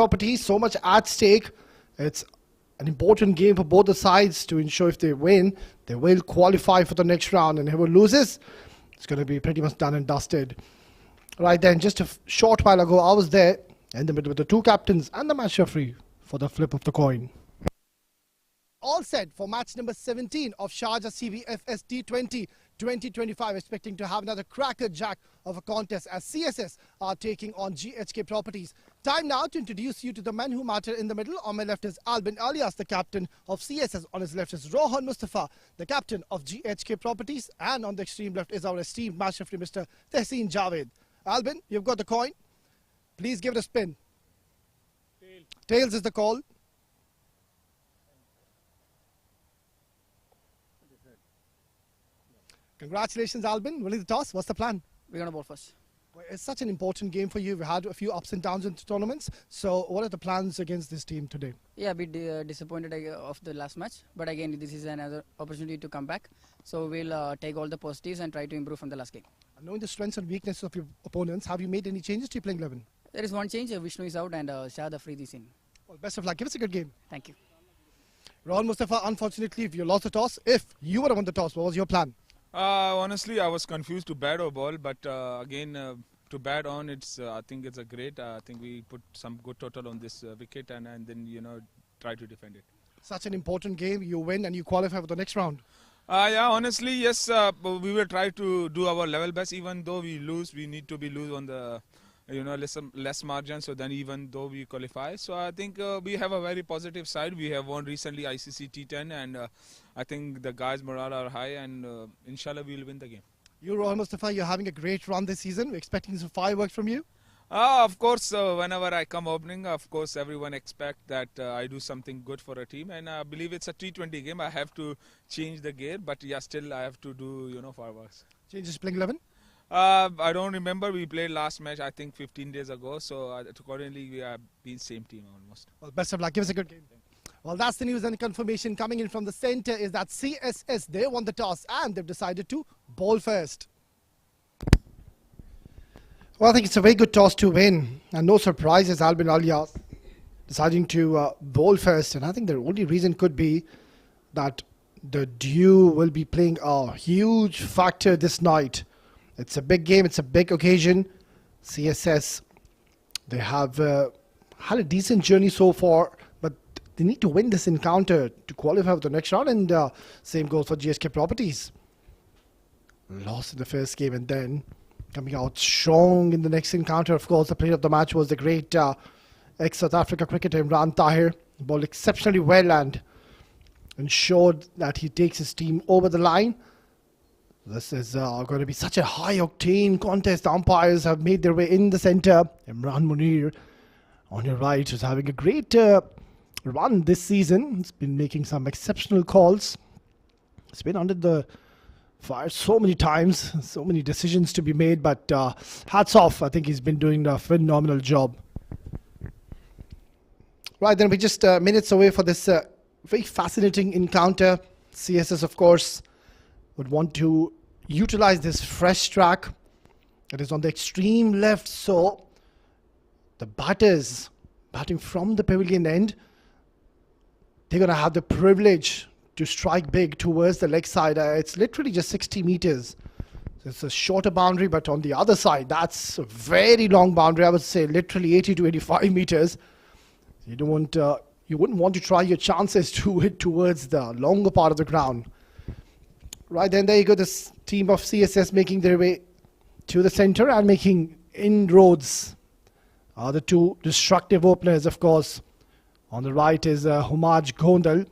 property, so much at stake. It's an important game for both the sides to ensure if they win, they will qualify for the next round, and whoever loses, it's going to be pretty much done and dusted. Right then, just a short while ago, I was there in the middle with the two captains and the match referee for the flip of the coin. All set for match number 17 of Sharjah CBFS T20 2025, expecting to have another crackerjack of a contest as CSS are taking on GHK properties. Time now to introduce you to the men who matter in the middle. On my left is Albin alias the captain of CSS. On his left is Rohan Mustafa, the captain of GHK properties. And on the extreme left is our esteemed match referee, Mr. Tehseen Javed. Albin, you've got the coin. Please give it a spin. Tails is the call. Congratulations, Albin. Winning the toss. What's the plan? We're going to bowl first. Well, it's such an important game for you. We had a few ups and downs in the tournaments. So what are the plans against this team today? Yeah, a bit disappointed of the last match. But again, this is another opportunity to come back. So we'll take all the positives and try to improve from the last game. Knowing the strengths and weaknesses of your opponents, have you made any changes to your playing 11? There is one change. Vishnu is out and Shah the free is in. Well, best of luck. Give us a good game. Thank you. Rohan Mustafa, unfortunately, if you lost the toss, if you would have won the toss, what was your plan? Honestly, I was confused to bat or ball, but again, to bat on, I think it's a great. I think we put some good total on this wicket and then try to defend it. Such an important game. You win and you qualify for the next round. Yeah, honestly, yes. We will try to do our level best. Even though we lose, we need to be lose on the less margin. So then, even though we qualify, so I think we have a very positive side. We have won recently ICC T10, and I think the guys' morale are high, and inshallah we will win the game. You, Rohan Mustafa, you're having a great run this season. We're expecting some fireworks from you. Of course, whenever I come opening, of course, everyone expect that I do something good for a team, and I believe it's a T20 game. I have to change the gear, but yeah, still I have to do fireworks. Changes playing 11? I don't remember. We played last match, I think 15 days ago. So accordingly, we have been same team almost. Well, best of luck. Give us a good game. Well, that's the news and confirmation coming in from the centre is that CSS, they won the toss and they've decided to bowl first. Well, I think it's a very good toss to win. And no surprises, Albin alias deciding to bowl first. And I think the only reason could be that the dew will be playing a huge factor this night. It's a big game. It's a big occasion. CSS, they have had a decent journey so far, but they need to win this encounter to qualify for the next round. And same goes for GHK properties. Lost in the first game and then coming out strong in the next encounter. Of course, the player of the match was the great ex-South Africa cricketer Imran Tahir. He bowled exceptionally well and ensured that he takes his team over the line. This is going to be such a high-octane contest. The umpires have made their way in the centre. Imran Munir on your right is having a great run this season. He's been making some exceptional calls. It's been under the fire so many times, so many decisions to be made, but hats off. I think he's been doing a phenomenal job. Right, then we're just minutes away for this very fascinating encounter. CSS, of course, would want to utilize this fresh track. It is on the extreme left, so the batters batting from the pavilion end, they're going to have the privilege to strike big towards the leg side. It's literally just 60 meters. So it's a shorter boundary, but on the other side, that's a very long boundary. I would say literally 80 to 85 meters. You wouldn't want to try your chances to hit towards the longer part of the ground. Right then, there you go. This team of CSS making their way to the center and making inroads. The two destructive openers, of course. On the right is Humaj Gondal.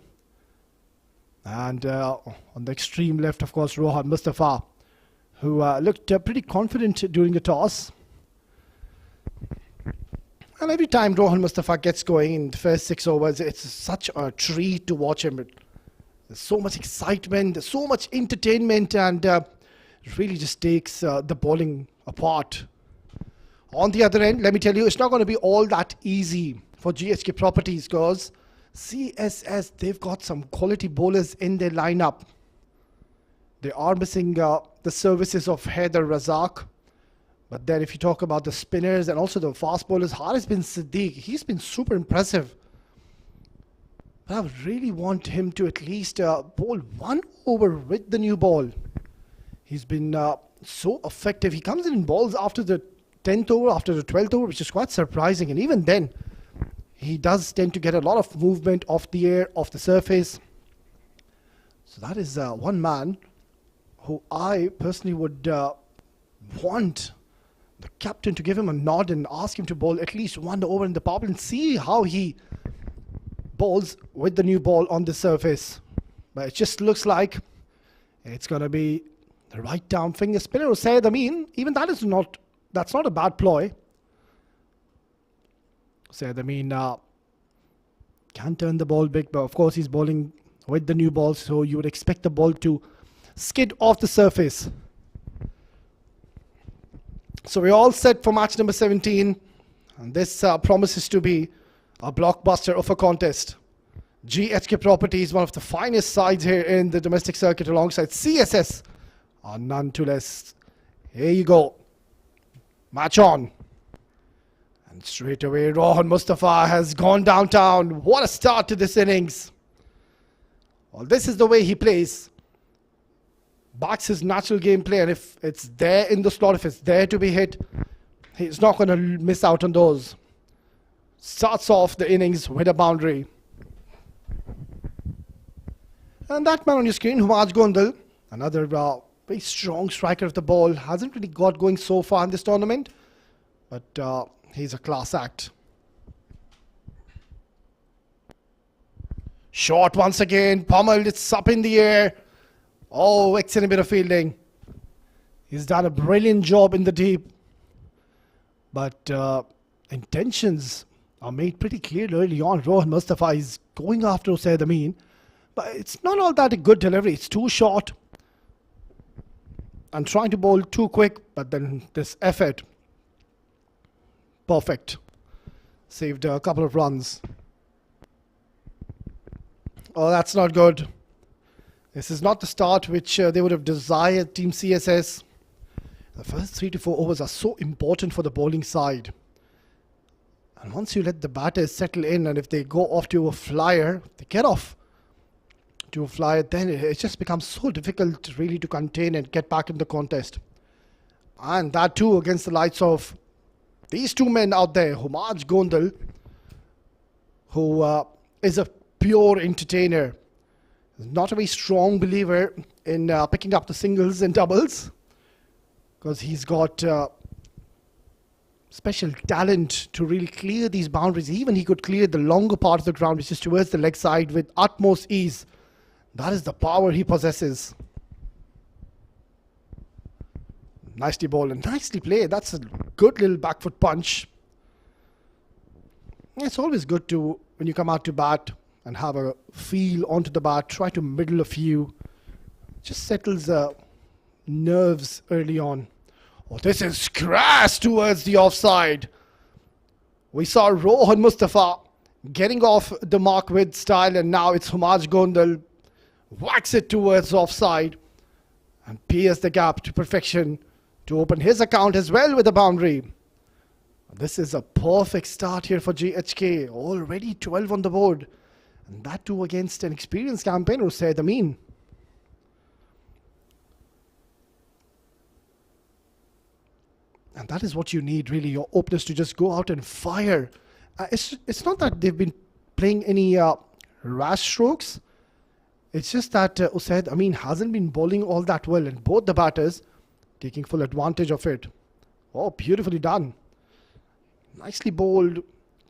And on the extreme left, of course, Rohan Mustafa, who looked pretty confident during the toss. And every time Rohan Mustafa gets going in the first 6 overs, it's such a treat to watch him. There's so much excitement, there's so much entertainment, and it really just takes the bowling apart. On the other end, let me tell you, it's not going to be all that easy for GHK properties because CSS, they've got some quality bowlers in their lineup. They are missing the services of Haider Razak, But then if you talk about the spinners and also the fast bowlers, Haris bin Siddiq, he's been super impressive. But I would really want him to at least bowl one over with the new ball. He's been so effective. He comes in balls after the 10th over, after the 12th over, which is quite surprising. And even then, he does tend to get a lot of movement off the air, off the surface. So that is one man who I personally would want the captain to give him a nod and ask him to bowl at least one over in the power play and see how he bowls with the new ball on the surface. But it just looks like it's going to be the right down finger spinner who said, I mean, even that's not a bad ploy. Said, I mean, can turn the ball big, but of course he's bowling with the new ball, so you would expect the ball to skid off the surface. So we're all set for match number 17, and this promises to be a blockbuster of a contest. GHK Properties, one of the finest sides here in the domestic circuit alongside CSS, are none too less. Here you go. Match on. And straight away, Rohan Mustafa has gone downtown. What a start to this innings. Well, this is the way he plays. Backs his natural gameplay, and if it's there in the slot, if it's there to be hit, he's not going to miss out on those. Starts off the innings with a boundary. And that man on your screen, Humaj Gondal, another very strong striker of the ball, hasn't really got going so far in this tournament, but he's a class act. Shot once again, pummeled, it's up in the air. Oh, excellent bit of fielding. He's done a brilliant job in the deep. But intentions are made pretty clear early on. Rohan Mustafa is going after Usaid Amin. But it's not all that a good delivery. It's too short. And trying to bowl too quick. But then this effort. Perfect. Saved a couple of runs. Oh, that's not good. This is not the start which they would have desired, Team CSS. The first 3 to 4 overs are so important for the bowling side. And once you let the batters settle in, and if they go off to a flyer, they get off to a flyer, then it just becomes so difficult really to contain and get back in the contest. And that too against the likes of these two men out there, Humaj Gondal, who is a pure entertainer. Not a very strong believer in picking up the singles and doubles, because he's got special talent to really clear these boundaries. Even he could clear the longer part of the ground, which is towards the leg side, with utmost ease. That is the power he possesses. Nicely bowled and nicely played. That's a good little back foot punch. It's always good to, when you come out to bat, and have a feel onto the bat, try to middle a few. Just settles nerves early on. Oh, this is crash towards the offside. We saw Rohan Mustafa getting off the mark with style, and now it's Humaj Gondal. Whacks it towards offside and pierces the gap to perfection to open his account as well with a boundary. This is a perfect start here for GHK. Already 12 on the board. And that too against an experienced campaigner, Usaid Amin. And that is what you need, really, your openers to just go out and fire. It's not that they've been playing any rash strokes. It's just that Usaid Amin hasn't been bowling all that well, and both the batters taking full advantage of it. Oh, beautifully done. Nicely bowled.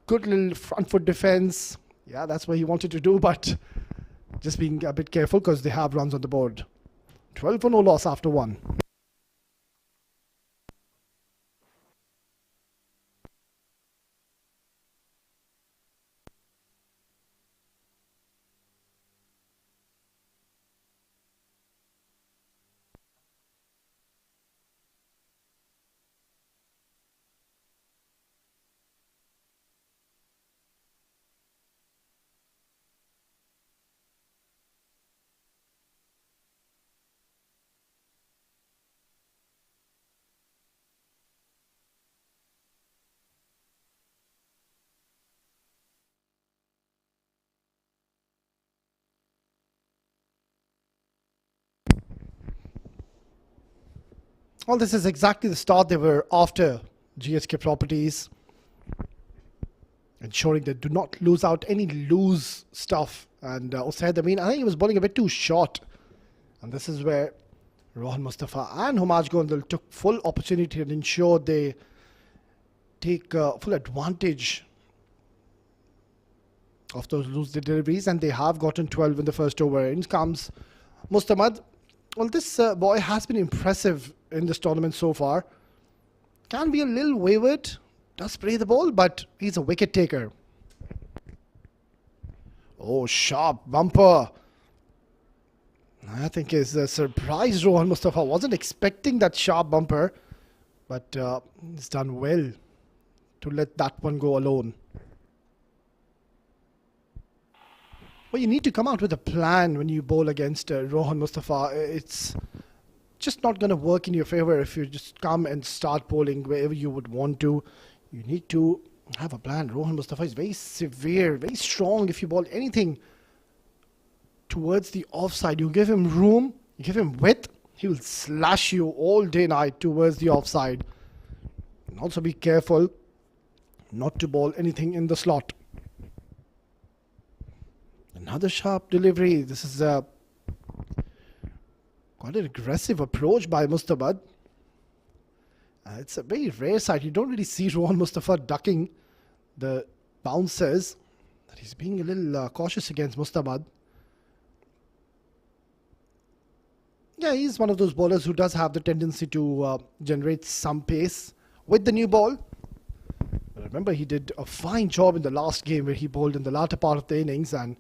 Good little front foot defense. Yeah, that's what he wanted to do, but just being a bit careful because they have runs on the board. 12 for no loss after 1. Well, this is exactly the start they were after, GHK Properties, ensuring they do not lose out any loose stuff. And Usaid Amin, I think he was bowling a bit too short. And this is where Rohan Mustafa and Humaj Gondal took full opportunity and ensured they take full advantage of those loose deliveries, and they have gotten 12 in the first over. In comes Mustamad. Well, this boy has been impressive in this tournament so far. Can be a little wayward, does play the ball, but he's a wicket taker. Oh, sharp bumper. I think is a surprise. Rohan Mustafa wasn't expecting that sharp bumper, but he's done well to let that one go alone. Well, you need to come out with a plan when you bowl against Rohan Mustafa. It's just not going to work in your favor if you just come and start bowling wherever you would want to. You need to have a plan. Rohan Mustafa is very severe, very strong. If you bowl anything towards the offside, you give him room, you give him width, he will slash you all day night towards the offside. And also be careful not to bowl anything in the slot. Another sharp delivery. This is quite an aggressive approach by Mustabad. It's a very rare sight. You don't really see Rohan Mustafa ducking the bouncers. That he's being a little cautious against Mustabad. Yeah, he's one of those bowlers who does have the tendency to generate some pace with the new ball. But remember, he did a fine job in the last game where he bowled in the latter part of the innings and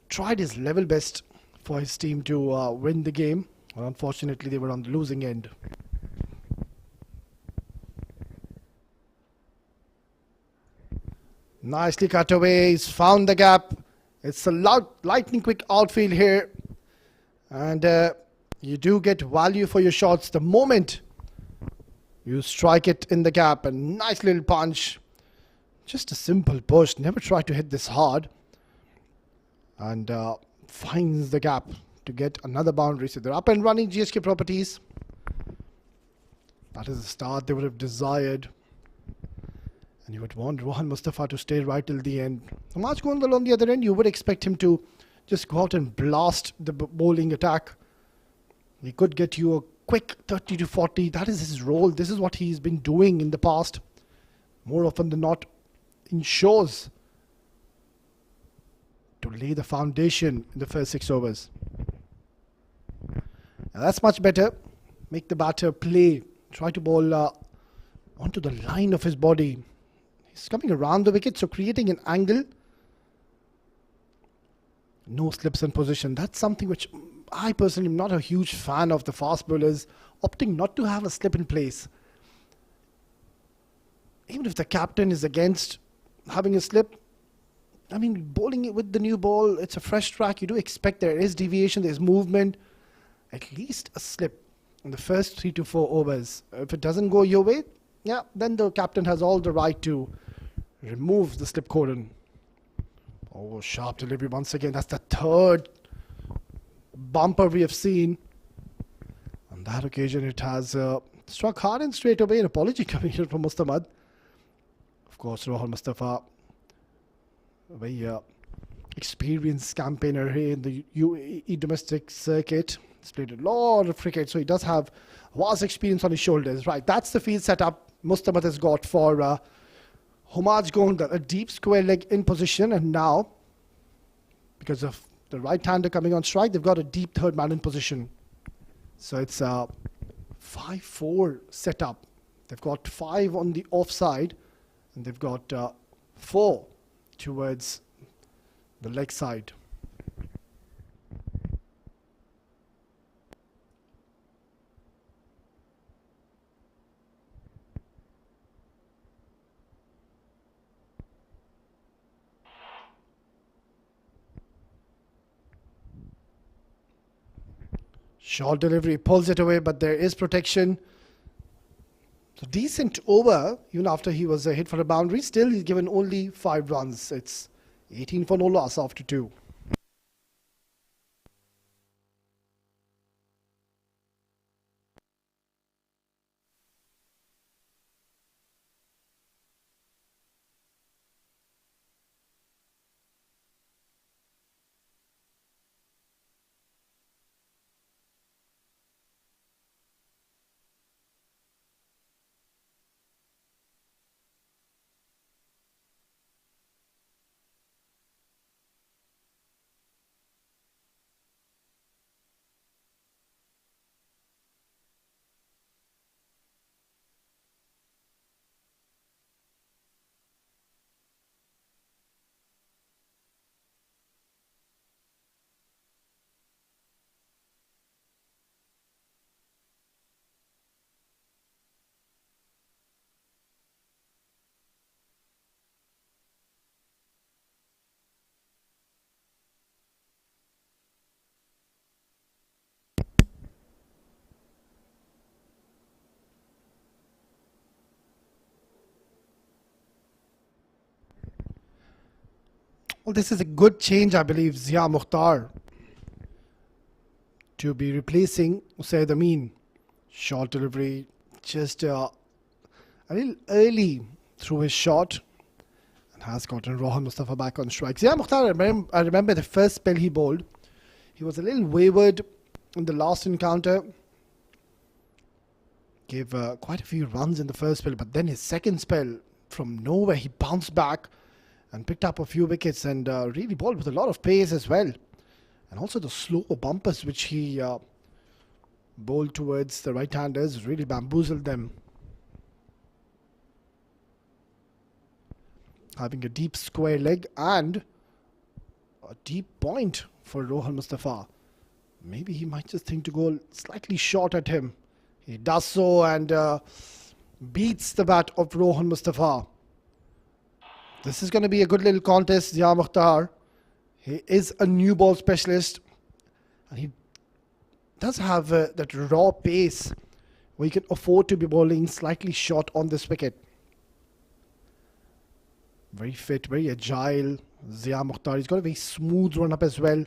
tried his level best for his team to win the game. Well, unfortunately, they were on the losing end. Nicely cut away. He's found the gap. It's a lightning quick outfield here. And you do get value for your shots the moment you strike it in the gap. A nice little punch. Just a simple push. Never try to hit this hard. And finds the gap to get another boundary. So they're up and running, GHK Properties. That is the start they would have desired. And you would want Rohan Mustafa to stay right till the end. Humaj Gondal on the other end, you would expect him to just go out and blast the bowling attack. He could get you a quick 30 to 40. That is his role. This is what he's been doing in the past. More often than not, ensures to lay the foundation in the first 6 overs. Now that's much better. Make the batter play. Try to bowl onto the line of his body. He's coming around the wicket, so creating an angle. No slips in position. That's something which I personally am not a huge fan of, the fast bowlers opting not to have a slip in place. Even if the captain is against having a slip, I mean, bowling it with the new ball, it's a fresh track. You do expect there is deviation, there's movement. At least a slip in the first 3 to 4 overs. If it doesn't go your way, yeah, then the captain has all the right to remove the slip cordon. Oh, sharp delivery once again. That's the third bumper we have seen. On that occasion, it has struck hard and straight away. An apology coming here from Mustamad. Of course, Rohan Mustafa, a very experienced campaigner here in the UAE domestic circuit. He's played a lot of cricket, so he does have vast experience on his shoulders. Right, that's the field setup Mustamad has got for Humaj Gondal, a deep square leg in position, and now, because of the right-hander coming on strike, they've got a deep third man in position. So it's a 5-4 setup. They've got 5 on the offside, and they've got 4 towards the leg side. Short delivery, pulls it away, but there is protection. So decent over, even after he was hit for a boundary. Still, he's given only 5 runs. It's 18 for no loss after 2. Well, this is a good change, I believe, Zia Mukhtar to be replacing Usaid Amin. Short delivery, just a little early through his shot, and has gotten Rohan Mustafa back on strike. Zia Mukhtar, I remember the first spell he bowled. He was a little wayward in the last encounter. Gave quite a few runs in the first spell, but then his second spell, from nowhere, he bounced back and picked up a few wickets and really bowled with a lot of pace as well. And also the slower bumpers which he bowled towards the right-handers really bamboozled them. Having a deep square leg and a deep point for Rohan Mustafa. Maybe he might just think to go slightly short at him. He does so and beats the bat of Rohan Mustafa. This is going to be a good little contest, Zia Mukhtar. He is a new ball specialist and he does have that raw pace where he can afford to be bowling slightly short on this wicket. Very fit, very agile, Zia Mukhtar. He's got a very smooth run up as well.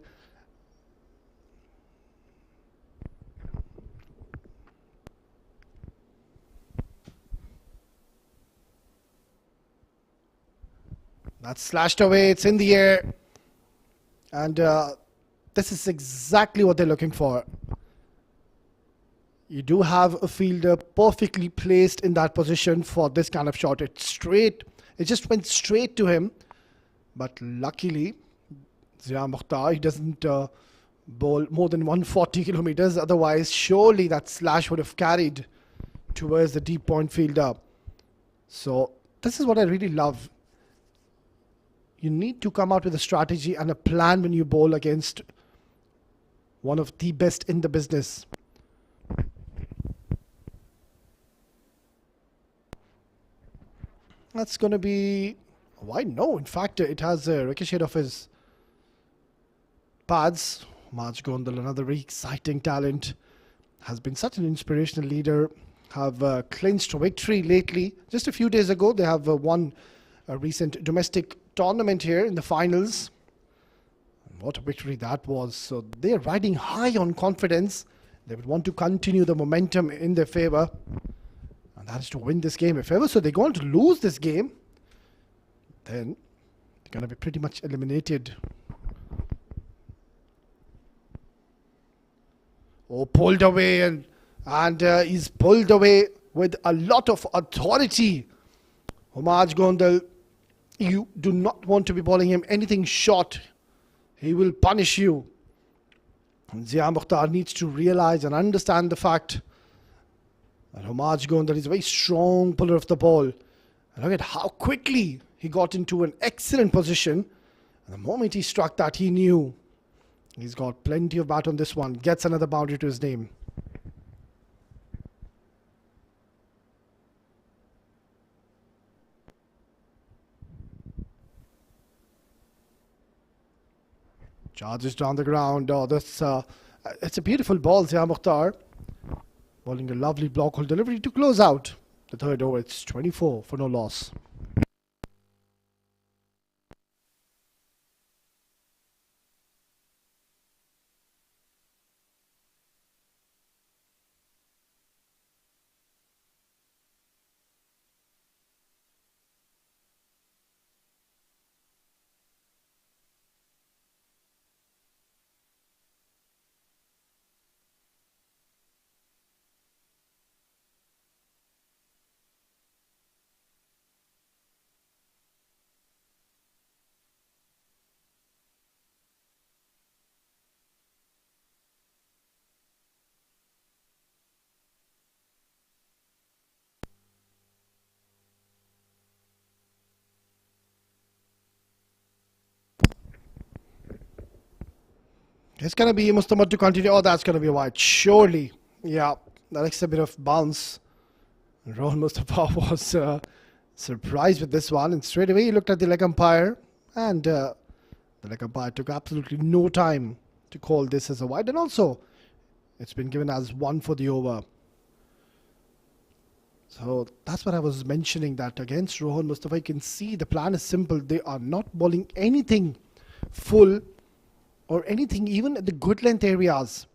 That's slashed away, it's in the air. And this is exactly what they're looking for. You do have a fielder perfectly placed in that position for this kind of shot. It's straight, it just went straight to him. But luckily, Zia Mukhtar, he doesn't bowl more than 140 kilometers. Otherwise, surely that slash would have carried towards the deep point fielder. So this is what I really love. You need to come out with a strategy and a plan when you bowl against one of the best in the business. That's going to be... Why no? In fact, it has a ricochet of his pads. Marj Gondal, another very exciting talent. Has been such an inspirational leader. Have clinched victory lately. Just a few days ago, they have won a recent domestic tournament here in the finals. And what a victory that was. So they're riding high on confidence. They would want to continue the momentum in their favor. And that is to win this game. If ever so they're going to lose this game, then they're going to be pretty much eliminated. Oh, pulled away and he's pulled away with a lot of authority. Marj Gondal, you do not want to be bowling him anything short. He will punish you. And Zia Mukhtar needs to realize and understand the fact that Marj Gondal is a very strong puller of the ball. And look at how quickly he got into an excellent position. And the moment he struck that, he knew he's got plenty of bat on this one. Gets another boundary to his name. Charges down the ground. Oh, that's it's a beautiful ball, Zia Mukhtar. Bowling a lovely block hole delivery to close out the third over. It's 24 for no loss. It's going to be Mustafa to continue. Oh, that's going to be wide. Surely. Yeah, that extra bit of bounce. Rohan Mustafa was surprised with this one. And straight away he looked at the leg umpire. And the leg umpire took absolutely no time to call this as a wide. And also, it's been given as one for the over. So that's what I was mentioning, that against Rohan Mustafa, you can see the plan is simple. They are not bowling anything full or anything, even at the good length areas.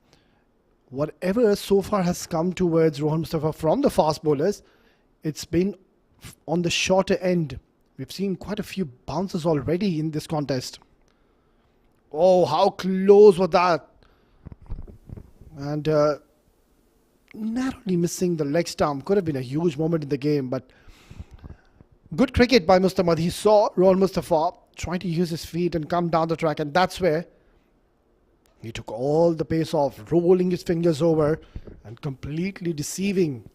Whatever so far has come towards Rohan Mustafa from the fast bowlers, it's been on the shorter end. We've seen quite a few bounces already in this contest. Oh, how close was that? And narrowly missing the leg stump. Could have been a huge moment in the game, but good cricket by Mustafa. He saw Rohan Mustafa trying to use his feet and come down the track, and that's where he took all the pace off, rolling his fingers over and completely deceiving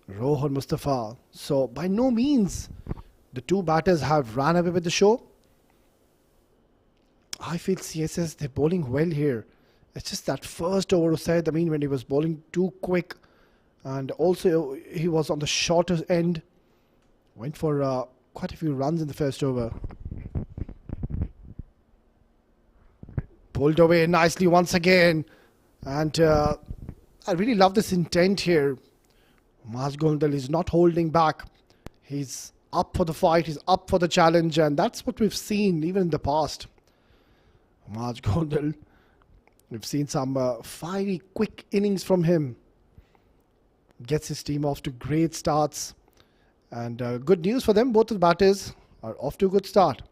Rohan Mustafa. So by no means the two batters have ran away with the show. I feel CSS, they're bowling well here. It's just that first over of Saeed Amin when he was bowling too quick, and also he was on the shorter end. Went for quite a few runs in the first over. Pulled away nicely once again. And I really love this intent here. Mas Gondal is not holding back. He's up for the fight. He's up for the challenge. And that's what we've seen even in the past. Mas Gondal, we've seen some fiery, quick innings from him. Gets his team off to great starts. And good news for them. Both the batters are off to a good start.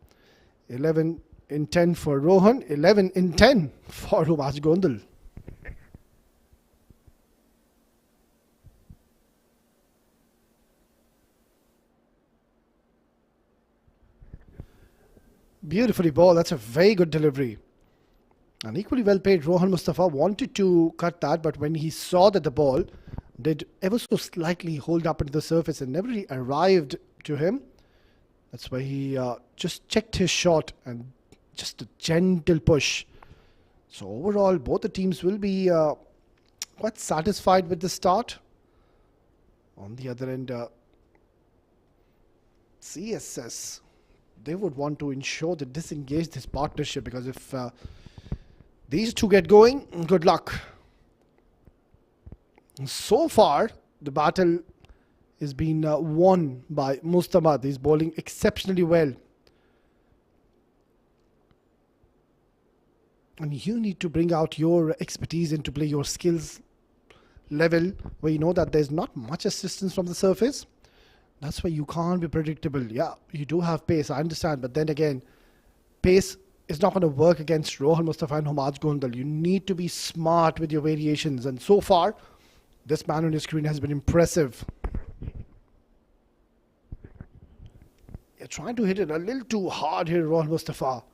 11 in 10 for Rohan, 11 in 10 for Mas Gondal. Beautifully bowled. That's a very good delivery. And equally well played. Rohan Mustafa wanted to cut that, but when he saw that the ball did ever so slightly hold up into the surface and never really arrived to him, that's why he just checked his shot and just a gentle push. So overall, both the teams will be quite satisfied with the start. On the other end, CSS, they would want to ensure they disengage this partnership, because if these two get going, good luck. So far, the battle is being won by Mustafa. He's bowling exceptionally well. And you need to bring out your expertise into play, your skills level, where you know that there's not much assistance from the surface. That's why you can't be predictable. Yeah, you do have pace, I understand. But then again, pace is not going to work against Rohan Mustafa and Mas Gondal. You need to be smart with your variations. And so far, this man on your screen has been impressive. You're trying to hit it a little too hard here, Rohan Mustafa.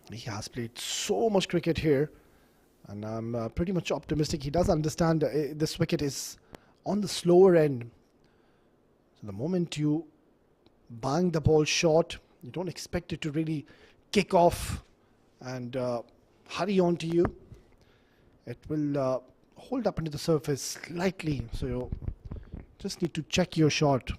He has played so much cricket here, and I'm pretty much optimistic he does understand this wicket is on the slower end. So the moment you bang the ball short, you don't expect it to really kick off and hurry on to you. It will hold up into the surface slightly, so you just need to check your shot.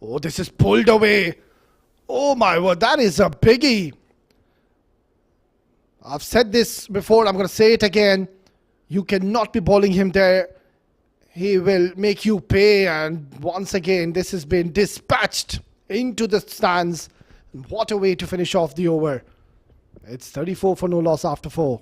Oh, this is pulled away. Oh my word, that is a biggie. I've said this before, I'm going to say it again. You cannot be bowling him there. He will make you pay, and once again, this has been dispatched into the stands. What a way to finish off the over. It's 34 for no loss after 4.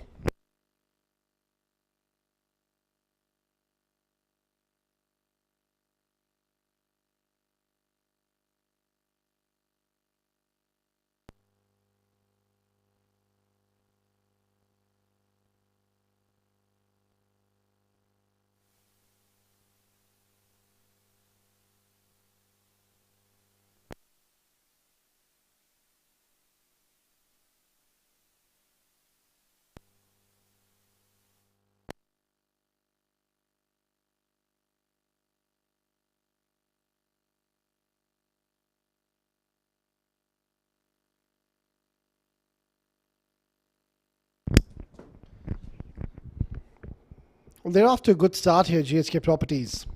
Well, they're off to a good start here, GHK Properties.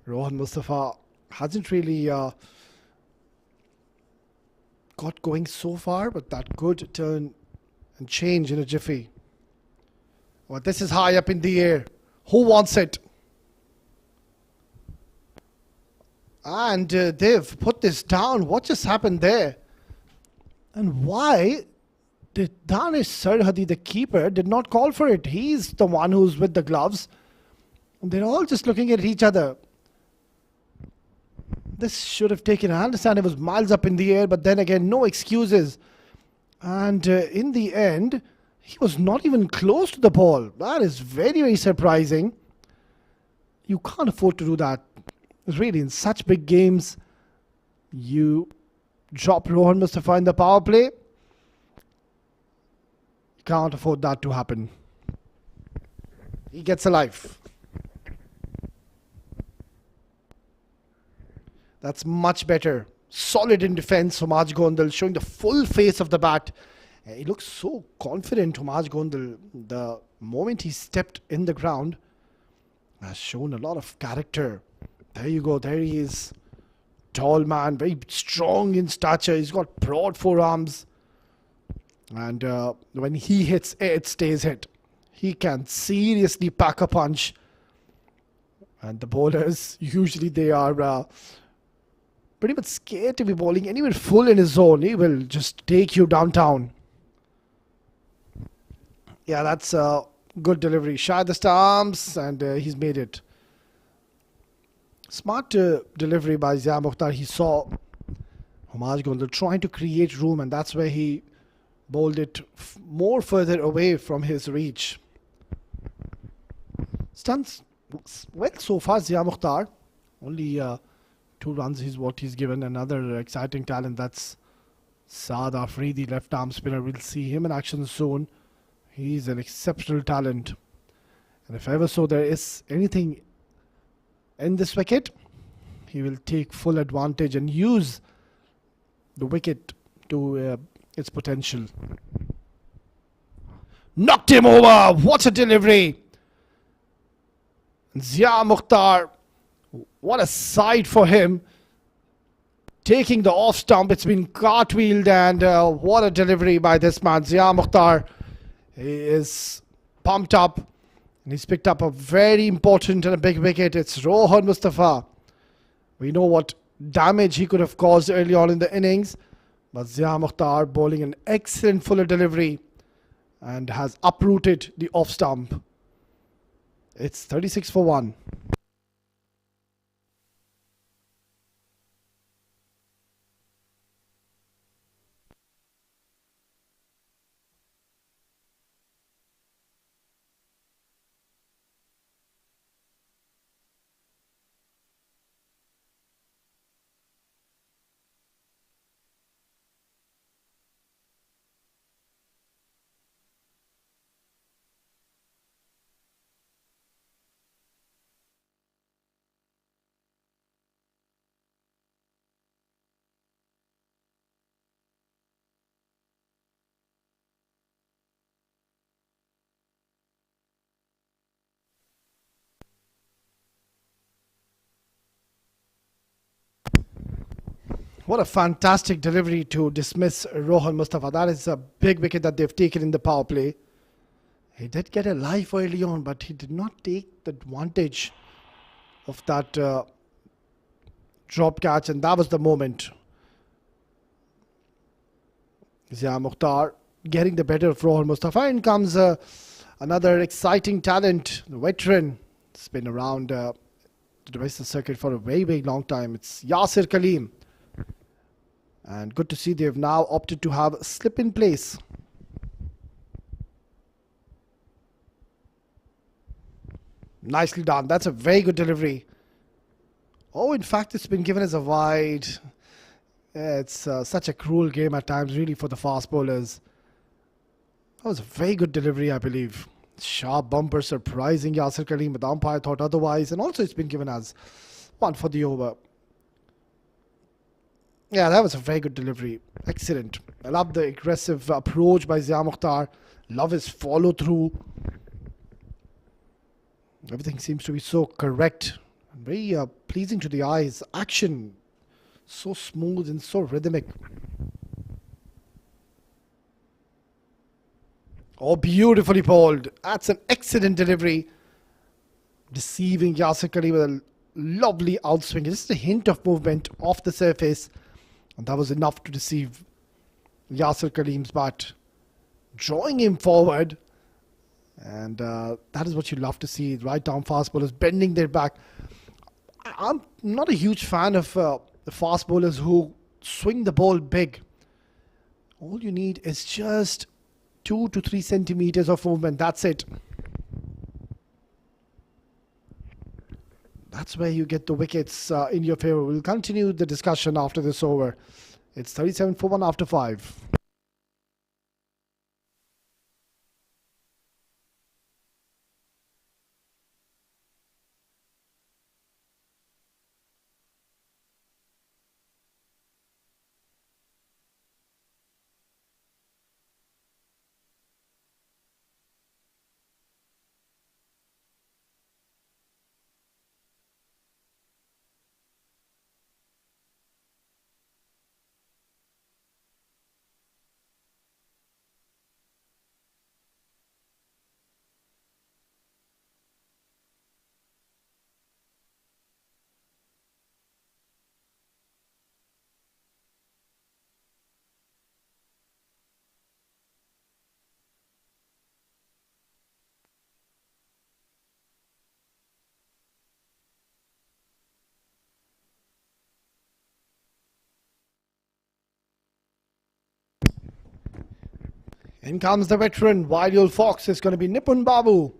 Rohan Mustafa hasn't really got going so far, but that good turn and change in a jiffy. Well, this is high up in the air. Who wants it? And they've put this down. What just happened there? And why did Danish Sarhadi, the keeper, did not call for it? He's the one who's with the gloves. And they're all just looking at each other. This should have taken, I understand it was miles up in the air, but then again, no excuses. And in the end, he was not even close to the ball. That is very, very surprising. You can't afford to do that. Really, in such big games, you drop Rohan Mustafa in the power play. You can't afford that to happen. He gets a life. That's much better. Solid in defense, Homaj Gondal, showing the full face of the bat. He looks so confident, Homaj Gondal. The moment he stepped in the ground, has shown a lot of character. There you go, there he is. Tall man, very strong in stature. He's got broad forearms. And when he hits, it stays hit. He can seriously pack a punch. And the bowlers, usually they are pretty much scared to be bowling anywhere full in his zone. He will just take you downtown. Yeah, that's a good delivery. Shy the stumps, and he's made it. Smart delivery by Zia Mukhtar. He saw Homaj Gondal trying to create room, and that's where he bowled it more further away from his reach. Stunts well so far, Zia Mukhtar. Only 2 runs is what he's given. Another exciting talent, that's Saad Afridi, left arm spinner. We'll see him in action soon. He's an exceptional talent. And if ever so there is anything in this wicket, he will take full advantage and use the wicket to its potential. Knocked him over. What a delivery. Zia Mukhtar, what a sight for him. Taking the off stump, it's been cartwheeled, and what a delivery by this man, Zia Mukhtar. He is pumped up, and he's picked up a very important and a big wicket. It's Rohan Mustafa. We know what damage he could have caused early on in the innings, but Zia Mukhtar bowling an excellent fuller delivery and has uprooted the off stump. It's 36 for 1. What a fantastic delivery to dismiss Rohan Mustafa. That is a big wicket that they've taken in the power play. He did get a life early on, but he did not take the advantage of that drop catch, and that was the moment. Zia Mukhtar getting the better of Rohan Mustafa. In comes another exciting talent, the veteran. It's been around the domestic circuit for a very, very long time. It's Yasir Kaleem. And good to see they've now opted to have a slip in place. Nicely done. That's a very good delivery. Oh, in fact, it's been given as a wide. Yeah, it's such a cruel game at times, really, for the fast bowlers. That was a very good delivery, I believe. Sharp bumper, surprising Yasir Kaleem, but the umpire thought otherwise. And also, it's been given as 1 for the over. Yeah, that was a very good delivery. Excellent. I love the aggressive approach by Zia Mukhtar. Love his follow through. Everything seems to be so correct and very pleasing to the eyes. Action so smooth and so rhythmic. Oh, beautifully bowled. That's an excellent delivery. Deceiving Yasir Khalil with a lovely outswing. Just a hint of movement off the surface. And that was enough to deceive Yasir Khalim's bat. Drawing him forward. And that is what you love to see. Right down fast bowlers bending their back. I'm not a huge fan of the fast bowlers who swing the ball big. All you need is just 2 to 3 centimeters of movement. That's it. That's where you get the wickets in your favour. We'll continue the discussion after this over. It's 37 for 1 after 5. In comes the veteran. Wild old fox is going to be Nipun Babu.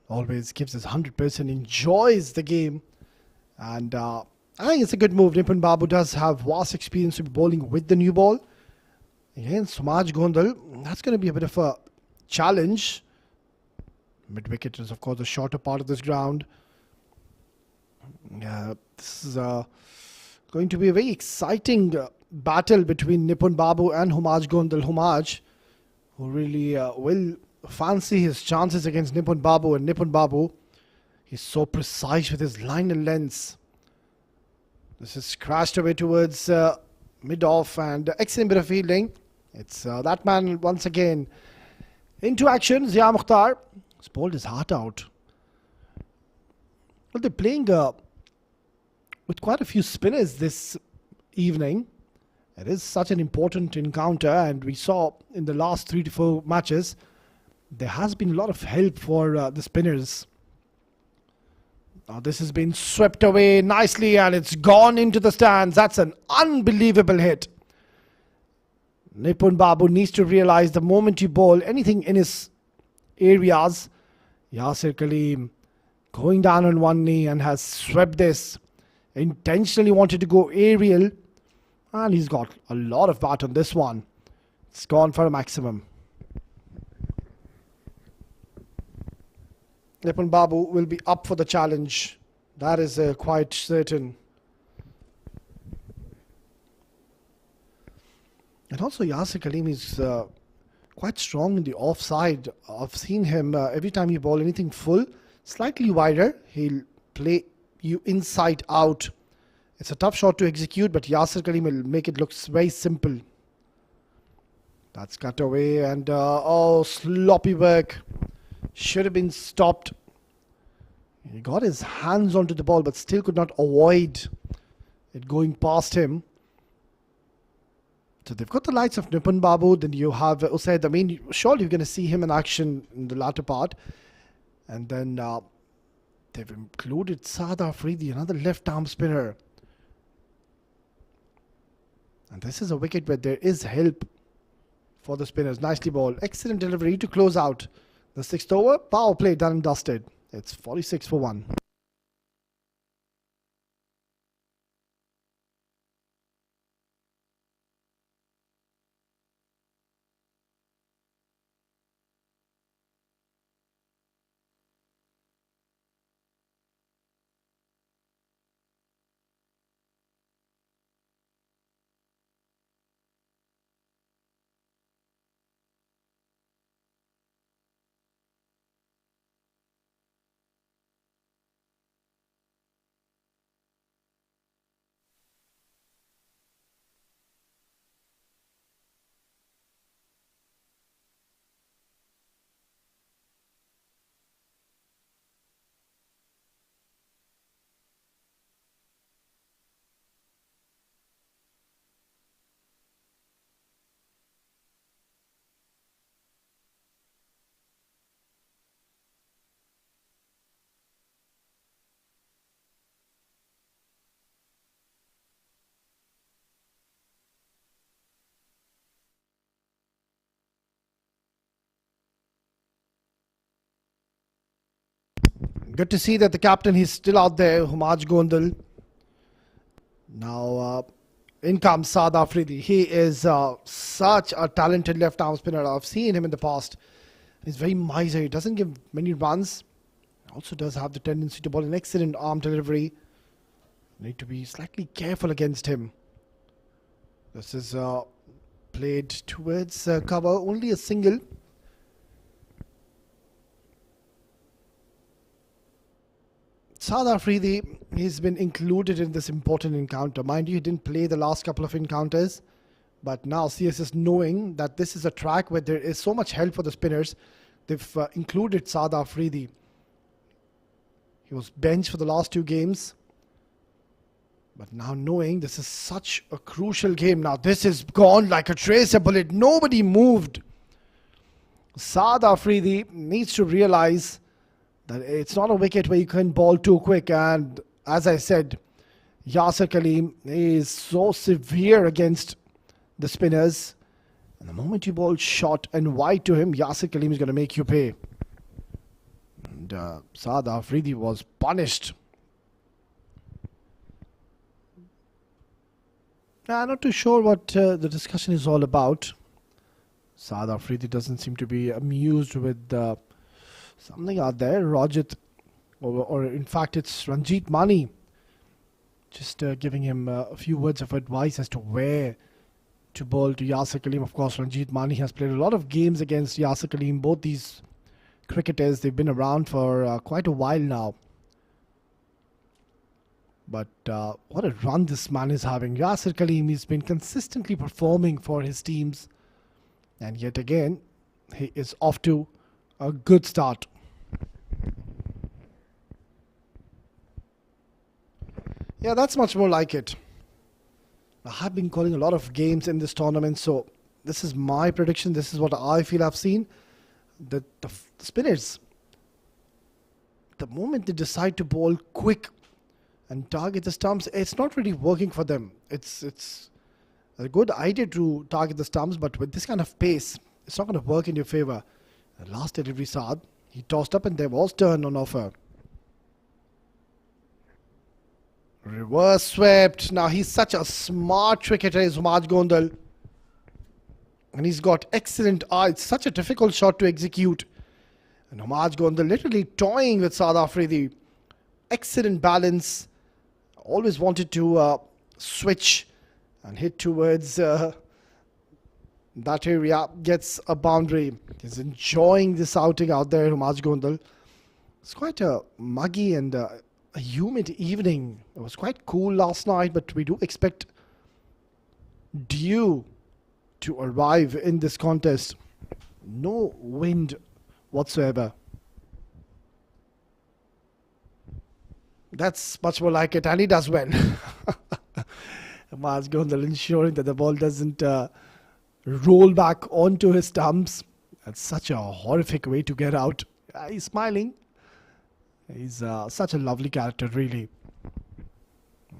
Always gives his 100%, enjoys the game. And I think it's a good move. Nipun Babu does have vast experience with bowling with the new ball. Against Samaj Gondal, that's going to be a bit of a challenge. Mid-wicket is, of course, the shorter part of this ground. This is going to be a very exciting battle between Nipun Babu and Humaj Gondal. Humaj, who really will fancy his chances against Nipun Babu. And Nipun Babu, he's so precise with his line and lengths. This is crashed away towards mid-off, and excellent bit of fielding. It's that man once again into action. Zia Mukhtar has bowled his heart out. Well, they're playing with quite a few spinners this evening. It is such an important encounter, and we saw in the last 3 to 4 matches there has been a lot of help for the spinners. Now this has been swept away nicely and it's gone into the stands. That's an unbelievable hit. Nipun Babu needs to realize the moment you bowl anything in his areas, Yasir Khalil going down on one knee and has swept this. Intentionally wanted to go aerial, and he's got a lot of bat on this one. It's gone for a maximum. Nipun Babu will be up for the challenge. That is quite certain. And also Yasir Khalil is quite strong in the offside. I've seen him every time you bowl anything full, slightly wider, he'll play you inside out. It's a tough shot to execute, but Yasir Khalil will make it look very simple. That's cut away, and oh, sloppy work. Should have been stopped. He got his hands onto the ball, but still could not avoid it going past him. So they've got the likes of Nipun Babu, then you have Usaid. I mean, surely you're going to see him in action in the latter part. And then they've included Saad Afridi, another left-arm spinner. And this is a wicket where there is help for the spinners. Nicely bowled. Excellent delivery to close out the 6th over. Power play done and dusted. It's 46 for 1. Good to see that the captain, he's still out there, Humaj Gondal. Now, in comes Saad Afridi. He is such a talented left-arm spinner. I've seen him in the past. He's very miser. He doesn't give many runs. Also does have the tendency to bowl an excellent arm delivery. Need to be slightly careful against him. This is played towards cover. Only a single. Saad Afridi, he's been included in this important encounter. Mind you, he didn't play the last couple of encounters. But now CSS, knowing that this is a track where there is so much help for the spinners, they've included Saad Afridi. He was benched for the last 2 games. But now knowing this is such a crucial game. Now this is gone like a tracer bullet. Nobody moved. Saad Afridi needs to realize that it's not a wicket where you can bowl too quick. And as I said, Yasir Kaleem is so severe against the spinners. And the moment you bowl short and wide to him, Yasir Kaleem is going to make you pay. And Saad Afridi was punished. I'm not too sure what the discussion is all about. Saad Afridi doesn't seem to be amused with something out there. Rajat, or in fact it's Ranjit Mani, just giving him a few words of advice as to where to bowl to Yasir Kaleem. Of course, Ranjit Mani has played a lot of games against Yasir Kaleem. Both these cricketers, they've been around for quite a while now. But what a run this man is having. Yasir Kaleem, he's been consistently performing for his teams. And yet again, he is off to a good start. Yeah, that's much more like it. I have been calling a lot of games in this tournament, so this is my prediction. This is what I feel I've seen. The spinners, the moment they decide to bowl quick and target the stumps, it's not really working for them. It's a good idea to target the stumps, but with this kind of pace, it's not going to work in your favour. The last delivery, Saad, he tossed up and there was turn on offer. Reverse swept. Now he's such a smart cricketer, is Humaj Gondal. And he's got excellent eye. It's such a difficult shot to execute. And Humaj Gondal literally toying with Saad Afridi. Excellent balance. Always wanted to switch and hit towards that area. Gets a boundary. He's enjoying this outing out there, Humaj Gondal. It's quite a muggy and a humid evening. It was quite cool last night, but we do expect dew to arrive in this contest. No wind whatsoever. That's much more like it, and he does well. Humaj Gondal ensuring that the ball doesn't roll back onto his stumps. That's such a horrific way to get out. He's smiling. He's such a lovely character, really.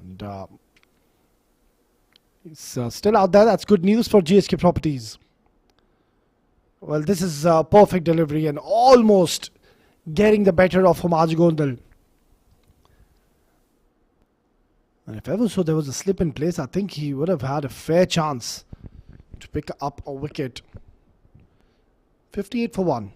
And he's still out there. That's good news for GHK Properties. Well, this is a perfect delivery and almost getting the better of Humaj Gondal. And if ever so there was a slip in place, I think he would have had a fair chance to pick up a wicket. 58 for 1.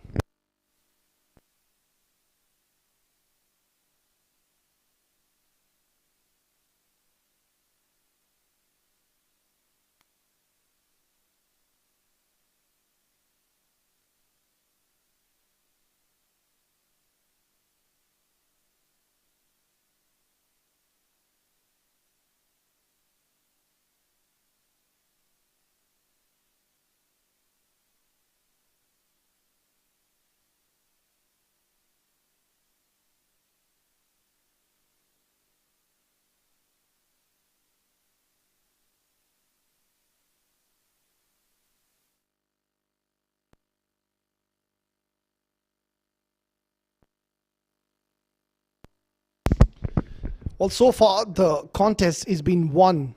Well, so far the contest is being won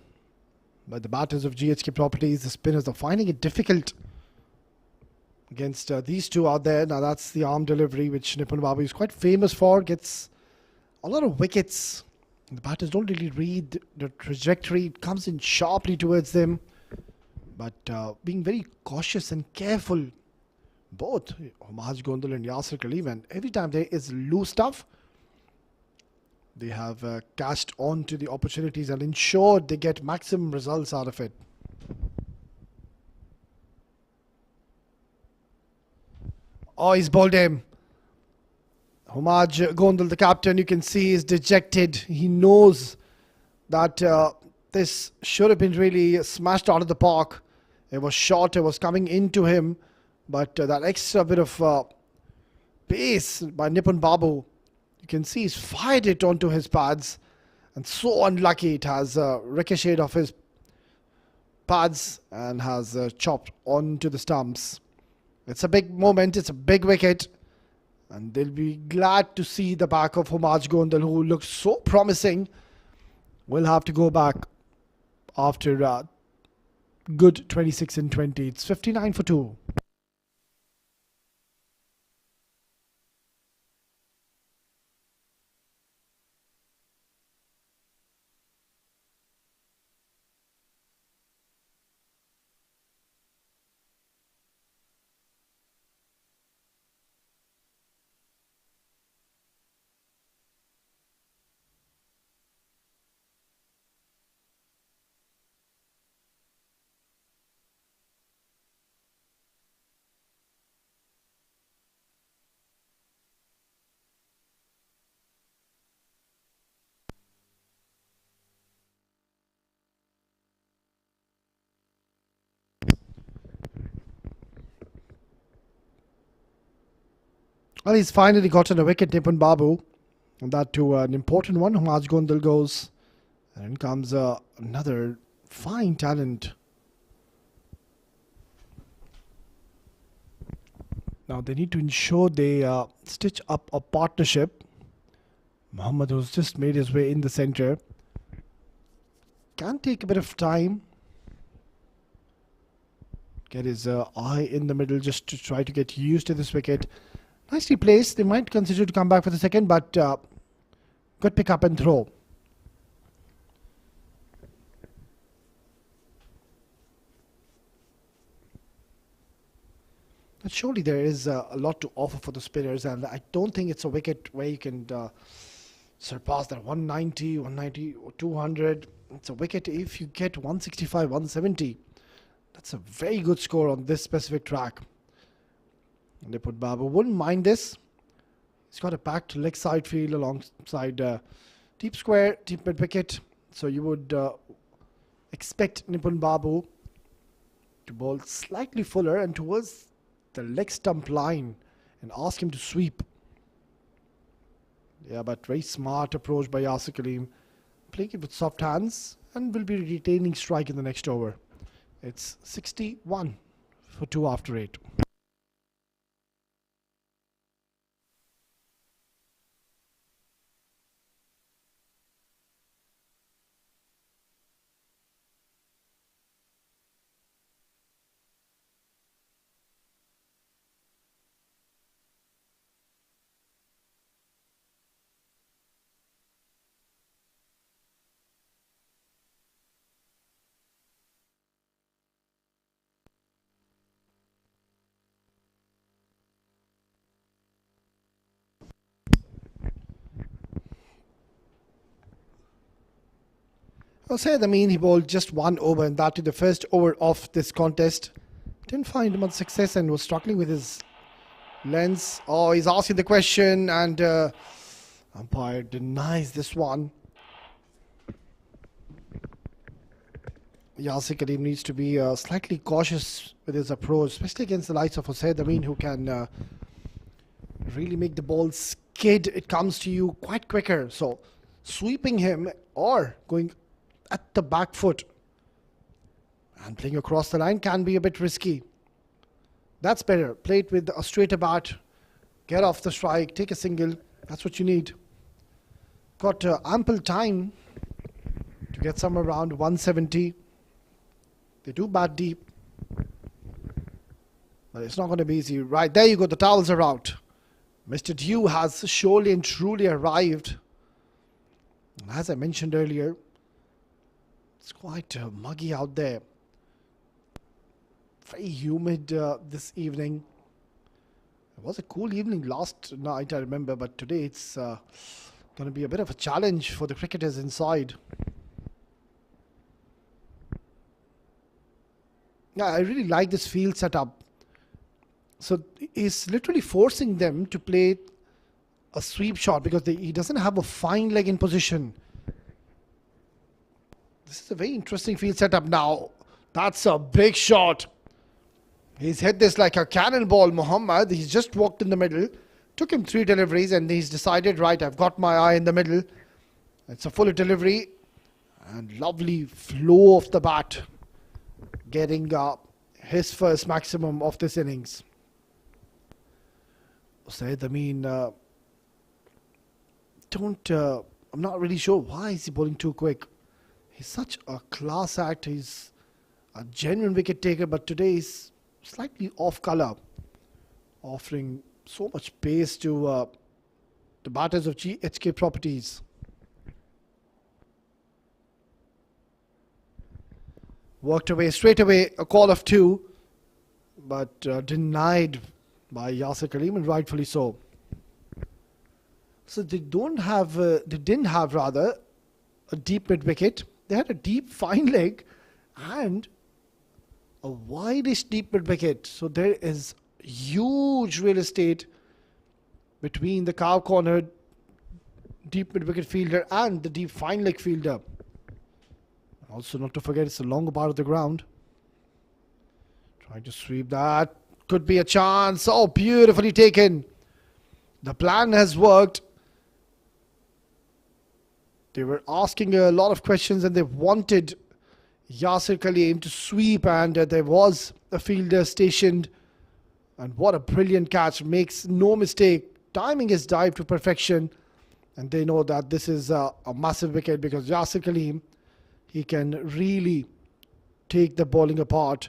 by the batters of GHK Properties. The spinners are finding it difficult against these two out there. Now that's the arm delivery which Nipun Babu is quite famous for. Gets a lot of wickets. The batters don't really read the trajectory. It comes in sharply towards them. But being very cautious and careful, both Humaj Gondal and Yasir Khalif, and every time there is loose stuff, they have cashed on to the opportunities and ensured they get maximum results out of it. Oh, he's bowled him. Humaj Gondal, the captain, you can see is dejected. He knows that this should have been really smashed out of the park. It was short, it was coming into him, but that extra bit of pace by Nipun Babu, you can see he's fired it onto his pads, and so unlucky it has ricocheted off his pads and has chopped onto the stumps. It's a big moment, it's a big wicket, and they'll be glad to see the back of Humaj Gondal, who looks so promising. Will have to go back after good 26 and 20. It's 59 for 2. Well, he's finally gotten a wicket, Nipun Babu. And that to an important one. Humaj Gondal goes. And in comes another fine talent. Now they need to ensure they stitch up a partnership. Muhammad, who's just made his way in the centre, can take a bit of time. Get his eye in the middle just to try to get used to this wicket. Nicely placed. They might consider to come back for the second, but good pick up and throw. But surely there is a lot to offer for the spinners, and I don't think it's a wicket where you can surpass that 190, 190 or 200. It's a wicket if you get 165, 170. That's a very good score on this specific track. Nipun Babu wouldn't mind this. He's got a packed leg side field alongside deep square, deep mid wicket. So you would expect Nipun Babu to bowl slightly fuller and towards the leg stump line and ask him to sweep. Yeah, but very smart approach by Yasir Khalif. Playing it with soft hands and will be retaining strike in the next over. It's 61 for 2 after 8. I'll say the mean he bowled just 1 over, and that to the first over of this contest. Didn't find much success and was struggling with his lens. Oh, he's asking the question, and umpire denies this one. Yasir Khalif needs to be slightly cautious with his approach, especially against the likes of Hussain Amin, who can really make the ball skid. It comes to you quite quicker. So sweeping him or going at the back foot and playing across the line can be a bit risky. That's better. Play it with a straighter bat. Get off the strike. Take a single. That's what you need. Got ample time to get somewhere around 170. They do bat deep, but it's not going to be easy. Right, there you go. The towels are out. Mr. Dew has surely and truly arrived And as I mentioned earlier, it's quite muggy out there. Very humid this evening. It was a cool evening last night, I remember, but today it's going to be a bit of a challenge for the cricketers inside. Yeah, I really like this field setup. So he's literally forcing them to play a sweep shot because he doesn't have a fine leg in position. This is a very interesting field setup now. That's a big shot. He's hit this like a cannonball, Muhammad. He's just walked in the middle. Took him 3 deliveries and he's decided, right, I've got my eye in the middle. It's a full delivery. And lovely flow of the bat. Getting his first maximum of this innings. Said, I mean, I'm not really sure why is he bowling too quick. He's such a class act. He's a genuine wicket taker, but today he's slightly off colour, offering so much pace to the batters of GHK properties. Worked away straight away, a call of 2, but denied by Yasir Kaleem, and rightfully so. So they didn't have a deep mid wicket. They had a deep fine leg and a wide-ish deep mid wicket. So there is huge real estate between the cow corner deep mid wicket fielder and the deep fine leg fielder. Also, not to forget, it's a longer part of the ground. Trying to sweep that. Could be a chance. Oh, beautifully taken. The plan has worked. They were asking a lot of questions and they wanted Yasir Kaleem to sweep, and there was a fielder stationed. And what a brilliant catch. Makes no mistake. Timing his dive to perfection. And they know that this is a massive wicket because Yasir Kaleem, he can really take the bowling apart.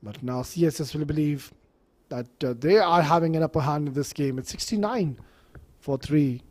But now CSS will believe that they are having an upper hand in this game. It's 69 for 3.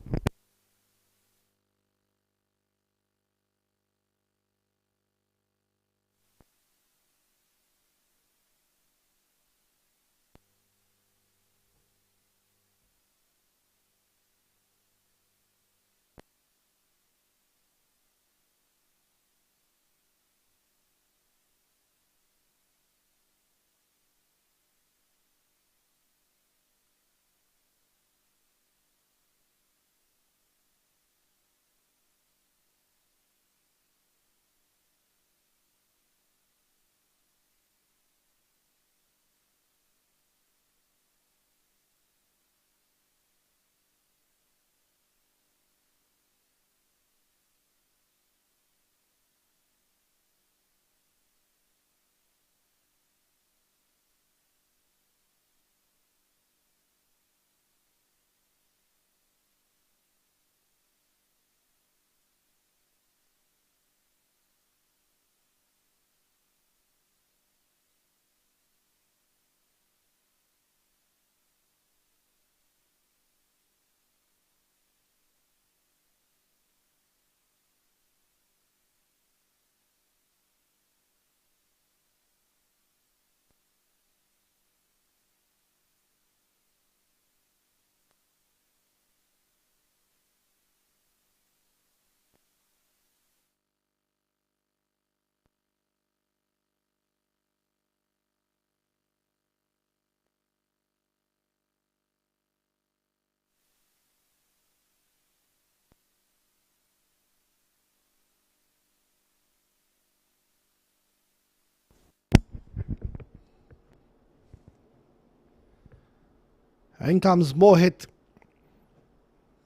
In comes Mohit.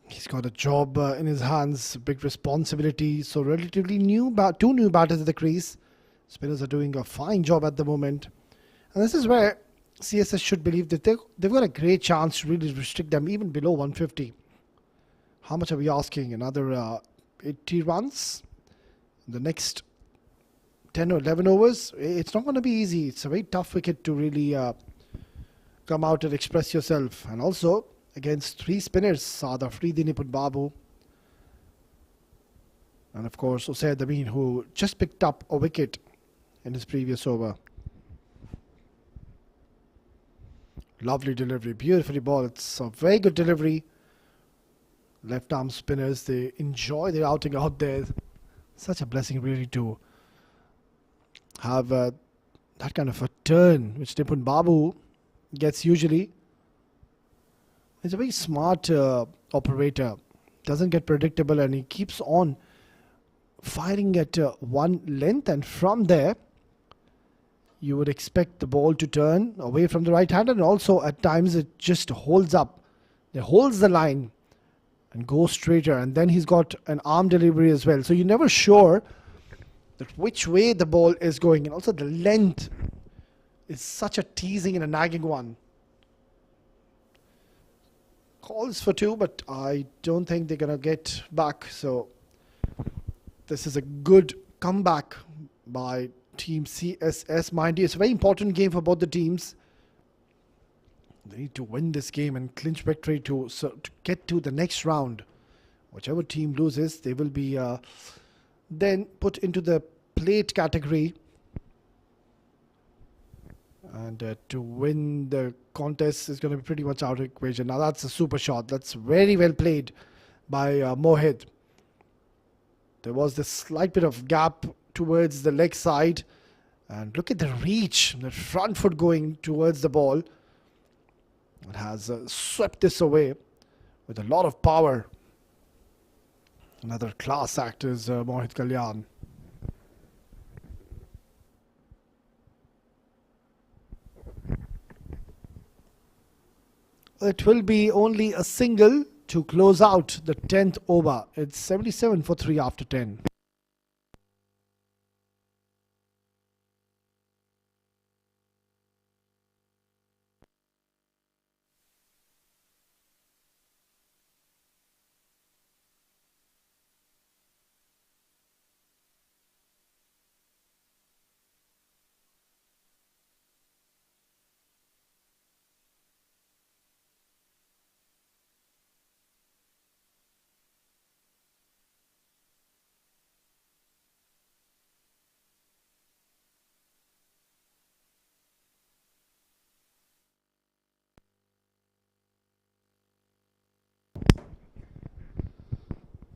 He's got a job in his hands, big responsibility. So relatively new, 2 new batters at the crease. Spinners are doing a fine job at the moment. And this is where CSS should believe that they've got a great chance to really restrict them even below 150. How much are we asking? Another 80 runs? The next 10 or 11 overs? It's not going to be easy. It's a very tough wicket to really come out and express yourself. And also against 3 spinners, Sada Afridi, Nipun Babu. And of course, Usaid Amin, who just picked up a wicket in his previous over. Lovely delivery, beautifully ball. It's a very good delivery. Left arm spinners, they enjoy their outing out there. Such a blessing really to have that kind of a turn which Nipun Babu gets usually. He's a very smart operator. Doesn't get predictable and he keeps on firing at one length, and from there you would expect the ball to turn away from the right hand, and also at times it just holds up. It holds the line and goes straighter, and then he's got an arm delivery as well. So you're never sure that which way the ball is going, and also the length is such a teasing and a nagging one. Calls for 2, but I don't think they're going to get back. So this is a good comeback by Team CSS. Mind you, it's a very important game for both the teams. They need to win this game and clinch victory to get to the next round. Whichever team loses, they will be then put into the plate category. And to win the contest is going to be pretty much out of equation. Now that's a super shot. That's very well played by Mohit. There was this slight bit of gap towards the leg side. And look at the reach, the front foot going towards the ball. It has swept this away with a lot of power. Another class act is Mohit Kalyan. It will be only a single to close out the 10th over. It's 77 for 3 after 10.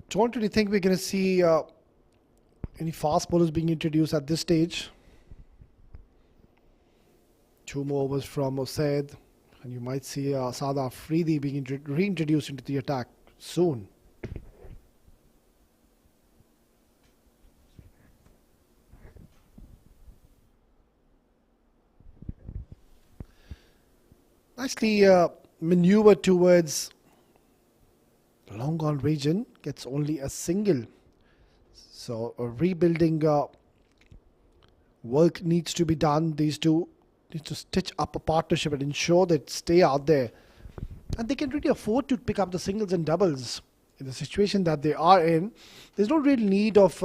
Don't really think we're going to see any fast bowlers being introduced at this stage. 2 more overs from Usaid, and you might see Sada Afridi being reintroduced into the attack soon. Nicely maneuvered towards the long on region, gets only a single. So a rebuilding work needs to be done. These two need to stitch up a partnership and ensure that stay out there. And they can really afford to pick up the singles and doubles in the situation that they are in. There's no real need of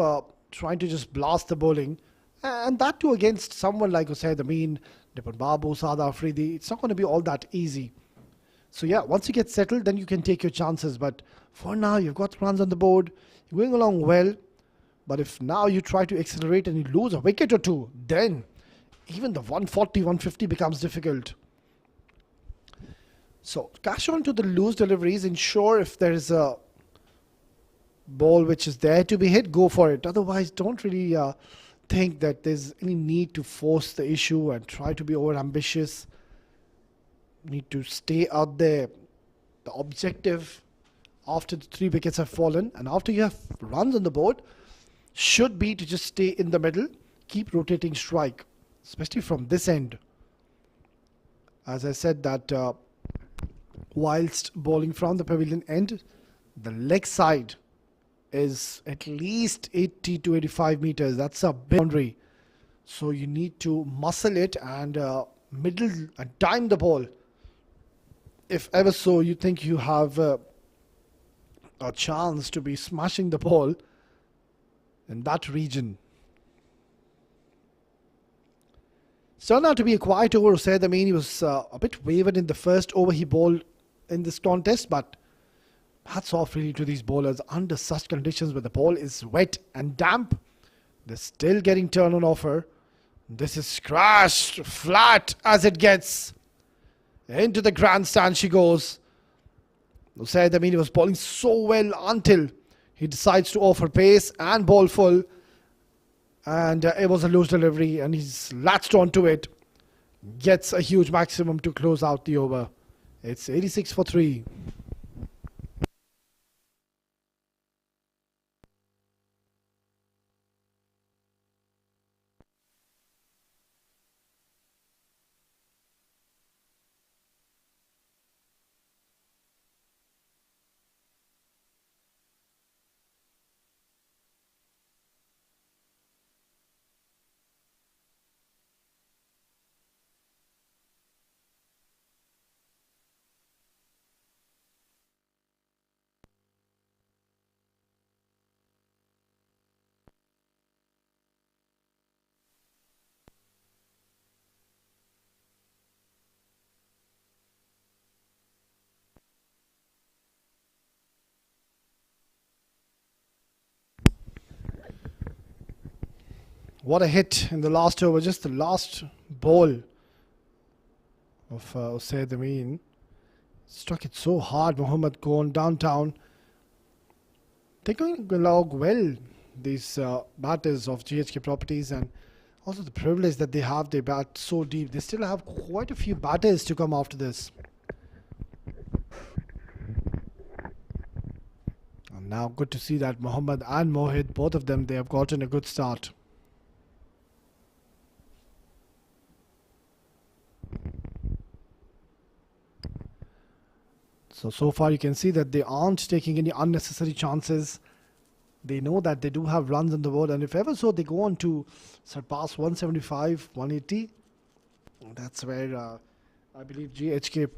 trying to just blast the bowling. And that too against someone like Usaid Amin, Nipun Babu, Sada Afridi. It's not going to be all that easy. So yeah, once you get settled, then you can take your chances. But for now, you've got runs on the board. You're going along well. But if now you try to accelerate and you lose a wicket or 2, then even the 140, 150 becomes difficult. So cash on to the loose deliveries. Ensure if there is a ball which is there to be hit, go for it. Otherwise, don't really think that there's any need to force the issue and try to be over ambitious. Need to stay out there. The objective after the 3 wickets have fallen and after you have runs on the board should be to just stay in the middle, keep rotating strike, especially from this end. As I said that whilst bowling from the pavilion end, the leg side is at least 80 to 85 meters. That's a big boundary. So you need to muscle it and middle and time the ball. If ever so you think you have a chance to be smashing the ball in that region. It's turned out to be a quiet over. Said, I mean, he was a bit wavered in the first over he bowled in this contest, but Hats off really to these bowlers under such conditions where the ball is wet and damp. They're still getting turn on offer. This is crashed flat as it gets. Into the grandstand she goes. Said, I mean, he was bowling so well until he decides to offer pace and ball full. And it was a loose delivery and he's latched onto it. Gets a huge maximum to close out the over. It's 86 for 3. What a hit in the last over, just the last ball of Usaid Amin. Struck it so hard, Mohammad going downtown. They're going along well, these batters of GHK properties, and also the privilege that they have. They bat so deep. They still have quite a few batters to come after this. And now good to see that Mohammad and Mohit, both of them, they have gotten a good start. So far you can see that they aren't taking any unnecessary chances. They know that they do have runs on the board, and if ever so they go on to surpass 175, 180, that's where I believe GHK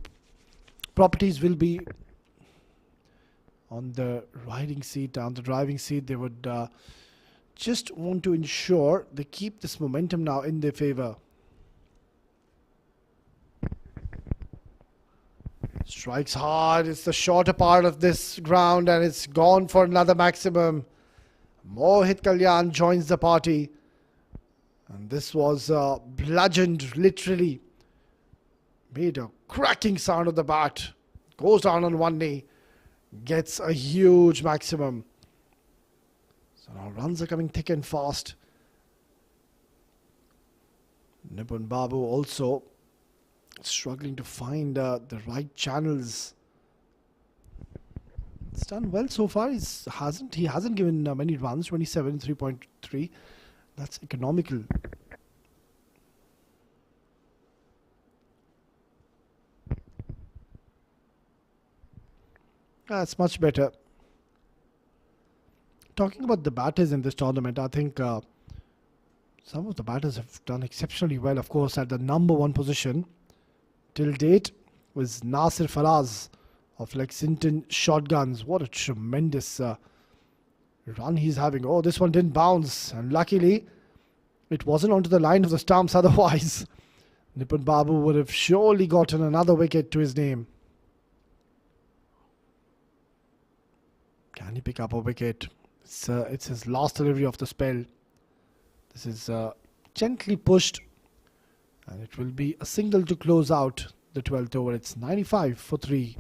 properties will be on the riding seat, on the driving seat. They would just want to ensure they keep this momentum now in their favor. Strikes hard. It's the shorter part of this ground and it's gone for another maximum. Mohit Kalyan joins the party. And this was bludgeoned, literally. Made a cracking sound of the bat. Goes down on one knee. Gets a huge maximum. So now runs are coming thick and fast. Nipun Babu also struggling to find the right channels. It's done well so far. He hasn't given many runs. 27, 3.3. That's economical. That's much better. Talking about the batters in this tournament, I think some of the batters have done exceptionally well. Of course, at the number one position till date was Nasir Faraz of Lexington Shotguns. What a tremendous run he's having. Oh, this one didn't bounce, and luckily it wasn't onto the line of the stumps. Otherwise, Nipun Babu would have surely gotten another wicket to his name. Can he pick up a wicket? It's his last delivery of the spell. This is gently pushed, and it will be a single to close out the 12th over. It's 95 for 3.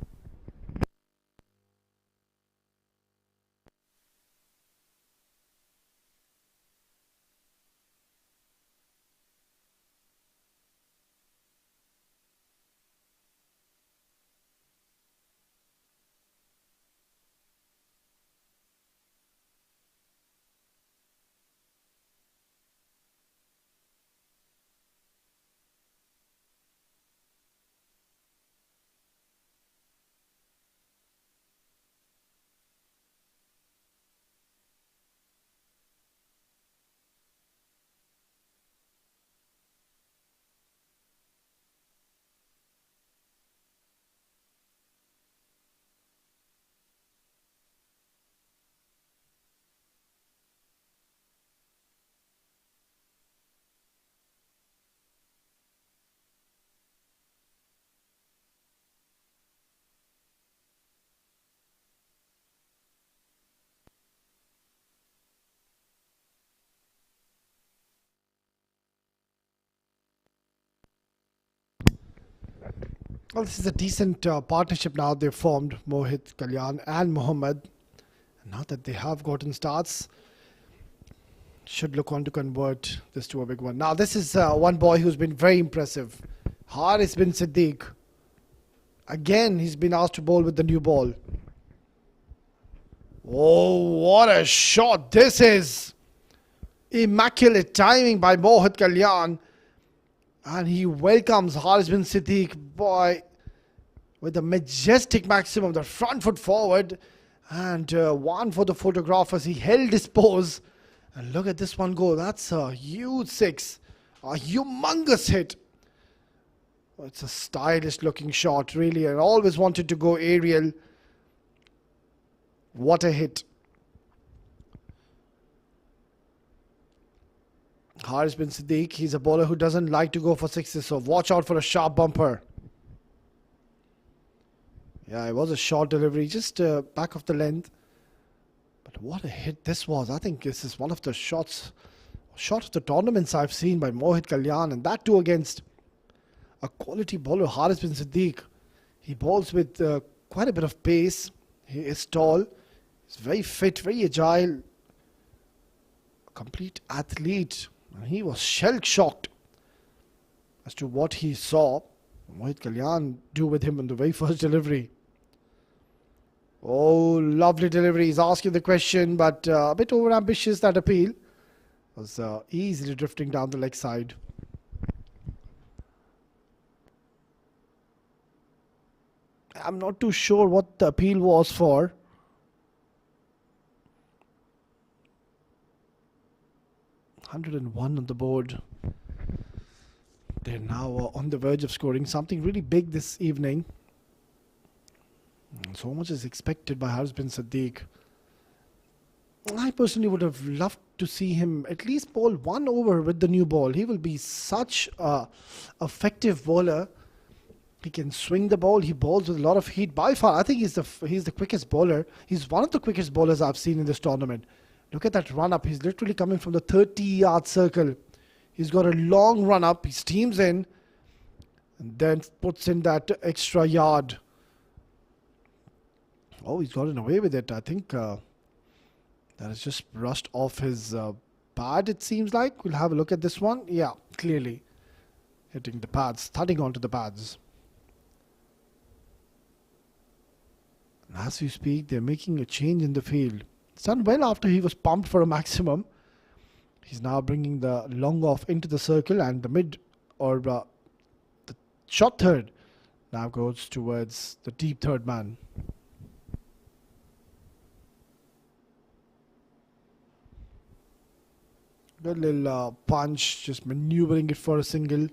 Well, this is a decent partnership now they've formed, Mohit, Kalyan and Mohammad. Now that they have gotten starts, should look on to convert this to a big one. Now this is one boy who's been very impressive. Haris bin Siddiq. Again, he's been asked to bowl with the new ball. Oh, what a shot this is! Immaculate timing by Mohit Kalyan. And he welcomes Haris bin Siddiq, boy, with a majestic maximum, the front foot forward. And one for the photographers. He held his pose. And look at this one go. That's a huge six. A humongous hit. It's a stylish looking shot, really. I always wanted to go aerial. What a hit. Haris bin Siddiq, he's a bowler who doesn't like to go for sixes, so watch out for a sharp bumper. Yeah, it was a short delivery, just back of the length. But what a hit this was. I think this is one of the shot of the tournaments I've seen by Mohit Kalyan, and that too against a quality bowler, Haris bin Siddiq. He bowls with quite a bit of pace. He is tall. He's very fit, very agile. A complete athlete. And he was shell-shocked as to what he saw Mohit Kalyan do with him in the very first delivery. Oh, lovely delivery. He's asking the question, but a bit over-ambitious, that appeal. Was easily drifting down the leg side. I'm not too sure what the appeal was for. .101 on the board. They're now on the verge of scoring something really big this evening. And so much is expected by Haris bin Siddiq. I personally would have loved to see him at least bowl one over with the new ball. He will be such a effective bowler. He can swing the ball. He bowls with a lot of heat. By far, I think he's the quickest bowler. He's one of the quickest bowlers I've seen in this tournament. Look at that run up. He's literally coming from the 30-yard circle. He's got a long run up. He steams in and then puts in that extra yard. Oh, he's gotten away with it. I think that has just brushed off his pad, it seems like. We'll have a look at this one. Yeah, clearly hitting the pads, thudding onto the pads. And as we speak, they're making a change in the field. It's done well after he was pumped for a maximum. He's now bringing the long off into the circle, and the mid or the short third now goes towards the deep third man. Good little punch, just maneuvering it for a single.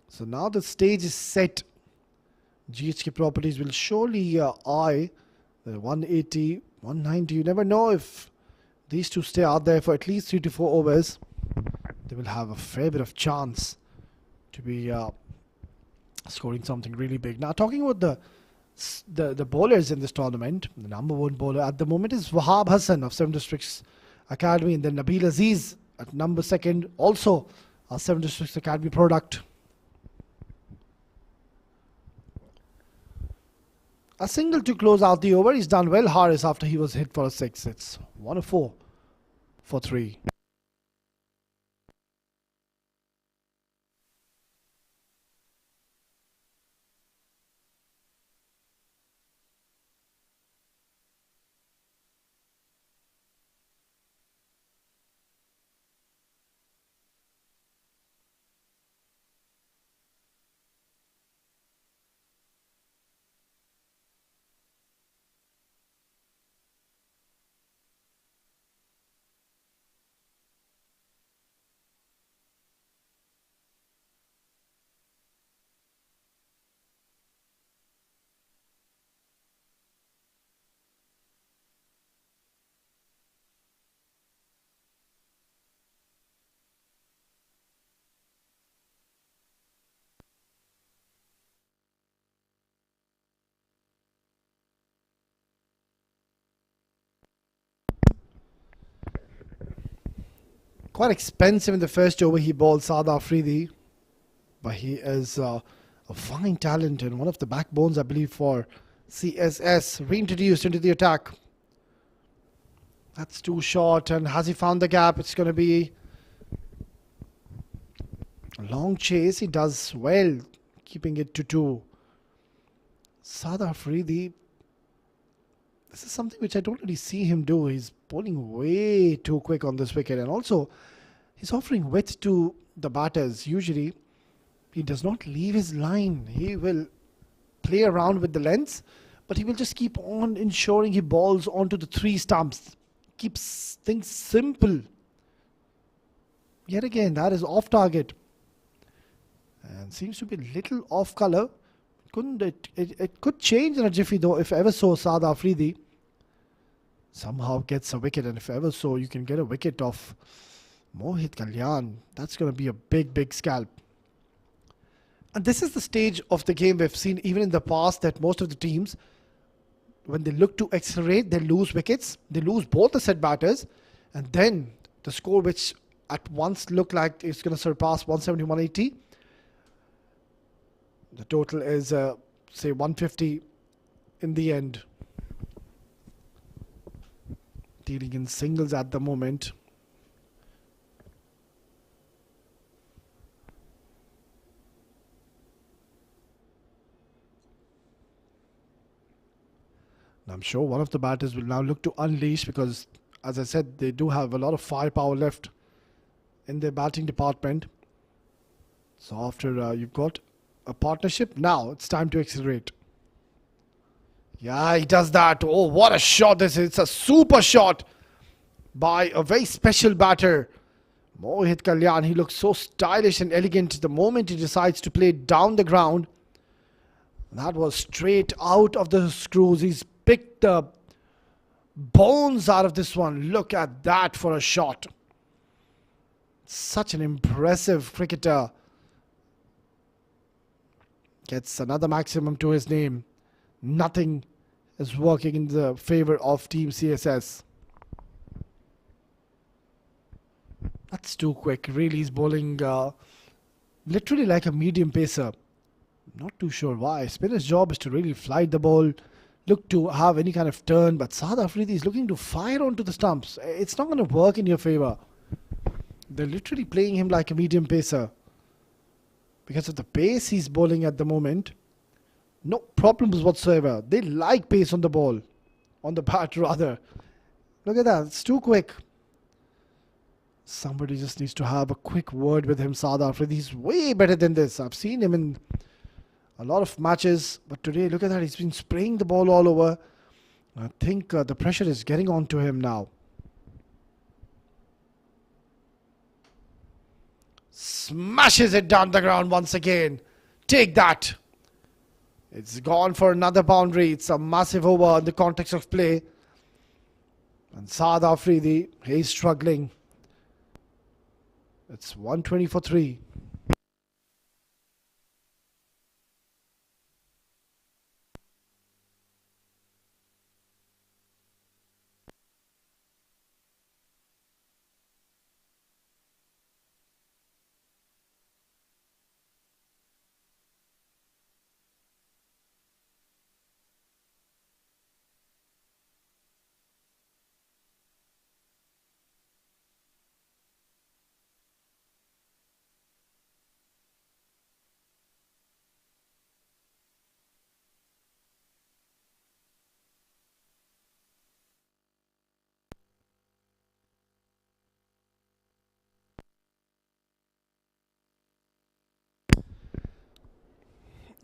So now the stage is set. GHK Properties will surely eye the 180, 190. You never know if these two stay out there for at least 3 to 4 overs. They will have a fair bit of chance to be scoring something really big. Now, talking about the bowlers in this tournament, the number one bowler at the moment is Wahab Hassan of 7 Districts Academy, and then Nabil Aziz at number 2, also a 7 Districts Academy product. A single to close out the over. He's done well, Haris, after he was hit for a 6. It's 104 for 3. Quite expensive in the first over. He bowled Sada Afridi, but he is a fine talent and one of the backbones, I believe, for CSS, reintroduced into the attack. That's too short, and has he found the gap? It's going to be a long chase. He does well, keeping it to 2. Saad Afridi, this is something which I don't really see him do. He's bowling way too quick on this wicket, and also he's offering width to the batters. Usually he does not leave his line. He will play around with the lengths, but he will just keep on ensuring he balls onto the 3 stumps. Keeps things simple. Yet again, that is off target and seems to be a little off colour. It could change in a jiffy though, if ever so. Saad Afridi somehow gets a wicket, and if ever so you can get a wicket of Mohit Kalyan. That's going to be a big scalp. And this is the stage of the game we've seen even in the past, that most of the teams, when they look to accelerate, they lose wickets. They lose both the set batters, and then the score, which at once looked like it's going to surpass 170, 180, the total is say 150 in the end. Dealing in singles at the moment. I'm sure one of the batters will now look to unleash, because, as I said, they do have a lot of firepower left in their batting department. So after you've got a partnership, now it's time to accelerate. Yeah, he does that. Oh, what a shot this is. It's a super shot by a very special batter, Mohit Kalyan. He looks so stylish and elegant the moment he decides to play down the ground. That was straight out of the screws. He's picked the bones out of this one. Look at that for a shot. Such an impressive cricketer. Gets another maximum to his name. Nothing is working in the favour of Team CSS. That's too quick. Really, he's bowling literally like a medium pacer. Not too sure why. Spinner's job is to really flight the ball, look to have any kind of turn, but Saad Afridi is looking to fire onto the stumps. It's not going to work in your favour. They're literally playing him like a medium pacer. Because of the pace he's bowling at the moment, no problems whatsoever. They like pace on the ball, on the bat rather. Look at that, it's too quick. Somebody just needs to have a quick word with him. Saad Afridi, he's way better than this. I've seen him in a lot of matches, but today, look at that, he's been spraying the ball all over. I think the pressure is getting on to him now. Smashes it down the ground once again. Take that. It's gone for another boundary. It's a massive over in the context of play. And Saad Afridi, he's struggling. It's 120 for 3.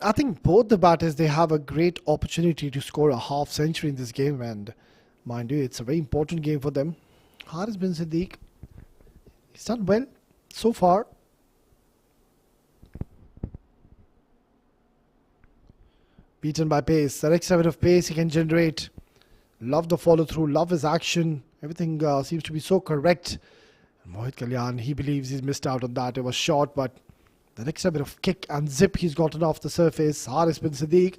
I think both the batters, they have a great opportunity to score a half century in this game, and mind you, it's a very important game for them. Haris bin Siddiq, he's done well so far. Beaten by pace. The next bit of pace he can generate. Love the follow through, love his action. Everything seems to be so correct. And Mohit Kalyan, he believes he's missed out on that. It was short, but the next bit of kick and zip he's gotten off the surface. Haris bin Siddiq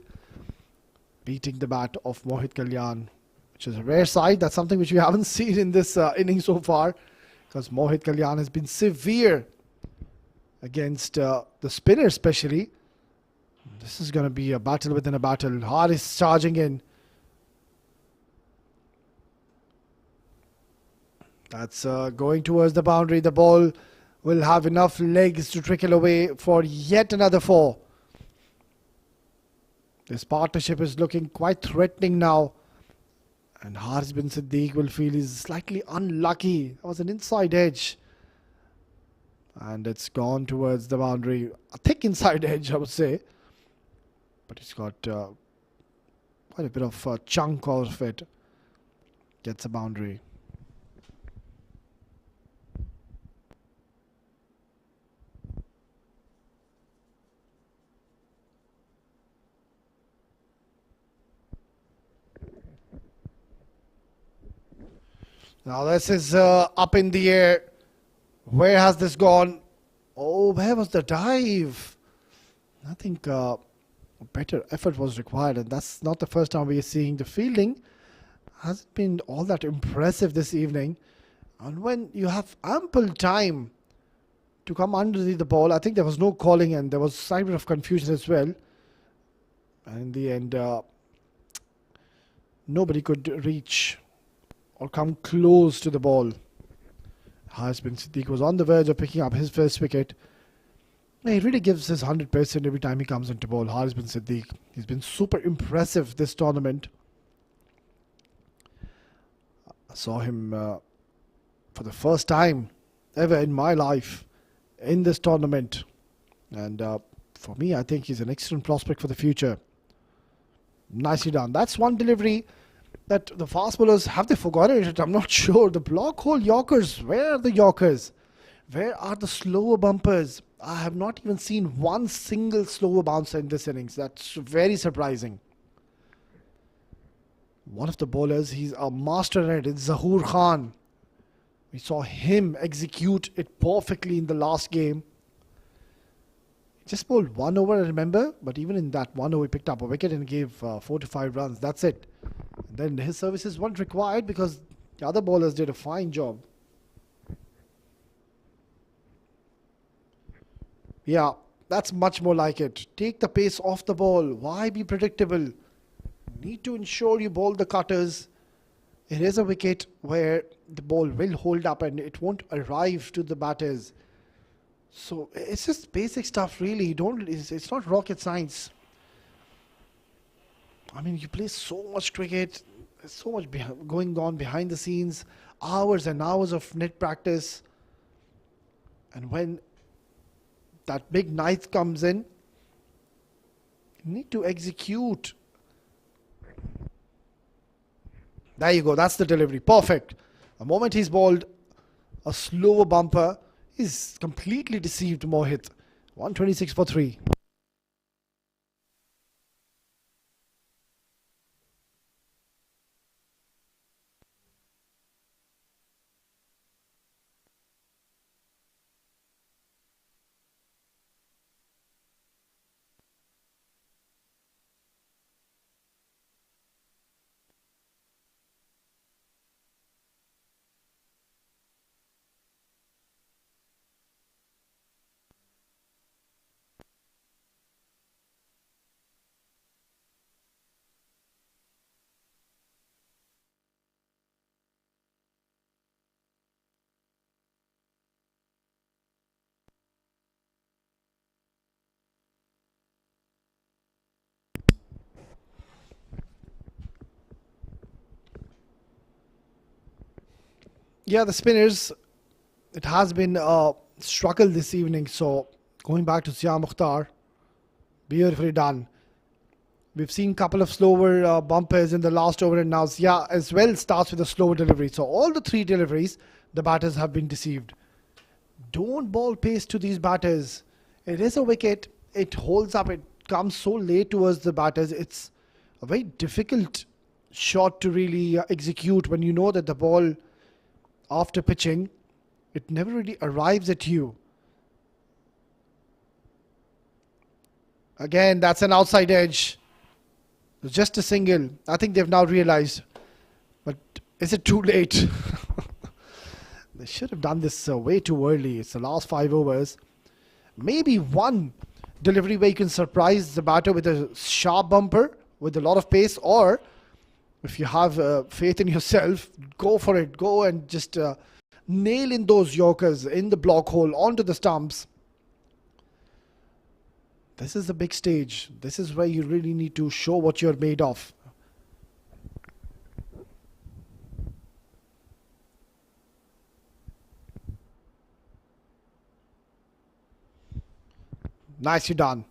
beating the bat of Mohit Kalyan, which is a rare sight. That's something which we haven't seen in this inning so far, because Mohit Kalyan has been severe against the spinner especially. This is going to be a battle within a battle. Haris charging in. That's going towards the boundary. The ball will have enough legs to trickle away for yet another 4. This partnership is looking quite threatening now. And Haris bin Siddiq will feel he's slightly unlucky. That was an inside edge. And it's gone towards the boundary. A thick inside edge, I would say. But it's got quite a bit of a chunk of it. Gets a boundary. Now this is up in the air. Where has this gone? Oh, where was the dive? I think better effort was required, and that's not the first time we are seeing the fielding. Hasn't been all that impressive this evening. And when you have ample time to come underneath the ball, I think there was no calling and there was a slight bit of confusion as well. And in the end, nobody could reach or come close to the ball. Haris bin Siddiq was on the verge of picking up his first wicket. He really gives his 100% every time he comes into ball. Haris bin Siddiq, he's been super impressive this tournament. I saw him for the first time ever in my life in this tournament. And for me, I think he's an excellent prospect for the future. Nicely done. That's one delivery that the fast bowlers, have they forgotten it? I'm not sure. The block hole Yorkers, where are the Yorkers? Where are the slower bumpers? I have not even seen one single slower bouncer in this innings. That's very surprising. One of the bowlers, he's a master at it. It's Zahoor Khan. We saw him execute it perfectly in the last game. He just bowled 1 over, I remember. But even in that 1 over, he picked up a wicket and gave 4 to 5 runs. That's it. And then his services weren't required because the other bowlers did a fine job. Yeah, that's much more like it. Take the pace off the ball. Why be predictable? Need to ensure you bowl the cutters. It is a wicket where the ball will hold up and it won't arrive to the batters. So it's just basic stuff, really. It's not rocket science. I mean, you play so much cricket. There's so much going on behind the scenes. Hours and hours of net practice. And when that big night comes in, you need to execute. There you go. That's the delivery. Perfect. The moment he's bowled a slower bumper, he's completely deceived Mohit. 126 for 3. Yeah, the spinners, it has been a struggle this evening. So going back to Zia Mukhtar, beautifully done. We've seen a couple of slower bumpers in the last over, and now Zia as well starts with a slower delivery. So all the 3 deliveries, the batters have been deceived. Don't bowl pace to these batters. It is a wicket. It holds up. It comes so late towards the batters. It's a very difficult shot to really execute when you know that the ball, after pitching, it never really arrives at you. Again, that's an outside edge. It's just a single. I think they've now realized. But is it too late? They should have done this way too early. It's the last 5 overs. Maybe one delivery where you can surprise the batter with a sharp bumper with a lot of pace, or if you have faith in yourself, go for it. Go and just nail in those Yorkers in the block hole onto the stumps. This is the big stage. This is where you really need to show what you're made of. Nicely done.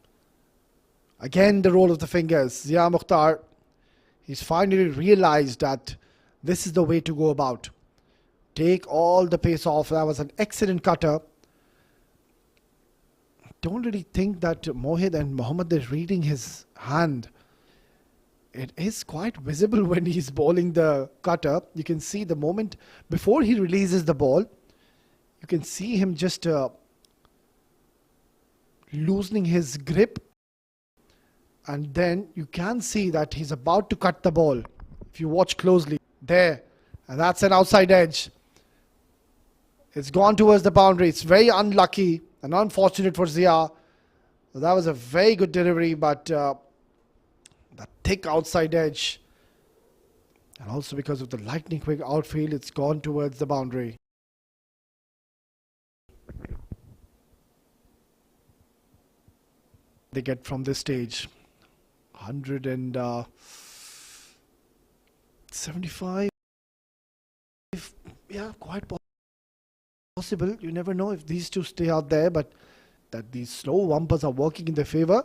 Again, the roll of the fingers. Zia Mukhtar, he's finally realized that this is the way to go about. Take all the pace off. That was an excellent cutter. Don't really think that Mohit and Mohammad are reading his hand. It is quite visible when he's bowling the cutter. You can see the moment before he releases the ball, you can see him just loosening his grip, and then you can see that he's about to cut the ball. If you watch closely there, and that's an outside edge. It's gone towards the boundary. It's very unlucky and unfortunate for Zia. That was a very good delivery, but the thick outside edge, and also because of the lightning quick outfield, it's gone towards the boundary. They get from this stage 175. Yeah, quite possible. You never know if these two stay out there, but that these slow bumpers are working in their favor.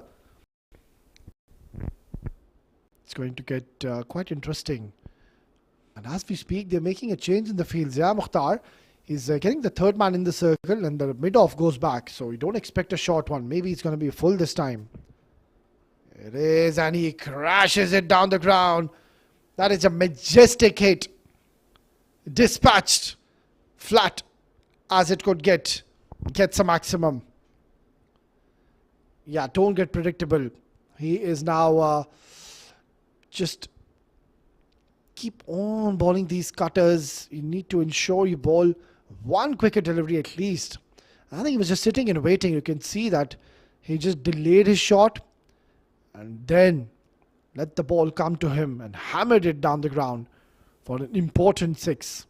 It's going to get quite interesting. And as we speak, they're making a change in the field. Zia Mukhtar is getting the third man in the circle, and the mid-off goes back. So you don't expect a short one. Maybe it's going to be full this time. It is, and he crashes it down the ground. That is a majestic hit. Dispatched flat as it could get. Gets a maximum. Yeah, don't get predictable. He is now just keep on bowling these cutters. You need to ensure you bowl one quicker delivery at least. I think he was just sitting and waiting. You can see that he just delayed his shot and then let the ball come to him and hammered it down the ground for an important 6.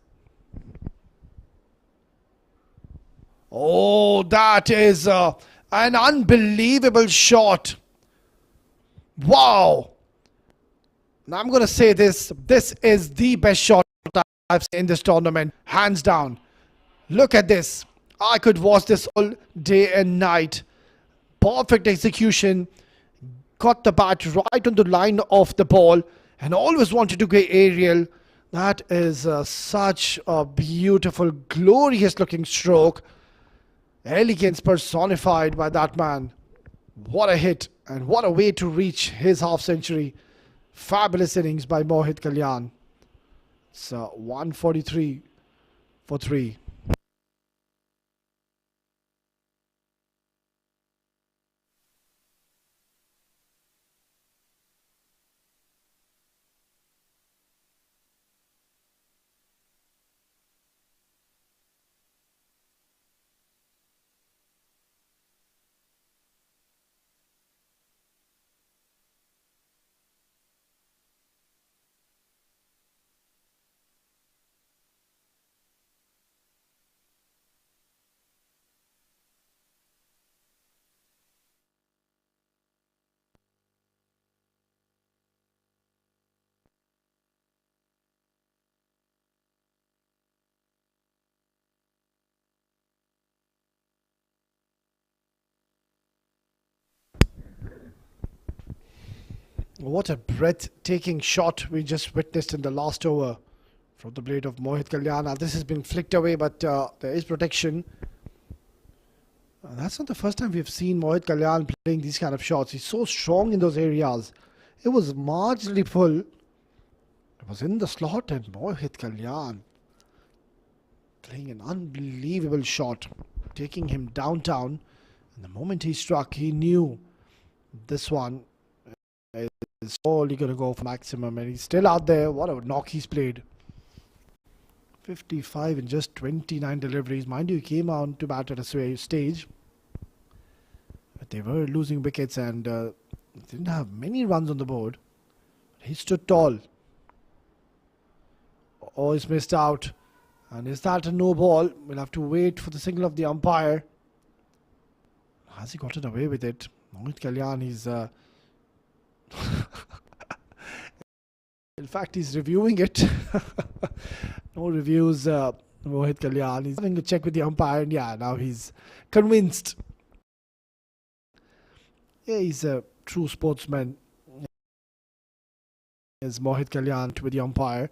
Oh, that is an unbelievable shot. Wow. Now I'm going to say this. This is the best shot I've seen in this tournament. Hands down. Look at this. I could watch this all day and night. Perfect execution. Got the bat right on the line of the ball and always wanted to go aerial. That is such a beautiful, glorious looking stroke. Elegance personified by that man. What a hit and what a way to reach his half century. Fabulous innings by Mohit Kalyan. It's 143 for 3. What a breathtaking shot we just witnessed in the last over from the blade of Mohit Kalyan. Now, this has been flicked away, but there is protection. That's not the first time we've seen Mohit Kalyan playing these kind of shots. He's so strong in those areas. It was marginally full. It was in the slot, and Mohit Kalyan playing an unbelievable shot, taking him downtown. And the moment he struck, he knew this one is only going to go for maximum, and he's still out there. What a knock he's played. 55 in just 29 deliveries. Mind you, he came on to bat at a stage But they were losing wickets and didn't have many runs on the board. He stood tall. Oh, he's missed out. And is that a no ball? We'll have to wait for the signal of the umpire. Has he gotten away with it? Mohit Kalyan, he's... in fact, he's reviewing it. No reviews, Mohit Kalyan. He's having a check with the umpire, and yeah, now he's convinced. Yeah, he's a true sportsman. Is Mohit Kalyan with the umpire.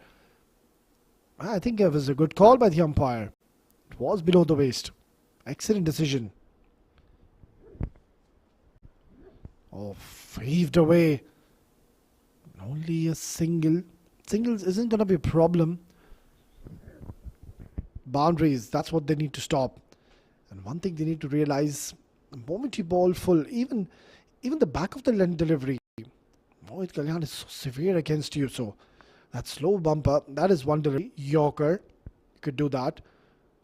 I think it was a good call by the umpire. It was below the waist. Excellent decision. Oh, heaved away. Only a single. Singles isn't going to be a problem. Boundaries, that's what they need to stop. And one thing they need to realize, the moment you ball full, even the back of the length delivery, Mohit Kalyan is so severe against you. So that slow bumper, that is one delivery. Yorker, you could do that.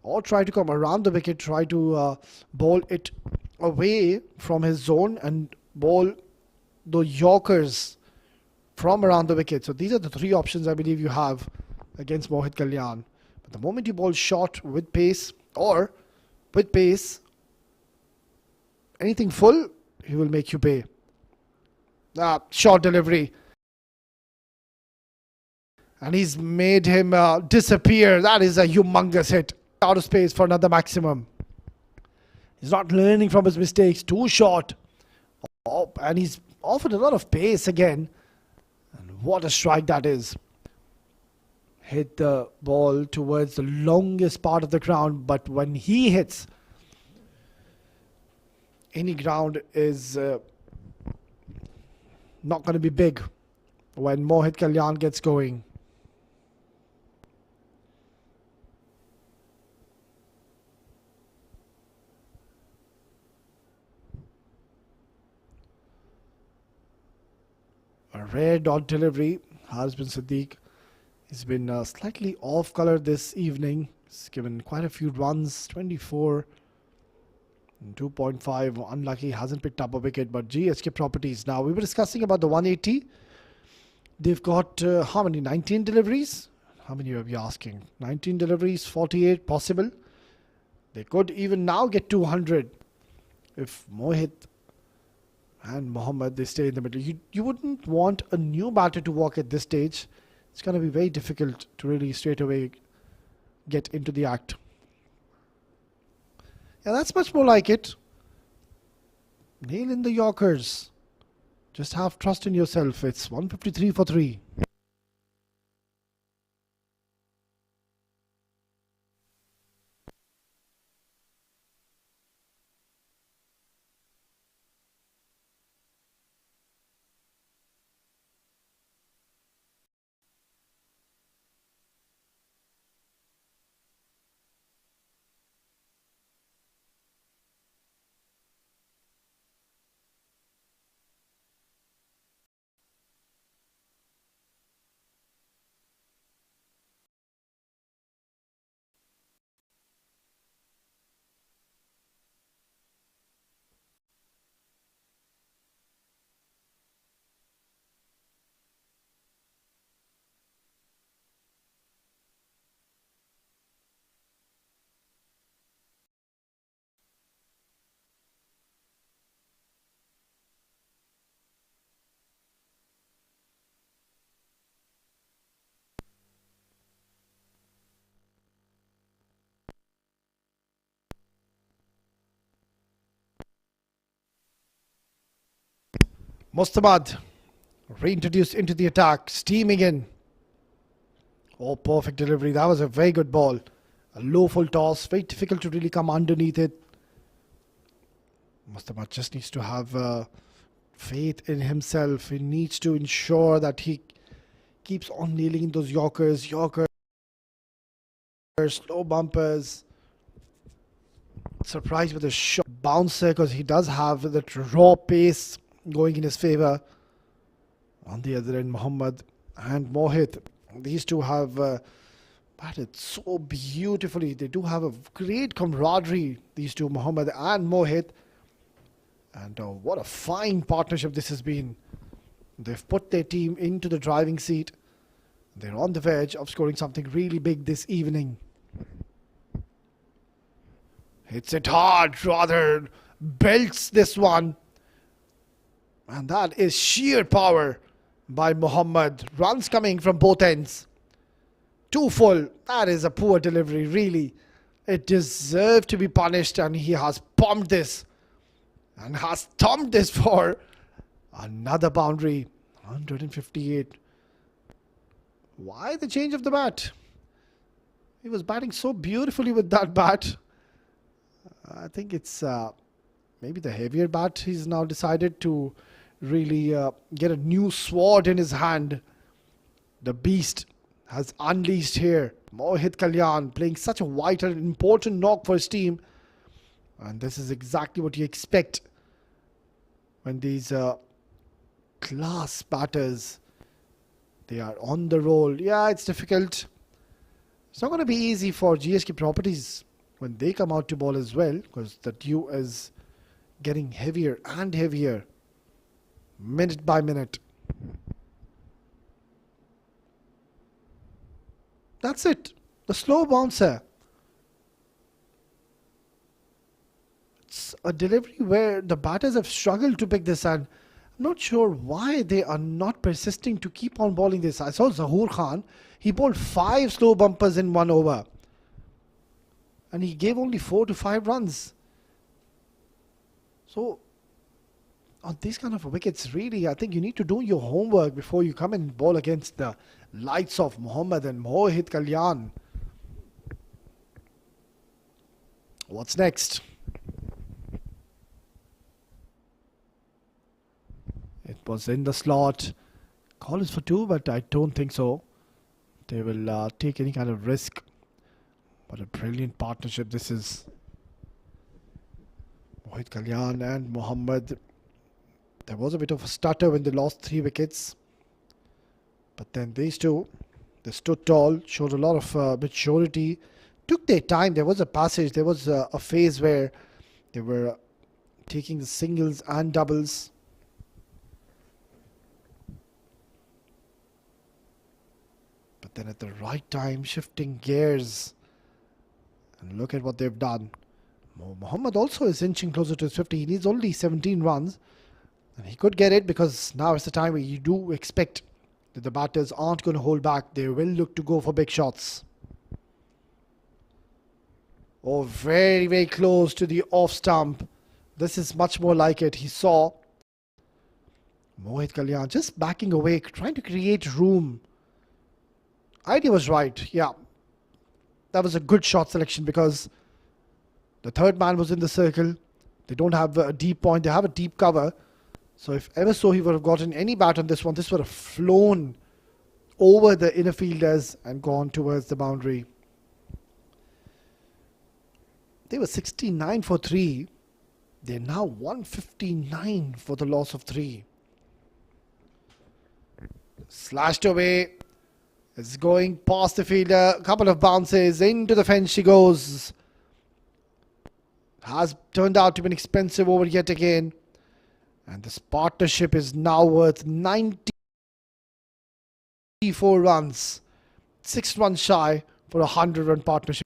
Or try to come around the wicket, try to bowl it away from his zone and bowl the Yorkers from around the wicket. So these are the three options I believe you have against Mohit Kalyan. But the moment you bowl short with pace or with pace, anything full, he will make you pay. Short delivery. And he's made him disappear. That is a humongous hit. Out of space for another maximum. He's not learning from his mistakes. Too short. Oh, and he's offered a lot of pace again. And what a strike that is. Hit the ball towards the longest part of the ground. But when he hits, any ground is not going to be big when Mohit Kalyan gets going. A rare dot delivery. Has been Siddiq. He's been slightly off color this evening. He's given quite a few runs. 24 and 2.5. Unlucky. Hasn't picked up a wicket. But GHK properties. Now we were discussing about the 180. They've got how many? 19 deliveries? How many are we asking? 19 deliveries. 48 possible. They could even now get 200 if Mohit and Mohammad, they stay in the middle. You wouldn't want a new batter to walk at this stage. It's going to be very difficult to really straight away get into the act. Yeah, that's much more like it. Nail in the Yorkers. Just have trust in yourself. It's 153 for 3. Mustafa reintroduced into the attack, steaming in. Oh, perfect delivery. That was a very good ball. A low full toss, very difficult to really come underneath it. Mustafa just needs to have faith in himself. He needs to ensure that he keeps on nailing those Yorkers, slow bumpers. Surprised with a short bouncer because he does have that raw pace going in his favour. On the other end, Mohammad and Mohit, these two have batted so beautifully. They do have a great camaraderie, these two, Mohammad and Mohit. And what a fine partnership this has been. They've put their team into the driving seat. They're on the verge of scoring something really big this evening. Hits it hard, rather belts this one. And that is sheer power by Muhammad. Runs coming from both ends. Too full. That is a poor delivery, really. It deserved to be punished, and he has pumped this. And has thumped this for another boundary. 158. Why the change of the bat? He was batting so beautifully with that bat. I think it's maybe the heavier bat. He's now decided to really get a new sword in his hand. The beast has unleashed here. Mohit Kalyan playing such a vital, important knock for his team. And this is exactly what you expect when these class batters, they are on the roll. Yeah, it's difficult. It's not going to be easy for GHK properties when they come out to bowl as well, because the dew is getting heavier and heavier minute by minute. That's it. The slow bouncer. It's a delivery where the batters have struggled to pick this, and I'm not sure why they are not persisting to keep on bowling this. I saw Zahoor Khan. He bowled 5 slow bumpers in 1 over. And he gave only 4 to 5 runs. So, on these kind of wickets, really, I think you need to do your homework before you come and bowl against the likes of Muhammad and Mohit Kalyan. What's next? It was in the slot. Call is for 2, but I don't think so. They will take any kind of risk. What a brilliant partnership this is. Mohit Kalyan and Muhammad. There was a bit of a stutter when they lost 3 wickets. But then these two, they stood tall, showed a lot of maturity. Took their time. There was a passage. There was a phase where they were taking the singles and doubles. But then at the right time, shifting gears. And look at what they've done. Muhammad also is inching closer to his 50. He needs only 17 runs. And he could get it, because now is the time where you do expect that the batters aren't going to hold back. They will look to go for big shots. Oh, very, very close to the off stump. This is much more like it. He saw Mohit Kalyan just backing away, trying to create room. Idea was right. Yeah. That was a good shot selection, because the third man was in the circle. They don't have a deep point. They have a deep cover. So if ever so he would have gotten any bat on this one, this would have flown over the inner fielders and gone towards the boundary. They were 69 for 3. They're now 159 for the loss of 3. Slashed away. It's going past the fielder. A couple of bounces. Into the fence she goes. Has turned out to be an expensive over yet again. And this partnership is now worth 94 runs. 6 runs shy for a 100-run partnership.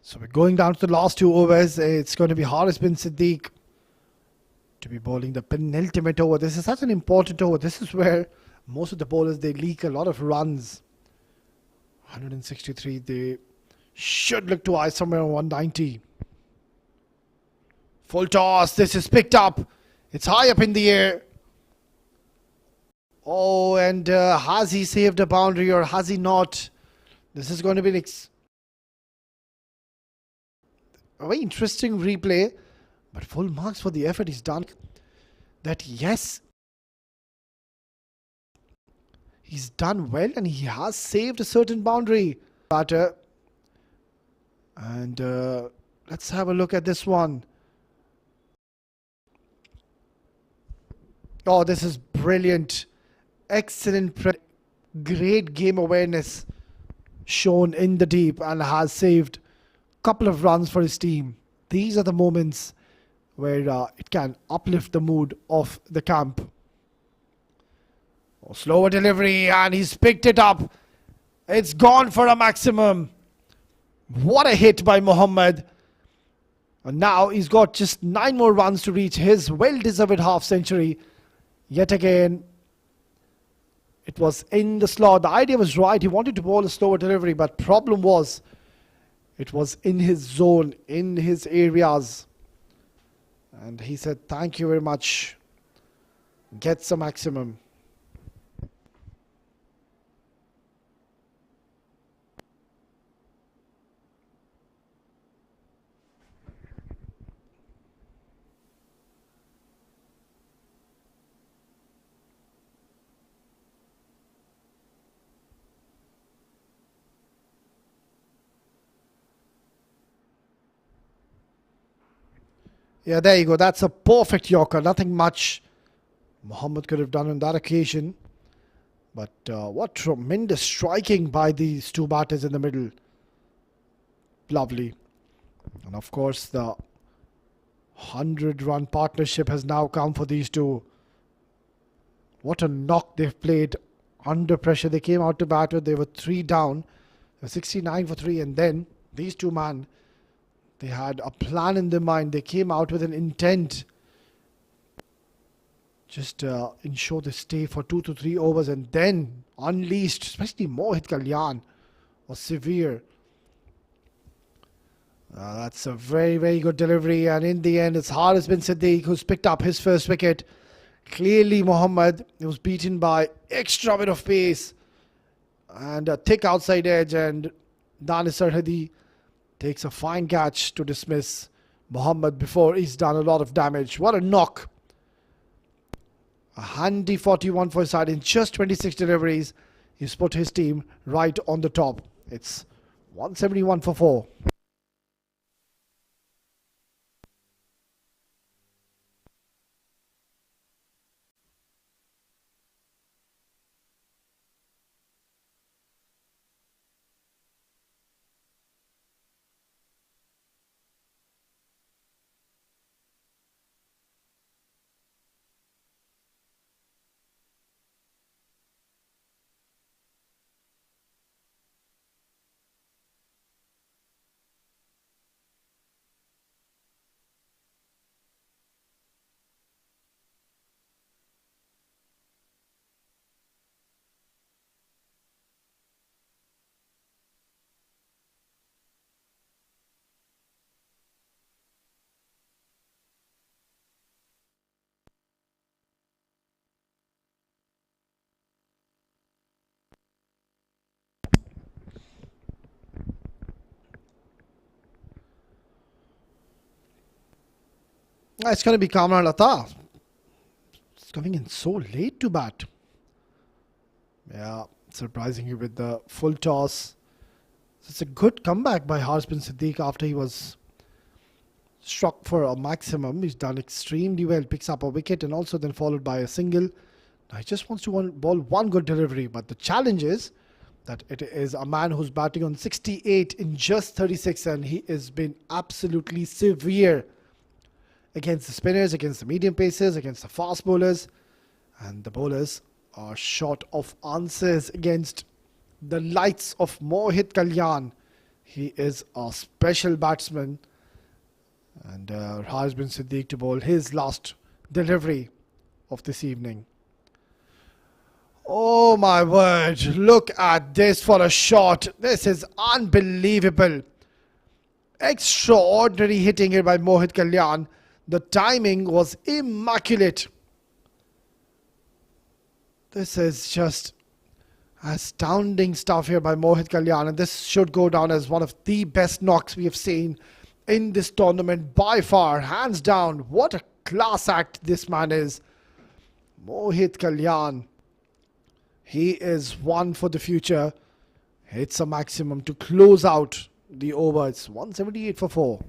So we're going down to the last 2 overs. It's going to be Haris bin Siddiq to be bowling the penultimate over. This is such an important over. This is where most of the bowlers, they leak a lot of runs. 163. They should look to eye somewhere on 190. Full toss. This is picked up. It's high up in the air. Oh, and has he saved a boundary or has he not? This is going to be a very interesting replay. But full marks for the effort he's done. That yes, he's done well and he has saved a certain boundary. Batter. And let's have a look at this one. Oh, this is brilliant. Excellent, great game awareness shown in the deep and has saved a couple of runs for his team. These are the moments where it can uplift the mood of the camp. Oh, slower delivery and he's picked it up. It's gone for a maximum. What a hit by Mohammad. And now he's got just 9 more runs to reach his well-deserved half century. Yet again, it was in the slot. The idea was right. He wanted to bowl a slower delivery, but problem was it was in his zone, in his areas. And he said, thank you very much. Gets a maximum. Yeah, there you go. That's a perfect Yorker. Nothing much Mohammad could have done on that occasion. But what tremendous striking by these two batters in the middle. Lovely. And of course, the 100-run partnership has now come for these two. What a knock they've played under pressure. They came out to bat with, they were 3 down. They were 69 for 3. And then these two man, they had a plan in their mind. They came out with an intent. Just ensure they stay for 2 to 3 overs and then unleashed, especially Mohit Kalyan, was severe. That's a very, very good delivery. And in the end, it's Haris bin Siddique who's picked up his first wicket. Clearly, Mohammad was beaten by extra bit of pace and a thick outside edge. And Danis Sarhadi takes a fine catch to dismiss Mohammad before he's done a lot of damage. What a knock. A handy 41 for his side in just 26 deliveries. He's put his team right on the top. It's 171 for 4. It's going to be Kamran Lata. It's coming in so late to bat. Yeah, surprising you with the full toss. It's a good comeback by Haris bin Siddique after he was struck for a maximum. He's done extremely well. Picks up a wicket and also then followed by a single. Now he just wants to bowl one good delivery. But the challenge is that it is a man who's batting on 68 in just 36. And he has been absolutely severe against the spinners, against the medium pacers, against the fast bowlers. And the bowlers are short of answers against the lights of Mohit Kalyan. He is a special batsman. And Haris bin Siddique to bowl his last delivery of this evening. Oh my word, look at this for a shot. This is unbelievable. Extraordinary hitting here by Mohit Kalyan. The timing was immaculate. This is just astounding stuff here by Mohit Kalyan, and this should go down as one of the best knocks we have seen in this tournament by far, hands down. What a class act this man is. Mohit Kalyan, he is one for the future. Hits a maximum to close out the over. It's 178 for 4.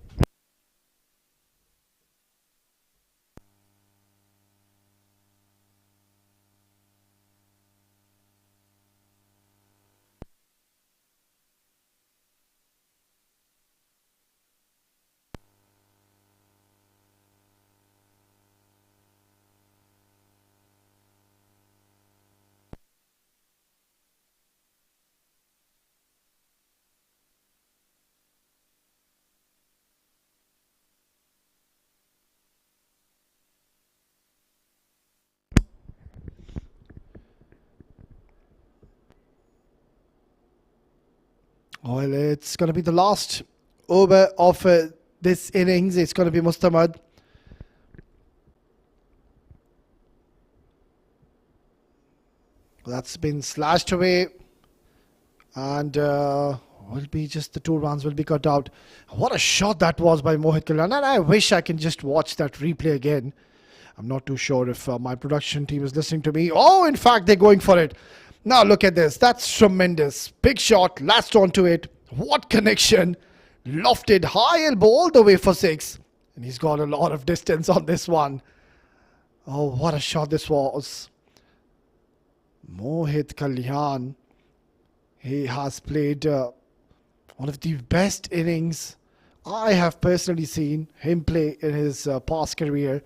Well, it's going to be the last over of this innings. It's going to be Mustafa. That's been slashed away, and will be just the 2 runs will be cut out. What a shot that was by Mohit Kalyan, and I wish I can just watch that replay again. I'm not too sure if my production team is listening to me. Oh, in fact, they're going for it. Now look at this. That's tremendous. Big shot, latched onto it. What connection. Lofted high elbow all the way for 6. And he's got a lot of distance on this one. Oh, what a shot this was. Mohit Kalyan. He has played one of the best innings I have personally seen him play in his past career.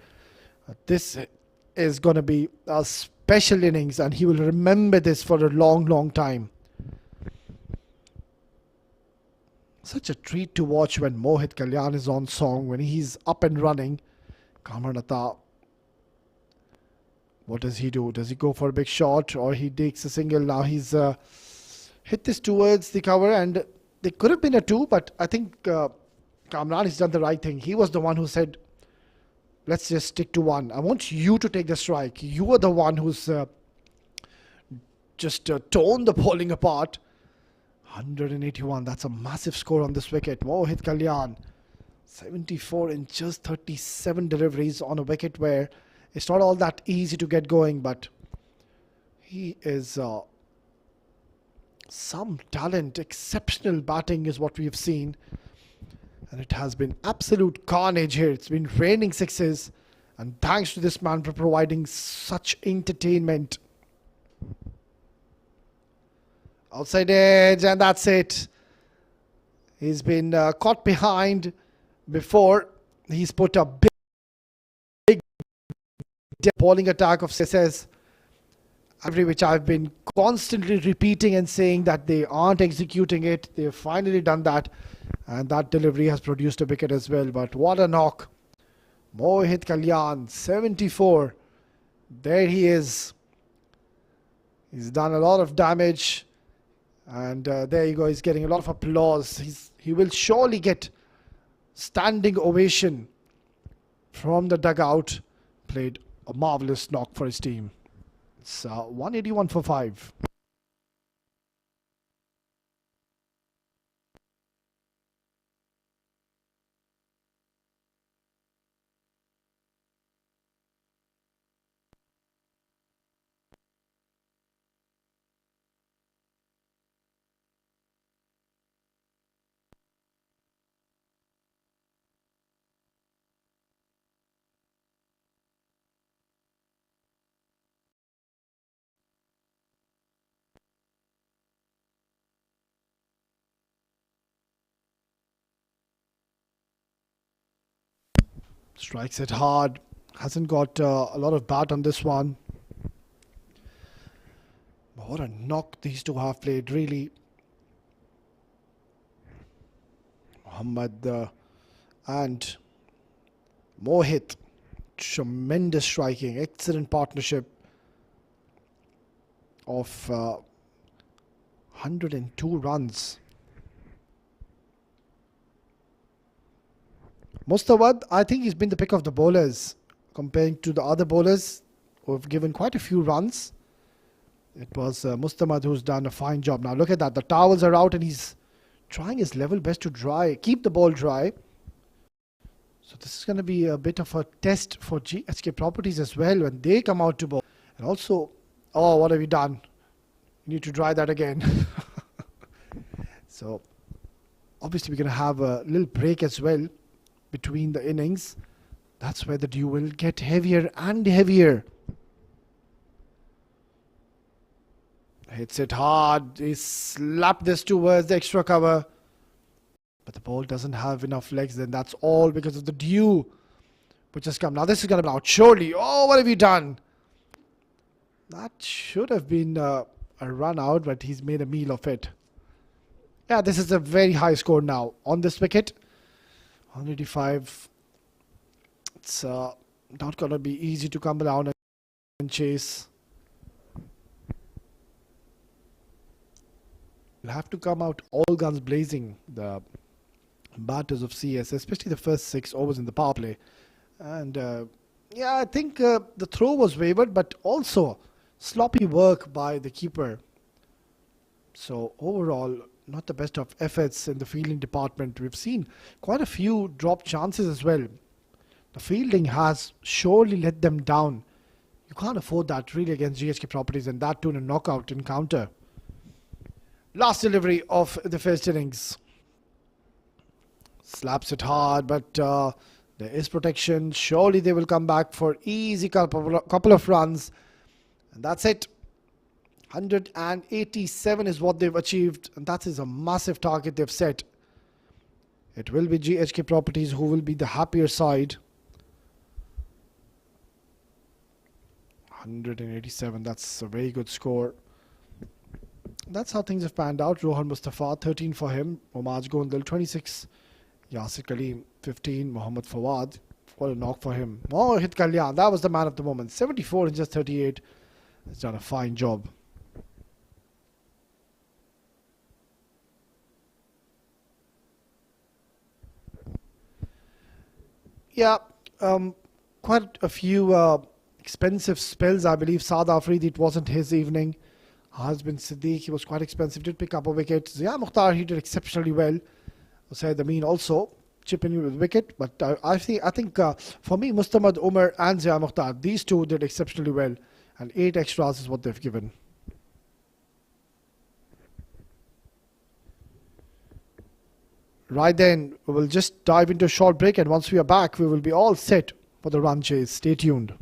This is going to be a special innings, and he will remember this for a long, long time. Such a treat to watch when Mohit Kalyan is on song, when he's up and running. Kamarnata, what does he do? Does he go for a big shot, or he takes a single? Now he's hit this towards the cover, and there could have been a 2, but I think Kamran has done the right thing. He was the one who said, let's just stick to 1. I want you to take the strike. You are the one who's just torn the bowling apart. 181. That's a massive score on this wicket. Mohit Kalyan, 74 in just 37 deliveries on a wicket where it's not all that easy to get going, but he is some talent. Exceptional batting is what we have seen. And it has been absolute carnage here. It's been raining 6s. And thanks to this man for providing such entertainment. Outside edge, and that's it. He's been caught behind before. He's put a big bowling attack of CSS, which I've been constantly repeating and saying that they aren't executing it. They've finally done that. And that delivery has produced a wicket as well. But what a knock. Mohit Kalyan, 74. There he is. He's done a lot of damage. And there you go. He's getting a lot of applause. He will surely get standing ovation from the dugout. Played a marvellous knock for his team. It's 181 for 5. Strikes it hard. Hasn't got a lot of bat on this one. What a knock these two have played, really. Muhammad and Mohit. Tremendous striking. Excellent partnership of 102 runs. Mustafa, I think he's been the pick of the bowlers comparing to the other bowlers who have given quite a few runs. It was Mustafa who's done a fine job. Now look at that. The towels are out and he's trying his level best to keep the ball dry. So this is going to be a bit of a test for GHK properties as well when they come out to bowl. And also, oh, what have you done? You need to dry that again. So obviously we're going to have a little break as well between the innings. That's where the dew will get heavier and heavier. Hits it hard. He slapped this towards the extra cover. But the ball doesn't have enough legs. Then that's all because of the dew which has come. Now this is going to be out. Surely. Oh, what have you done? That should have been a run out, but he's made a meal of it. Yeah, this is a very high score now on this wicket. 185. It's not going to be easy to come down and chase. Will have to come out all guns blazing, the batters of CS, especially the first 6 overs in the power play. And yeah, I think the throw was wavered, but also sloppy work by the keeper. So overall, not the best of efforts in the fielding department. We've seen quite a few drop chances as well. The fielding has surely let them down. You can't afford that really against GHK properties, and that too in a knockout encounter. Last delivery of the first innings. Slaps it hard, but there is protection. Surely they will come back for easy couple of runs. And that's it. 187 is what they've achieved, and that is a massive target they've set. It will be GHK properties who will be the happier side. 187, that's a very good score. That's how things have panned out. Rohan Mustafa, 13 for him. Omaj Gondal, 26. Yasir Kaleem, 15. Mohammad Fawad, what a knock for him. Oh, Hit Kalyan, that was the man of the moment. 74 in just 38. He's done a fine job. Yeah, quite a few expensive spells. I believe Saad Afridi, it wasn't his evening. Husband Siddiq, he was quite expensive, did pick up a wicket. Zia Mukhtar, he did exceptionally well. Saeed Amin also chipping in with wicket. But I think for me, Mustamad Umar and Zia Mukhtar, these two did exceptionally well. And 8 extras is what they've given. Right then, we will just dive into a short break, and once we are back, we will be all set for the run chase. Stay tuned.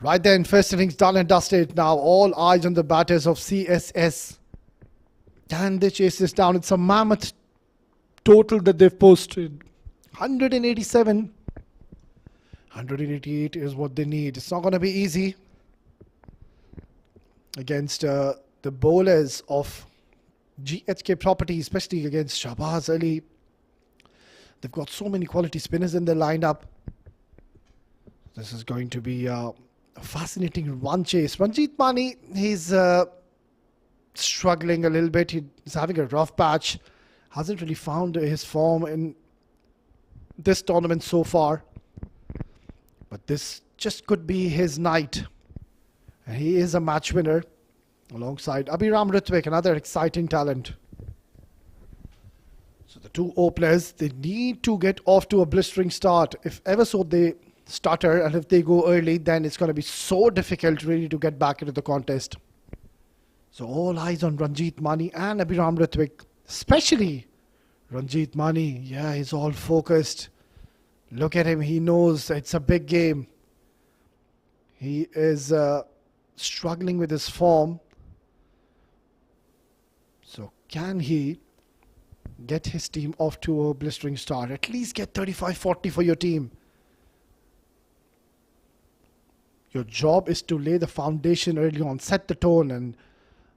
Right then, first innings done and dusted. Now all eyes on the batters of CSS. Can they chase this down? It's a mammoth total that they've posted. 187. 188 is what they need. It's not going to be easy against the bowlers of GHK property, especially against Shahbaz Ali. They've got so many quality spinners in their lineup. This is going to be a fascinating run chase. Ranjit Mani, he's struggling a little bit. He's having a rough patch. Hasn't really found his form in this tournament so far. But this just could be his night. And he is a match winner alongside Abhiram Ritwik, another exciting talent. So the two openers, they need to get off to a blistering start. If ever so they stutter, and if they go early, then it's going to be so difficult really to get back into the contest. So all eyes on Ranjit Mani and Abhiram Ritwik, especially Ranjit Mani. Yeah, he's all focused. Look at him, he knows it's a big game. He is struggling with his form. So can he get his team off to a blistering start? At least get 35-40 for your team. Your job is to lay the foundation early on, set the tone. And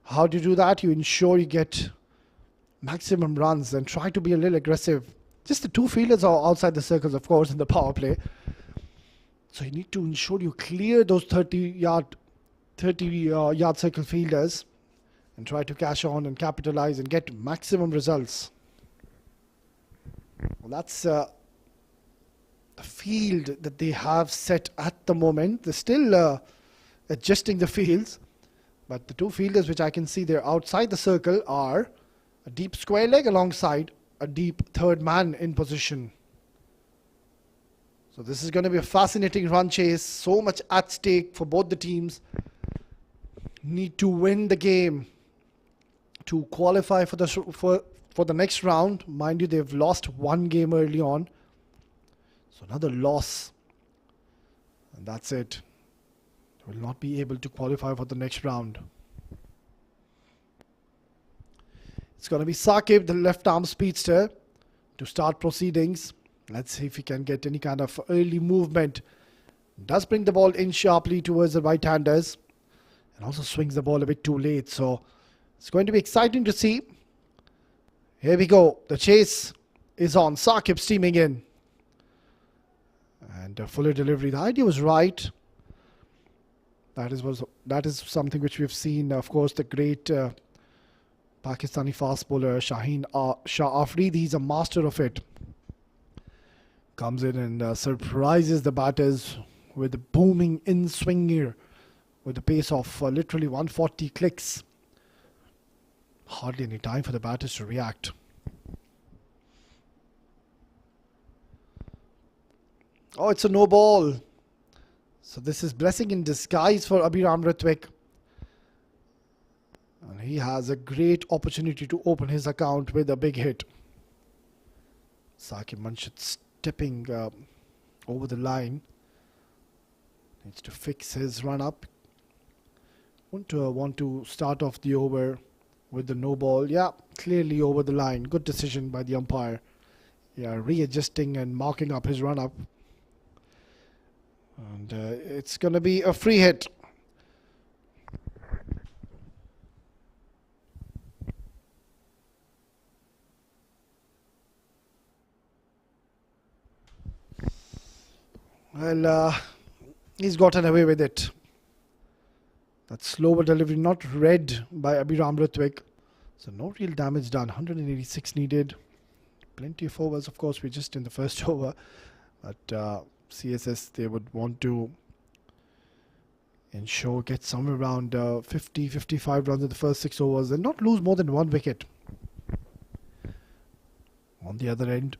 how do you do that? You ensure you get maximum runs and try to be a little aggressive. Just the two fielders are outside the circles, of course, in the power play. So you need to ensure you clear those 30-yard circle fielders and try to cash on and capitalize and get maximum results. Well, that's the field that they have set at the moment. They're still adjusting the fields, but the two fielders which I can see there outside the circle are a deep square leg alongside a deep third man in position. So this is going to be a fascinating run chase. So much at stake for both the teams. Need to win the game to qualify for the next round. Mind you, they've lost one game early on. So another loss. And that's it. They will not be able to qualify for the next round. It's going to be Saqib, the left-arm speedster, to start proceedings. Let's see if he can get any kind of early movement. Does bring the ball in sharply towards the right-handers. And also swings the ball a bit too late. So it's going to be exciting to see. Here we go. The chase is on. Saqib steaming in. And a fuller delivery. The idea was right. That is something which we've seen. Of course, the great Pakistani fast bowler Shah Afridi, he's a master of it. Comes in and surprises the batters with a booming in-swinger with a pace of literally 140 clicks. Hardly any time for the batters to react. Oh, it's a no ball. So this is blessing in disguise for Abhiram Ritwik. And he has a great opportunity to open his account with a big hit. Saqib Munshid stepping over the line. Needs to fix his run up. Want to start off the over with the no ball. Yeah, clearly over the line. Good decision by the umpire. Yeah, readjusting and marking up his run up. And it's going to be a free hit. Well, he's gotten away with it. That slower delivery not read by Abhiram Ritwik. So no real damage done. 186 needed. Plenty of overs. Of course, we're just in the first over. But CSS, they would want to ensure get somewhere around 50-55 runs in the first 6 overs and not lose more than 1 wicket. On the other end,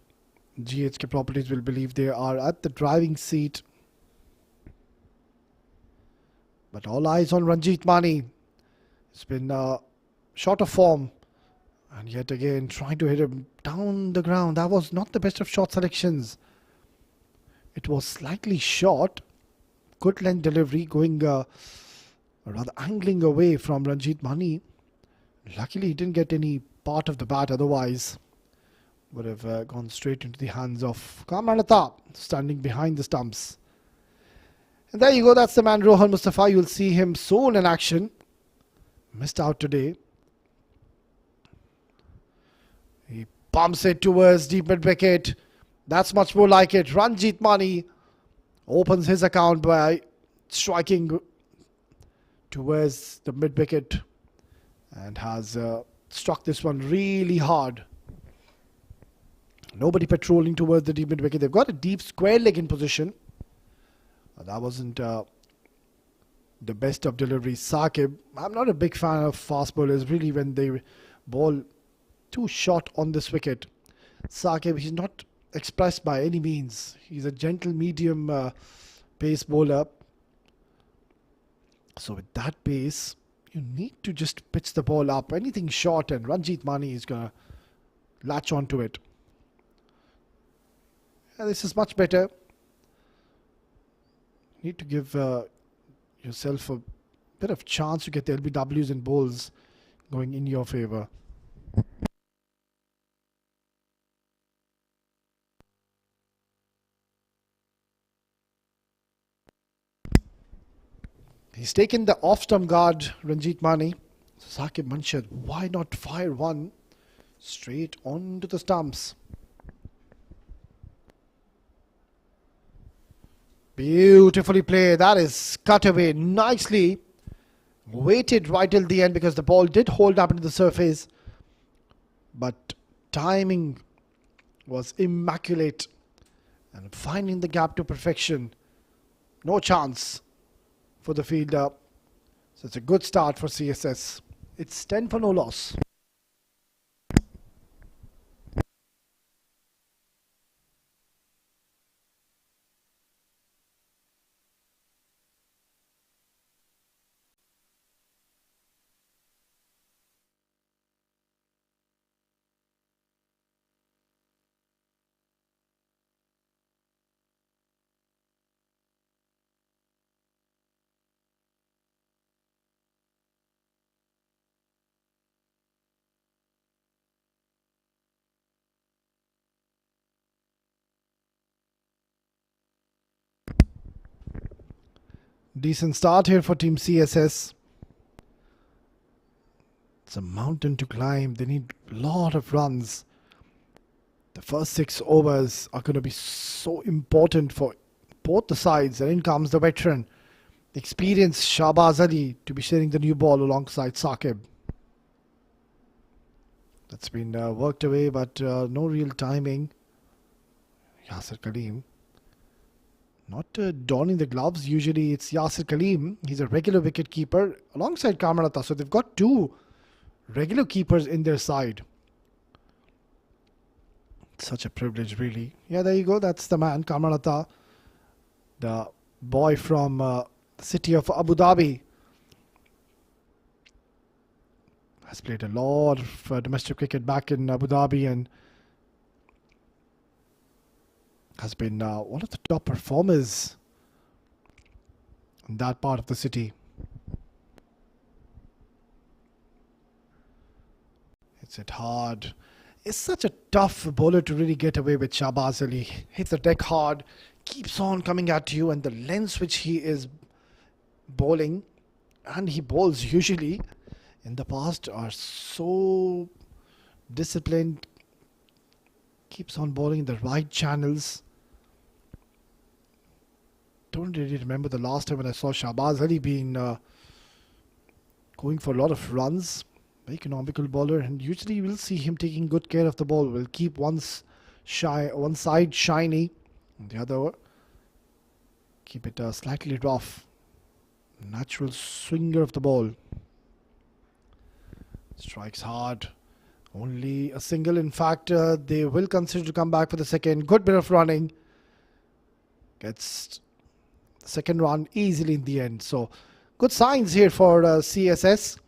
GHK Properties will believe they are at the driving seat. But all eyes on Ranjit Mani. It's been short of form. And yet again, trying to hit him down the ground. That was not the best of shot selections. It was slightly short. good length delivery, going rather angling away from Ranjit Mani. Luckily, he didn't get any part of the bat, otherwise would have gone straight into the hands of Kamalata, standing behind the stumps. And there you go, that's the man Rohan Mustafa. You'll see him soon in action. Missed out today. He pumps it towards deep mid wicket. That's much more like it. Ranjit Mani opens his account by striking towards the mid wicket and has struck this one really hard. Nobody patrolling towards the deep mid wicket. They've got a deep square leg in position. That wasn't the best of deliveries. Saqib, I'm not a big fan of fast bowlers really when they bowl too short on this wicket. Saqib, he's not expressed by any means. He's a gentle medium pace bowler. So with that pace, you need to just pitch the ball up. Anything short and Ranjit Mani is going to latch onto it. And this is much better. Need to give yourself a bit of chance to get the LBWs and bowls going in your favour. He's taken the off-stump guard, Ranjit Mani. So Saqib Manshad, why not fire one straight onto the stumps? Beautifully played. That is cut away nicely. Waited right till the end because the ball did hold up into the surface. But timing was immaculate. And finding the gap to perfection. No chance for the fielder. So it's a good start for CSS. It's 10 for no loss. Decent start here for Team CSS. It's a mountain to climb. They need a lot of runs. The first 6 overs are going to be so important for both the sides. And in comes the veteran, the experienced Shahbaz Ali to be sharing the new ball alongside Saqib. That's been worked away, but no real timing. Yasir Kaleem. Not donning the gloves. Usually it's Yasir Kaleem. He's a regular wicket keeper alongside Kamalata. So they've got 2 regular keepers in their side. Such a privilege, really. Yeah, there you go. That's the man, Kamalata. The boy from the city of Abu Dhabi. Has played a lot of domestic cricket back in Abu Dhabi and has been one of the top performers in that part of the city. Hits it hard. It's such a tough bowler to really get away with. Shahbaz Ali hits the deck hard, keeps on coming at you, and the lengths which he is bowling, and he bowls usually in the past, are so disciplined. Keeps on bowling in the right channels. Don't really remember the last time when I saw Shahbaz Ali being going for a lot of runs. Very economical bowler, and usually you will see him taking good care of the ball. Will keep one side shiny, and the other keep it slightly rough. Natural swinger of the ball. Strikes hard. Only a single. In fact, they will consider to come back for the second. Good bit of running. Gets the second run easily in the end. So good signs here for CSS.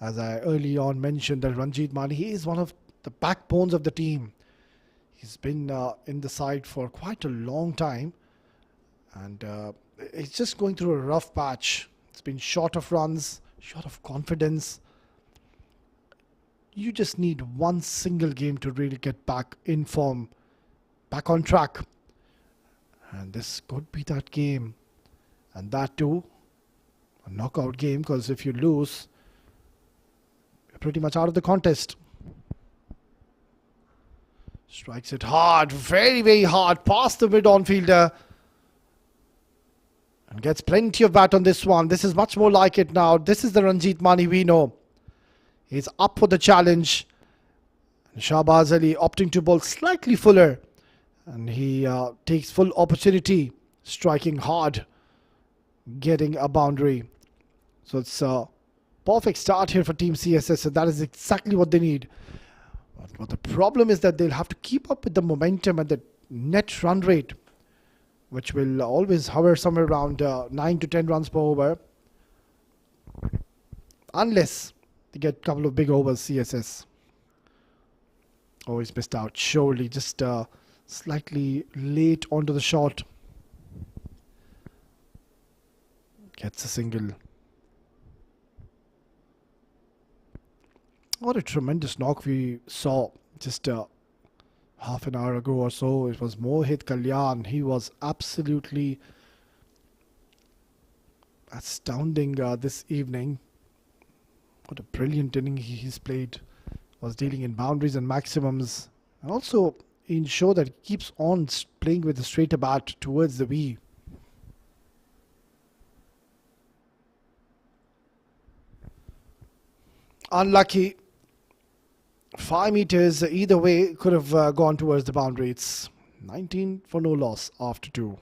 As I early on mentioned, that Ranjit Mani, he is one of the backbones of the team. He's been in the side for quite a long time, and It's just going through a rough patch. It's been short of runs, short of confidence. You just need one single game to really get back in form, back on track. And this could be that game. And that too, a knockout game, because if you lose, you're pretty much out of the contest. Strikes it hard, very, very hard, past the mid-on fielder. And gets plenty of bat on this one. This is much more like it now. This is the Ranjit Mani we know. He's up for the challenge. And Shahbaz Ali opting to bowl slightly fuller. And he takes full opportunity, striking hard, getting a boundary. So it's a perfect start here for Team CSS. And that is exactly what they need. But the problem is that they'll have to keep up with the momentum and the net run rate, which will always hover somewhere around 9 to 10 runs per over. Unless they get a couple of big overs, CSS. Oh, he's missed out. Surely just slightly late onto the shot. Gets a single. What a tremendous knock we saw just half an hour ago or so. It was Mohit Kalyan. He was absolutely astounding this evening. What a brilliant inning he's played. Was dealing in boundaries and maximums. And also ensured that he keeps on playing with a straighter bat towards the V. Unlucky. 5 meters either way could have gone towards the boundary. It's 19 for no loss after 2.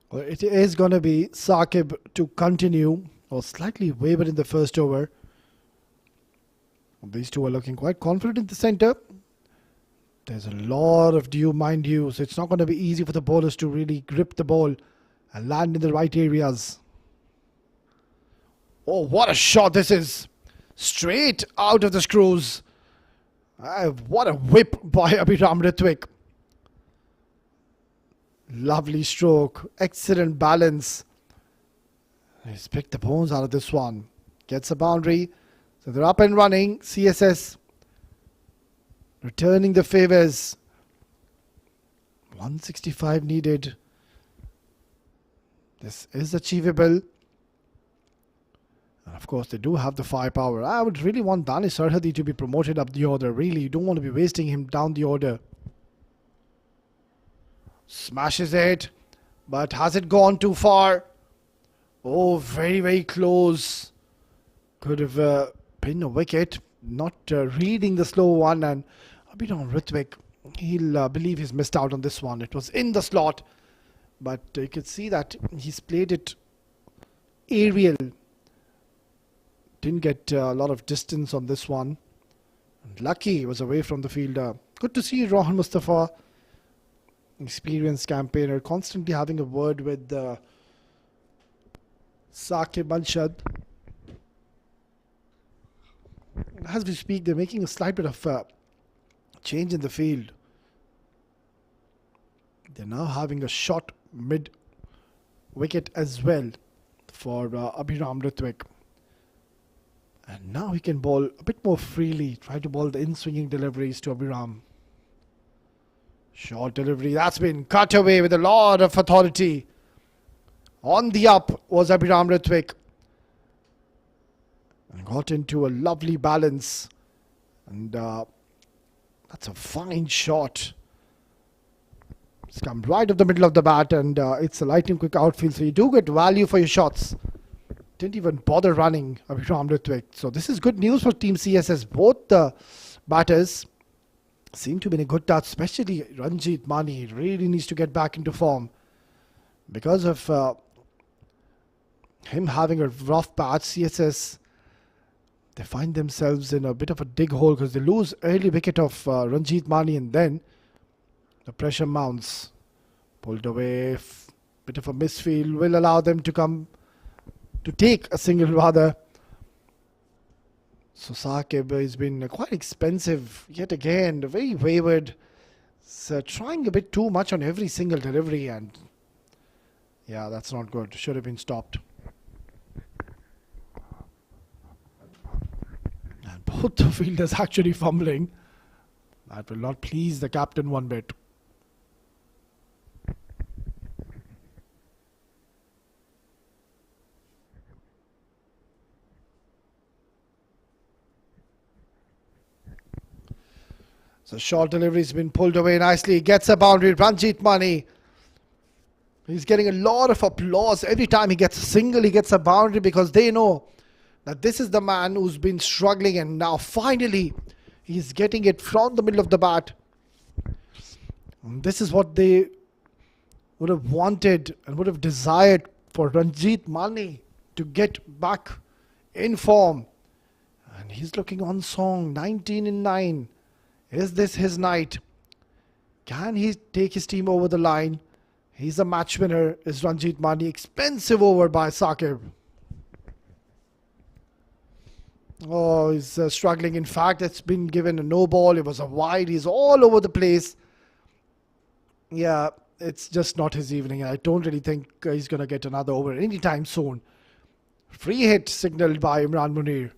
Well, it is going to be Saqib to continue, or slightly wavered in the first over. These two are looking quite confident in the centre. There's a lot of dew, mind you, so it's not going to be easy for the bowlers to really grip the ball and land in the right areas. Oh, what a shot this is! Straight out of the screws. What a whip by Abhiram Ritwik. Lovely stroke, excellent balance. He's picked the bones out of this one. Gets a boundary. So they're up and running. CSS returning the favours. 165 needed. This is achievable. And of course, they do have the firepower. I would really want Danish Sarhadi to be promoted up the order. Really, you don't want to be wasting him down the order. Smashes it. But has it gone too far? Oh, very, very close. Could have been a wicket. Not reading the slow one. And Abhiram Ritwik, he'll believe he's missed out on this one. It was in the slot. But you can see that he's played it aerial. Didn't get a lot of distance on this one. And lucky he was away from the fielder. Good to see Rohan Mustafa, experienced campaigner, constantly having a word with Saqib Malshad. As we speak, they're making a slight bit of change in the field. They're now having a short mid wicket as well for Abhiram Ritwik. And now he can bowl a bit more freely, try to bowl the in-swinging deliveries to Abhiram. Short delivery, that's been cut away with a lot of authority. On the up was Abhiram Ritwik. And got into a lovely balance. And that's a fine shot. It's come right up the middle of the bat, and it's a lightning quick outfield, so you do get value for your shots. Didn't even bother running Abhiram Ritwik. So this is good news for Team CSS. Both the batters seem to be in a good touch, especially Ranjit Mani. Really needs to get back into form. Because of him having a rough patch, CSS, they find themselves in a bit of a dig hole because they lose early wicket of Ranjit Mani, and then the pressure mounts. Pulled away, bit of a misfield will allow them to come to take a single rather. So Saqib has been quite expensive yet again, very wayward. So trying a bit too much on every single delivery, and yeah, that's not good. Should have been stopped. And both the fielders actually fumbling. That will not please the captain one bit. So short delivery has been pulled away nicely. Gets a boundary. Ranjit Mani. He's getting a lot of applause every time he gets a single, he gets a boundary, because they know that this is the man who's been struggling, and now finally he's getting it from the middle of the bat. And this is what they would have wanted and would have desired for Ranjit Mani to get back in form. And he's looking on song, 19 in 9. Is this his night? Can he take his team over the line? He's a match winner. Is Ranjit Mani. Expensive over by Saqib. Oh, he's struggling. In fact, it's been given a no ball. It was a wide. He's all over the place. Yeah, it's just not his evening. I don't really think he's going to get another over anytime soon. Free hit signaled by Imran Munir.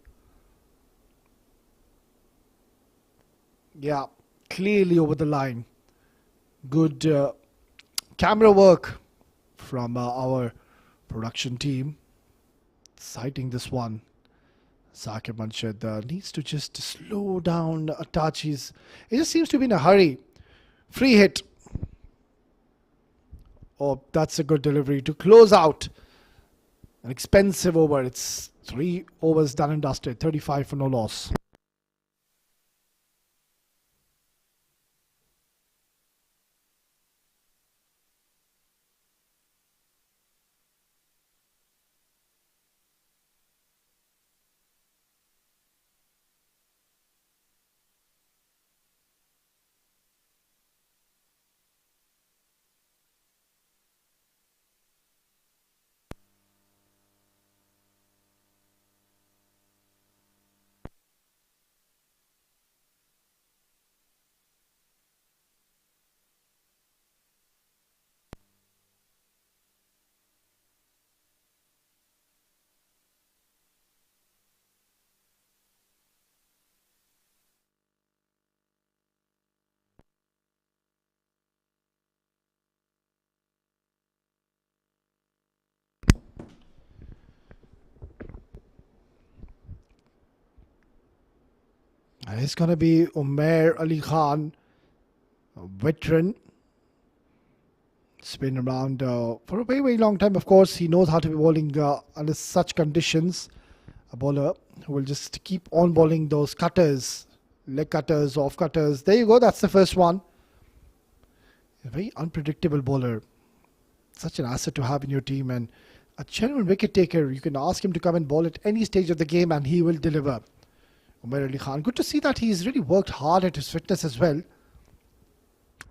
Yeah, clearly over the line. Good camera work from our production team. Citing this one. Saqib Manshad needs to just slow down a touch. He just seems to be in a hurry. Free hit. Oh, that's a good delivery to close out. An expensive over. It's 3 overs done and dusted. 35 for no loss. And it's going to be Umair Ali Khan, a veteran. It's been around for a very, very long time. Of course, he knows how to be bowling under such conditions. A bowler who will just keep on bowling those cutters, leg cutters, off cutters. There you go. That's the first one. A very unpredictable bowler. Such an asset to have in your team, and a genuine wicket taker. You can ask him to come and bowl at any stage of the game and he will deliver. Umair Ali Khan. Good to see that he's really worked hard at his fitness as well.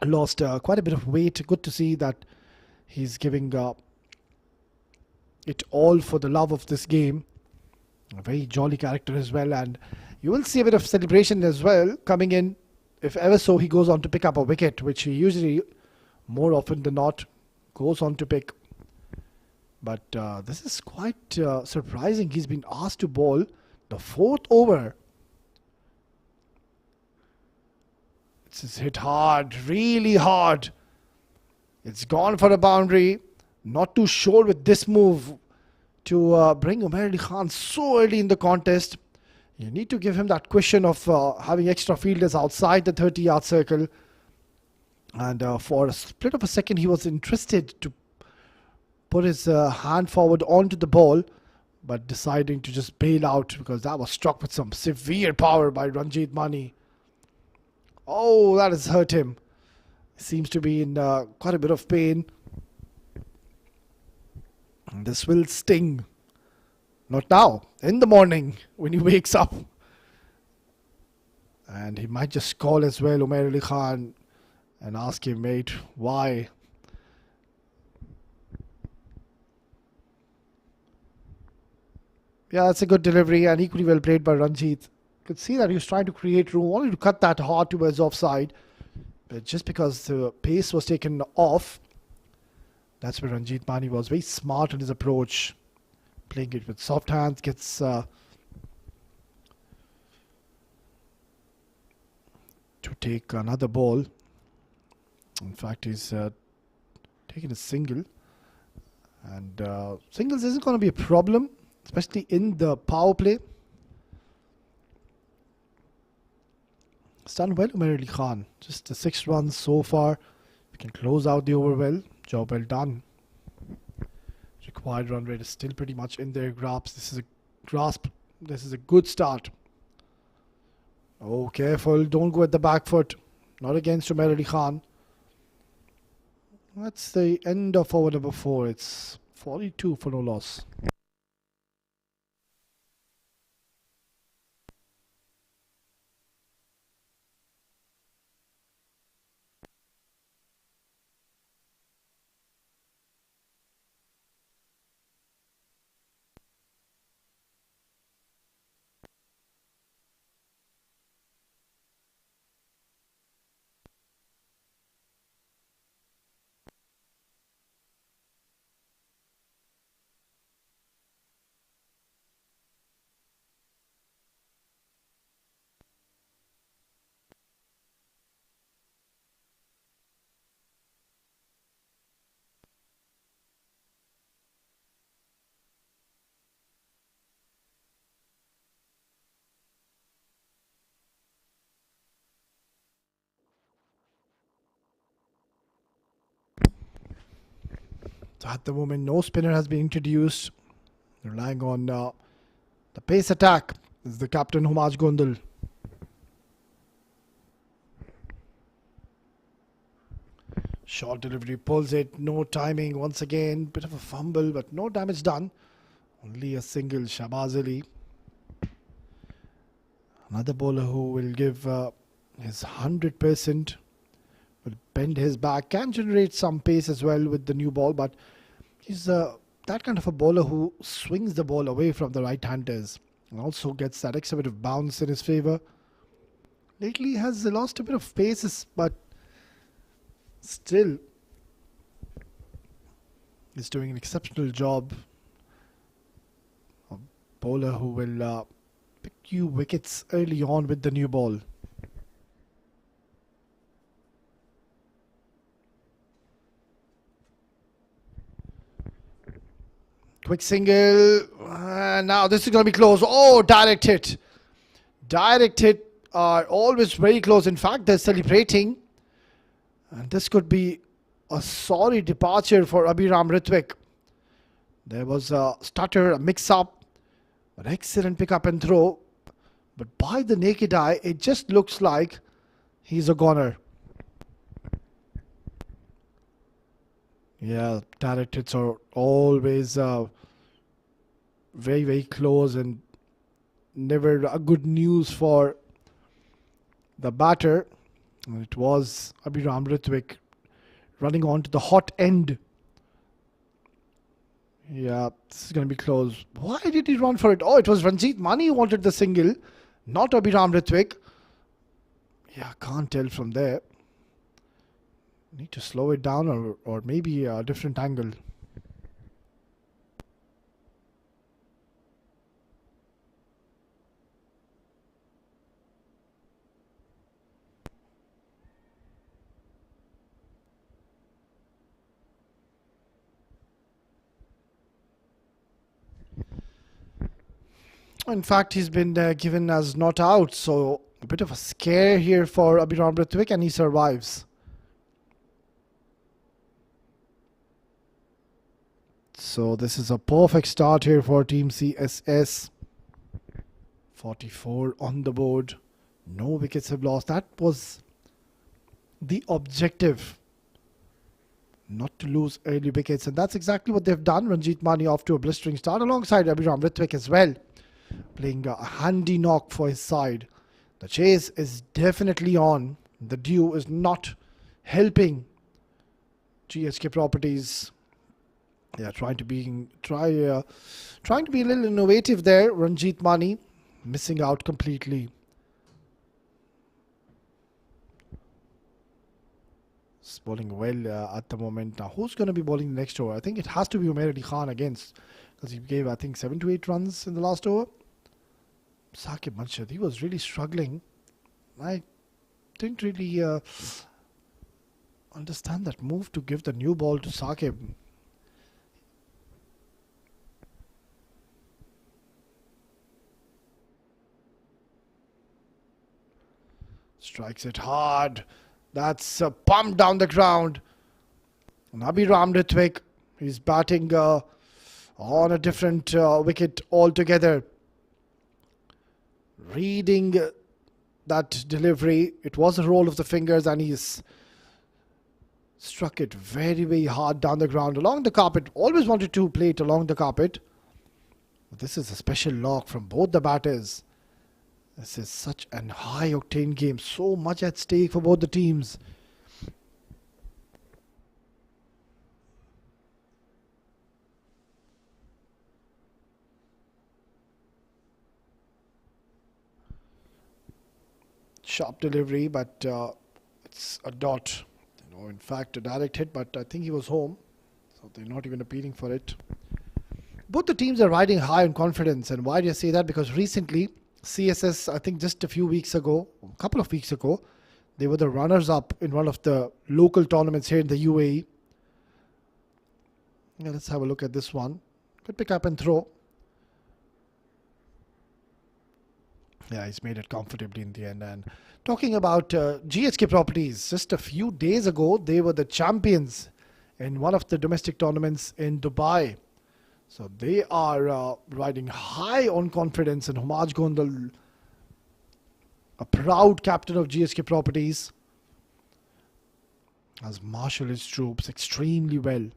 Lost quite a bit of weight. Good to see that he's giving it all for the love of this game. A very jolly character as well, and you will see a bit of celebration as well coming in. If ever so, he goes on to pick up a wicket, which he usually, more often than not, goes on to pick. But this is quite surprising. He's been asked to bowl the 4th over. It's hit hard, really hard. It's gone for a boundary. Not too sure with this move to bring Umair Ali Khan so early in the contest. You need to give him that cushion of having extra fielders outside the 30-yard circle. And for a split of a second, he was interested to put his hand forward onto the ball, but deciding to just bail out because that was struck with some severe power by Ranjit Mani. Oh, that has hurt him. He seems to be in quite a bit of pain. And this will sting. Not now, in the morning when he wakes up. And he might just call as well Umair Ali Khan and ask him, mate, why? Yeah, that's a good delivery and equally well played by Ranjit. You could see that he was trying to create room, wanted to cut that hard towards offside. But just because the pace was taken off, that's where Ranjit Mani was very smart in his approach. Playing it with soft hands, gets to take another ball. In fact, he's taking a single. And singles isn't going to be a problem, especially in the power play. It's done well, Umair Ali Khan. Just the 6 runs so far. We can close out the over well. Job well done. Required run rate is still pretty much in their grasp. This is a good start. Oh, careful. Don't go at the back foot. Not against Umair Ali Khan. That's the end of over number 4. It's 42 for no loss. So at the moment, no spinner has been introduced. Relying on the pace attack. This is the captain, Humaj Gondal. Short delivery, pulls it, no timing. Once again, bit of a fumble, but no damage done. Only a single, Shahbaz Ali. Another bowler who will give his 100%. Will bend his back, can generate some pace as well with the new ball, but he's that kind of a bowler who swings the ball away from the right-handers and also gets that extra bit of bounce in his favour. Lately has lost a bit of paces, but still is doing an exceptional job. A bowler who will pick you wickets early on with the new ball. Quick single. Now this is going to be close. Oh, direct hit. Direct hit are always very close. In fact, they're celebrating. And this could be a sorry departure for Abhiram Ritwik. There was a stutter, a mix-up. An excellent pick up and throw. But by the naked eye, it just looks like he's a goner. Yeah, direct hits are always very, very close and never a good news for the batter. And it was Abhiram Ritwik running on to the hot end. Yeah, this is going to be close. Why did he run for it? Oh, it was Ranjit Mani who wanted the single, not Abhiram Ritwik. Yeah, can't tell from there. Need to slow it down or maybe a different angle. In fact, he's been given as not out, so a bit of a scare here for Abhiram Ritwik, and he survives. So this is a perfect start here for Team CSS. 44 on the board. No wickets have lost. That was the objective. Not to lose early wickets. And that's exactly what they've done. Ranjit Mani off to a blistering start alongside Abhiram Ritwik as well. Playing a handy knock for his side. The chase is definitely on. The dew is not helping GHK Properties. They are trying to be a little innovative there. Ranjit Mani missing out completely. He's bowling well at the moment. Now, who's going to be bowling the next over? I think it has to be Umair Ali Khan against, because he gave, I think, 7 to 8 runs in the last over. Saqib Manshad, he was really struggling. I didn't really understand that move to give the new ball to Saqib. Strikes it hard. That's pumped down the ground. And Abhiram Ritwik, he's batting on a different wicket altogether. Reading that delivery, it was a roll of the fingers and he's struck it very, very hard down the ground along the carpet. Always wanted to play it along the carpet. But this is a special knock from both the batters. This is such an high-octane game. So much at stake for both the teams. Sharp delivery, but it's a dot. In fact, a direct hit, but I think he was home. So they're not even appealing for it. Both the teams are riding high on confidence. And why do I say that? Because recently, CSS, I think just a couple of weeks ago, they were the runners-up in one of the local tournaments here in the UAE. Yeah, let's have a look at this one. Good pick up and throw. Yeah, he's made it comfortably in the end. And talking about GHK Properties, just a few days ago, they were the champions in one of the domestic tournaments in Dubai. So they are riding high on confidence, and Humaj Gondal, a proud captain of GHK Properties, has marshaled his troops extremely well.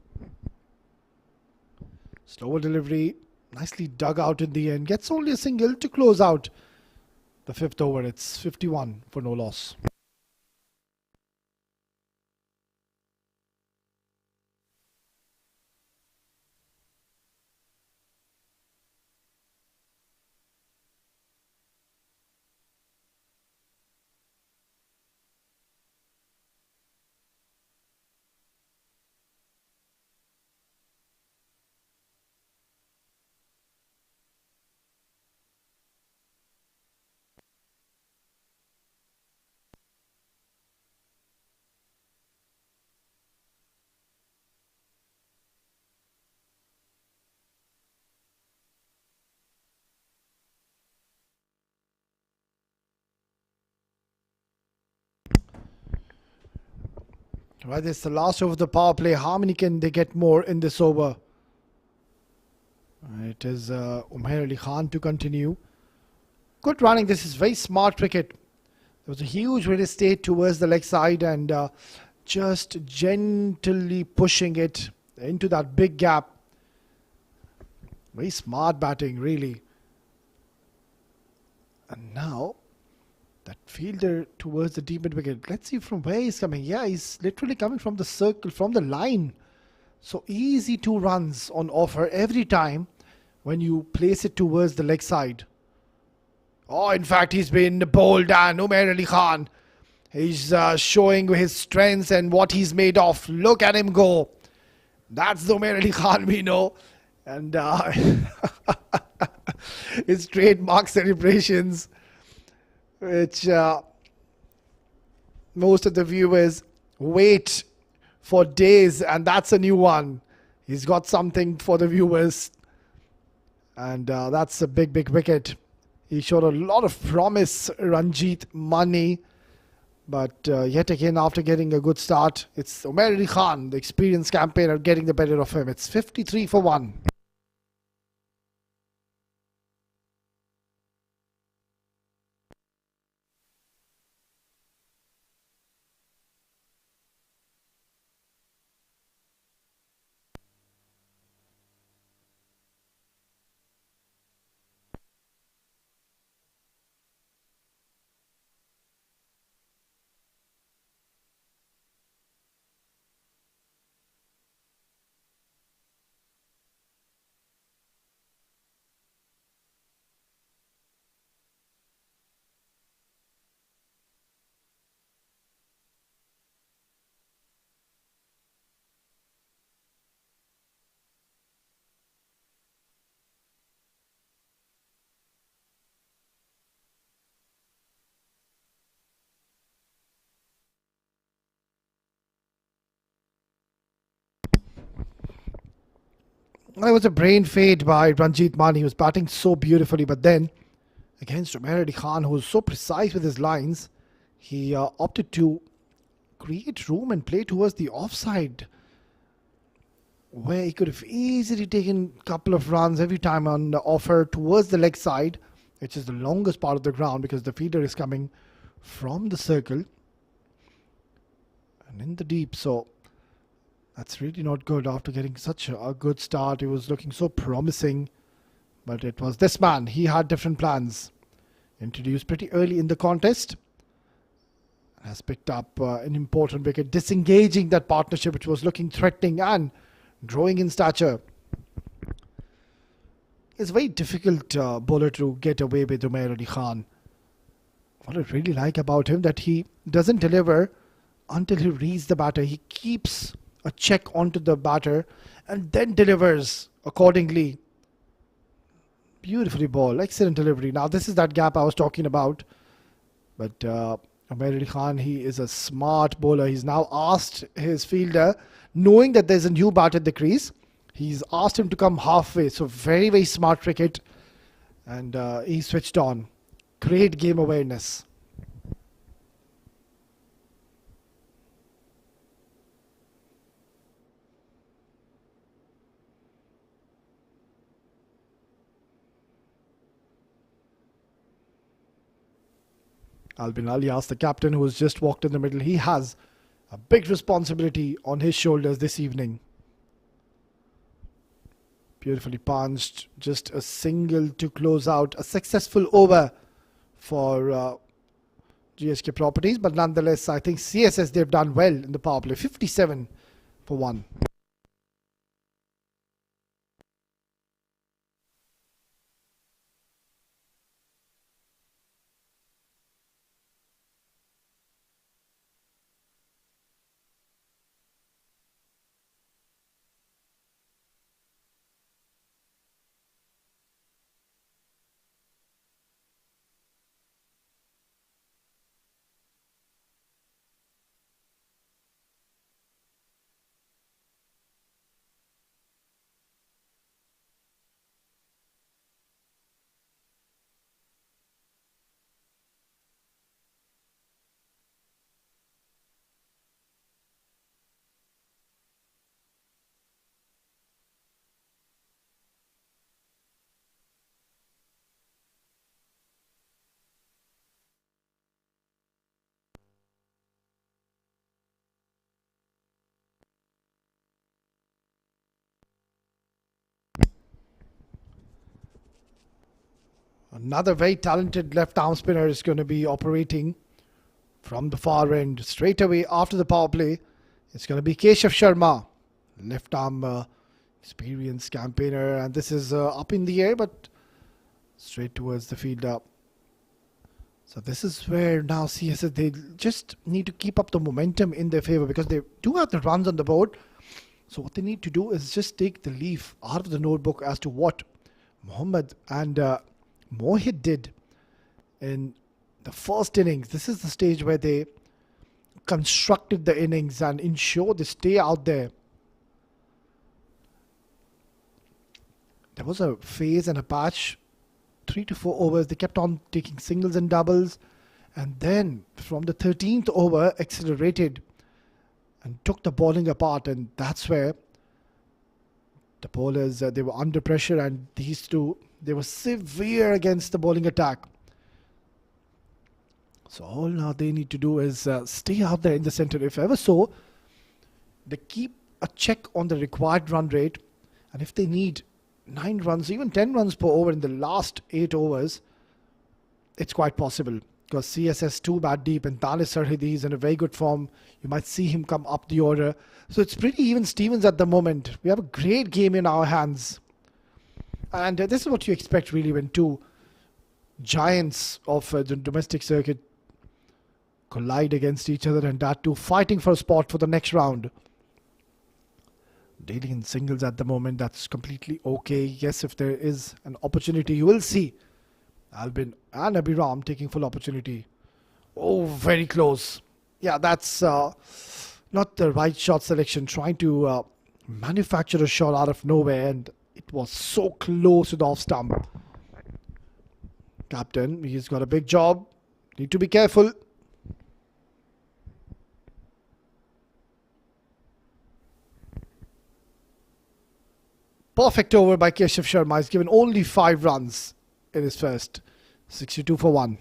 Slower delivery, nicely dug out in the end. Gets only a single to close out the 5th over. It's 51 for no loss. Right, it's the last over of the power play. How many can they get more in this over? It is Umair Ali Khan to continue. Good running. This is very smart cricket. There was a huge real estate towards the leg side and just gently pushing it into that big gap. Very smart batting, really. And now that fielder towards the deep mid wicket. Let's see from where he's coming. Yeah, he's literally coming from the circle, from the line. So easy 2 runs on offer every time when you place it towards the leg side. Oh, in fact, he's been bowled and Umair Ali Khan. He's showing his strengths and what he's made of. Look at him go. That's the Umair Ali Khan we know. And his trademark celebrations, which most of the viewers wait for days, and that's a new one. He's got something for the viewers, and that's a big wicket. He showed a lot of promise, Ranjit Mani, But yet again, after getting a good start, it's Umair Ali Khan, the experienced campaigner, getting the better of him. It's 53 for 1. It was a brain fade by Ranjit Man. He was batting so beautifully, but then against Umair Ali Khan, who was so precise with his lines, he opted to create room and play towards the offside, where he could have easily taken a couple of runs every time on the offer towards the leg side, which is the longest part of the ground because the feeder is coming from the circle and in the deep. So that's really not good after getting such a good start. He was looking so promising, but it was this man. He had different plans. Introduced pretty early in the contest, has picked up an important wicket, disengaging that partnership which was looking threatening and growing in stature. It's a very difficult bowler to get away with, Umair Ali Khan. What I really like about him that he doesn't deliver until he reads the batter. He keeps a check onto the batter and then delivers accordingly. Beautifully bowled, excellent delivery. Now this is that gap I was talking about. But Umair Ali Khan, he is a smart bowler. He's now asked his fielder, knowing that there's a new bat at the crease, he's asked him to come halfway. So very, very smart cricket. And he switched on. Great game awareness. Albin Alias, the captain who has just walked in the middle, he has a big responsibility on his shoulders this evening. Beautifully punched, just a single to close out a successful over for GHK Properties, but nonetheless I think CSS, they've done well in the power play. 57 for 1. Another very talented left arm spinner is going to be operating from the far end straight away after the power play. It's going to be Keshav Sharma, left arm experienced campaigner, and this is up in the air but straight towards the fielder. So this is where now CSS, they just need to keep up the momentum in their favour because they do have the runs on the board. So what they need to do is just take the leaf out of the notebook as to what Mohammad and Mohit did in the first innings. This is the stage where they constructed the innings and ensure they stay out there. There was a phase and a patch, 3 to 4 overs. They kept on taking singles and doubles And then from the 13th over, accelerated and took the bowling apart. And that's where the bowlers, they were under pressure, and these two, they were severe against the bowling attack. So all now they need to do is stay out there in the centre. If ever so, they keep a check on the required run rate. And if they need 9 runs, even 10 runs per over in the last 8 overs, it's quite possible. Because CSS too bad deep, and Danis Sarhidi is in a very good form. You might see him come up the order. So it's pretty even Stevens at the moment. We have a great game in our hands. And this is what you expect really when two giants of the domestic circuit collide against each other, and that too fighting for a spot for the next round. Dealing in singles at the moment, that's completely okay. Yes, if there is an opportunity, you will see Albin and Abhiram taking full opportunity. Oh, very close. Yeah, that's not the right shot selection. Trying to manufacture a shot out of nowhere, and it was so close to the off stump. Captain, he's got a big job. Need to be careful. Perfect over by Keshav Sharma. He's given only 5 runs in his first. 62 for 1.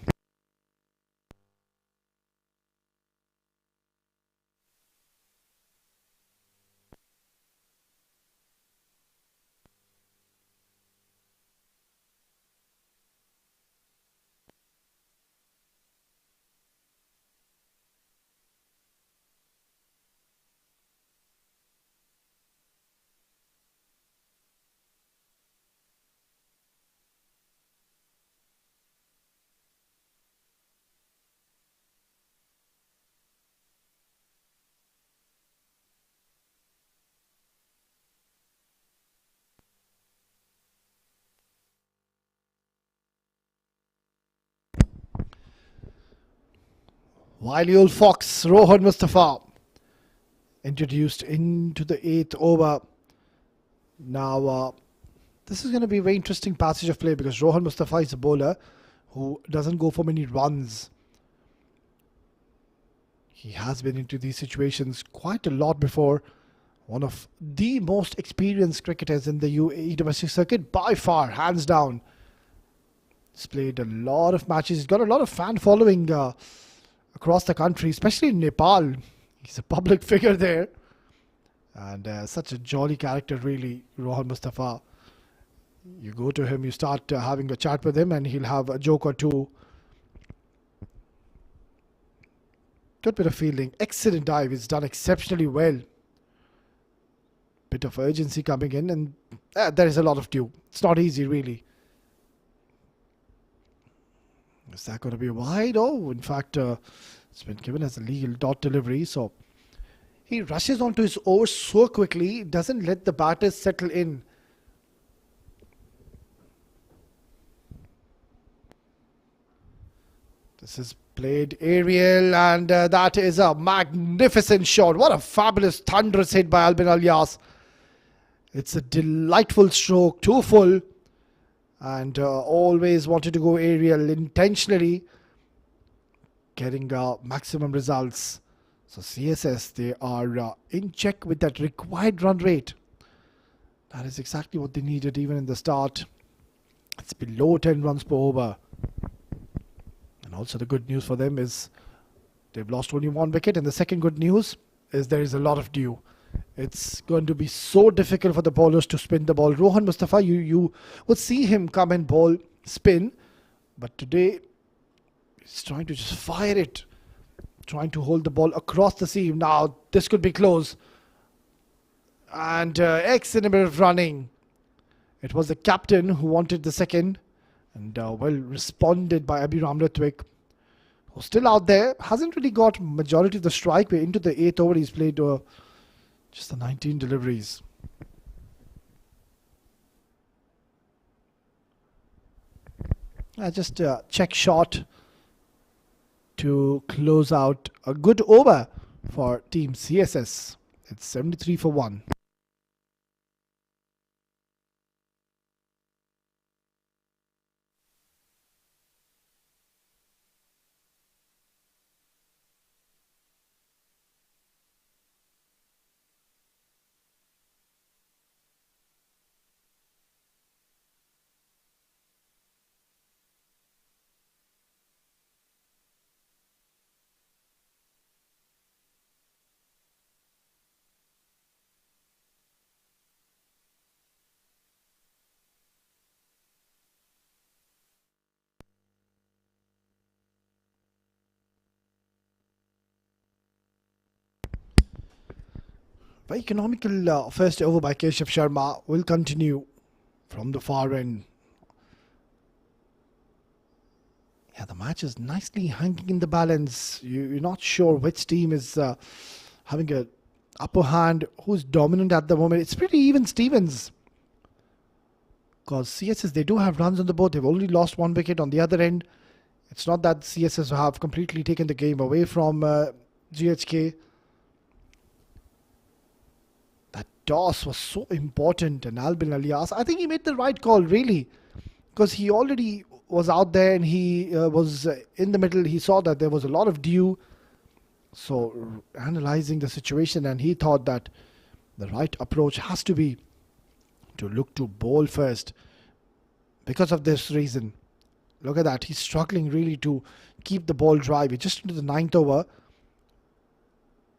Wily old fox, Rohan Mustafa, introduced into the 8th over. Now, this is going to be a very interesting passage of play, because Rohan Mustafa is a bowler who doesn't go for many runs. He has been into these situations quite a lot before. One of the most experienced cricketers in the UAE domestic circuit, by far, hands down. He's played a lot of matches. He's got a lot of fan following across the country, especially in Nepal. He's a public figure there. And such a jolly character, really, Rohan Mustafa. You go to him, you start having a chat with him, and he'll have a joke or two. Good bit of fielding. Excellent dive. He's done exceptionally well. Bit of urgency coming in, and there is a lot of dew. It's not easy, really. Is that going to be wide? Oh, in fact, it's been given as a legal dot delivery. So he rushes onto his over so quickly, doesn't let the batters settle in. This is played aerial, and that is a magnificent shot. What a fabulous, thunderous hit by Albin Alyas. It's a delightful stroke, too full, and always wanted to go aerial intentionally, getting maximum results. So CSS, they are in check with that required run rate. That is exactly what they needed even in the start. It's below 10 runs per over. And also the good news for them is they've lost only 1 wicket. And the second good news is there is a lot of dew. It's going to be so difficult for the bowlers to spin the ball. Rohan Mustafa, you would see him come and bowl spin. But today, he's trying to just fire it. Trying to hold the ball across the seam. Now, this could be close. And excellent bit of running. It was the captain who wanted the second. And well responded by Abhiram Ritwik, who's still out there. Hasn't really got majority of the strike. We're into the 8th over. He's played just the 19 deliveries. Just a check shot to close out a good over for Team CSS. It's 73 for 1. Very economical first over by Keshav Sharma. Will continue from the far end. Yeah, the match is nicely hanging in the balance. You're not sure which team is having a upper hand, who's dominant at the moment. It's pretty even Stevens. Because CSS, they do have runs on the board. They've only lost one wicket on the other end. It's not that CSS have completely taken the game away from GHK. That toss was so important, and Albin Alias, I think he made the right call, really. Because he already was out there and he was in the middle. He saw that there was a lot of dew. So analysing the situation, and he thought that the right approach has to be to look to bowl first. Because of this reason, look at that, he's struggling really to keep the ball dry. We're just into the 9th over,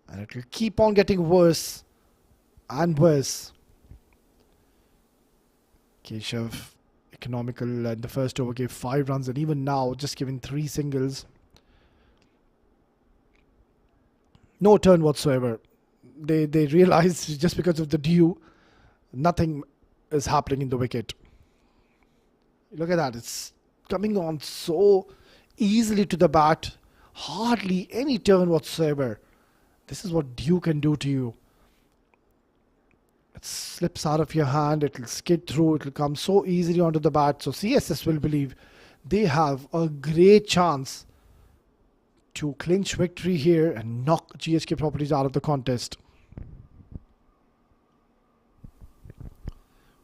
and it will keep on getting worse and worse. Keshav, economical in the first over, gave 5 runs, and even now just giving 3 singles. No turn whatsoever. They realized just because of the dew, nothing is happening in the wicket. Look at that. It's coming on so easily to the bat. Hardly any turn whatsoever. This is what dew can do to you. It slips out of your hand. It will skid through. It will come so easily onto the bat. So CSS will believe they have a great chance to clinch victory here and knock GHK Properties out of the contest.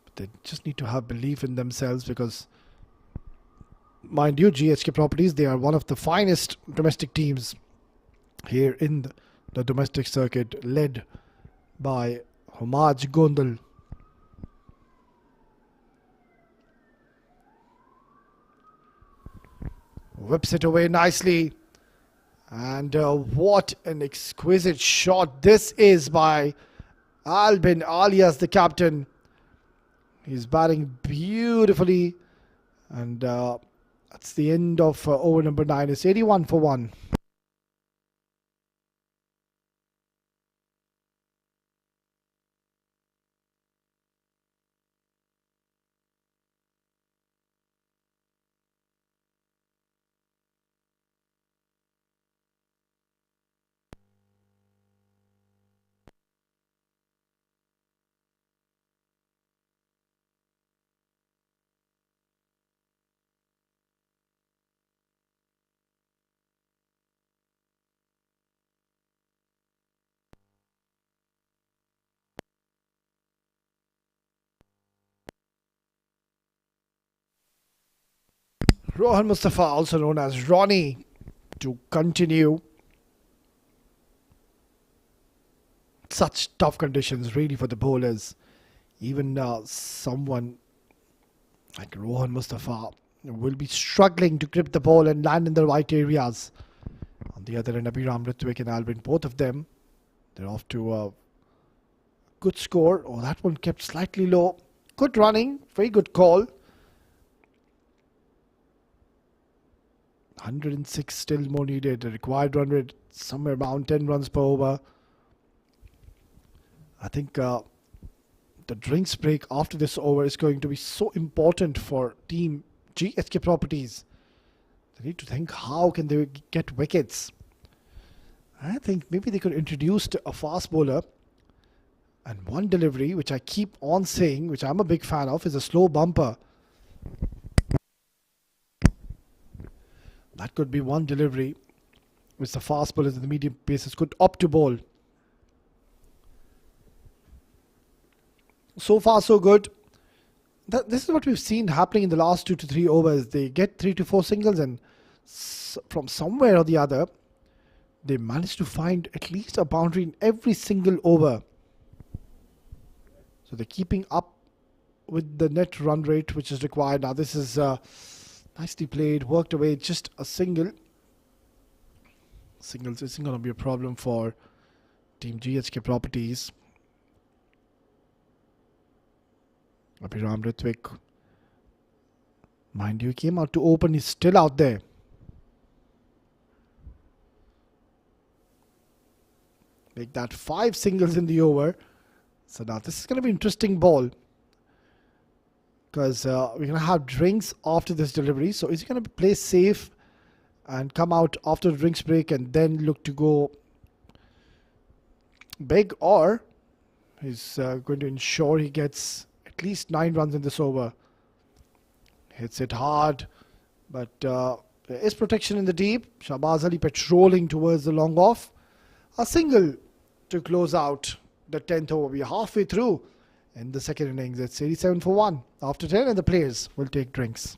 But they just need to have belief in themselves, because, mind you, GHK Properties, they are one of the finest domestic teams here in the domestic circuit, led by Homaj Gondal. Whips it away nicely. And what an exquisite shot this is by Albin Alias, the captain. He's batting beautifully. And that's the end of over number 9. It's 81 for 1. Rohan Mustafa, also known as Ronnie, to continue. Such tough conditions really for the bowlers. Even someone like Rohan Mustafa will be struggling to grip the ball and land in the right areas. On the other end, Abhiram Ritwik and Albin, both of them, they're off to a good score. Oh, that one kept slightly low. Good running, very good call. 106 still more needed. The required run rate somewhere around 10 runs per over. I think the drinks break after this over is going to be so important for team GHK Properties. They need to think, how can they get wickets? I think maybe they could introduce a fast bowler, and one delivery, which I keep on saying, which I'm a big fan of, is a slow bumper. That could be one delivery which the fast bowlers and the medium pacers could opt to bowl. So far so good. This is what we've seen happening in the last 2 to 3 overs. They get 3 to 4 singles, and from somewhere or the other, they manage to find at least a boundary in every single over. So they're keeping up with the net run rate which is required. Now this is nicely played, worked away, just a single. Singles isn't going to be a problem for Team GHK Properties. Abhiram Ritwik, mind you, he came out to open, he's still out there. Make that 5 singles in the over. So now this is going to be an interesting ball, because we're going to have drinks after this delivery. So is he going to play safe and come out after the drinks break and then look to go big, or he's going to ensure he gets at least 9 runs in this over? Hits it hard, but there is protection in the deep. Shahbaz Ali patrolling towards the long off. A single to close out the 10th over. We're halfway through in the second innings. It's 87 for 1 after 10, and the players will take drinks.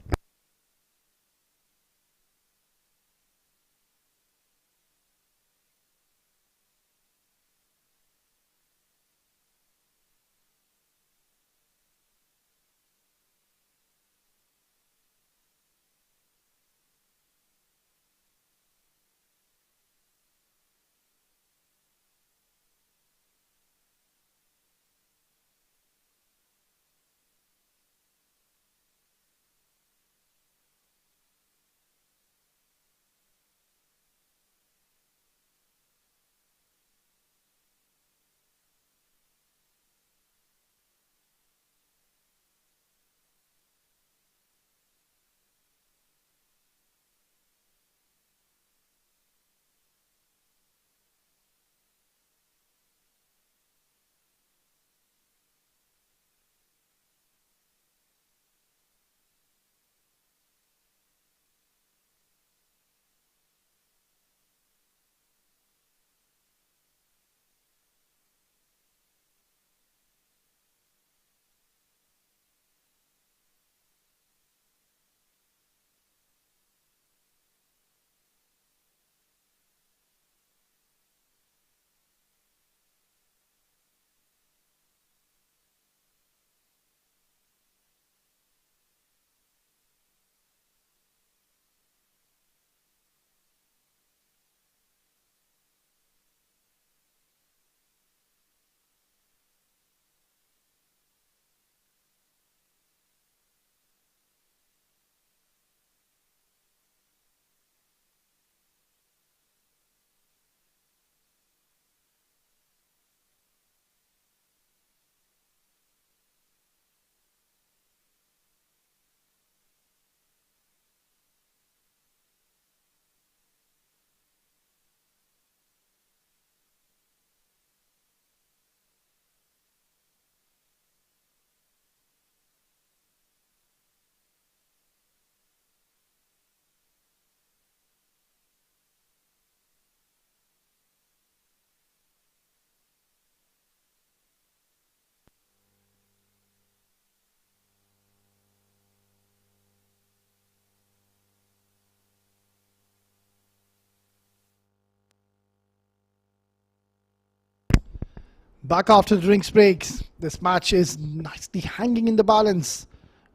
Back after the drinks breaks. This match is nicely hanging in the balance.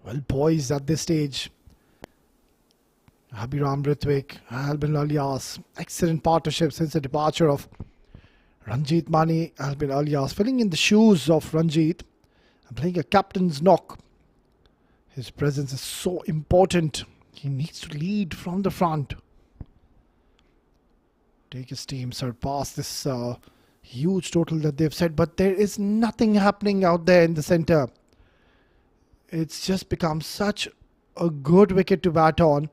Well poised at this stage. Abhiram Ritwik, Albin Alias. Excellent partnership since the departure of Ranjit Mani. Albin Alias filling in the shoes of Ranjit and playing a captain's knock. His presence is so important. He needs to lead from the front. Take his team surpass this huge total that they've set, but there is nothing happening out there in the center. It's just become such a good wicket to bat on.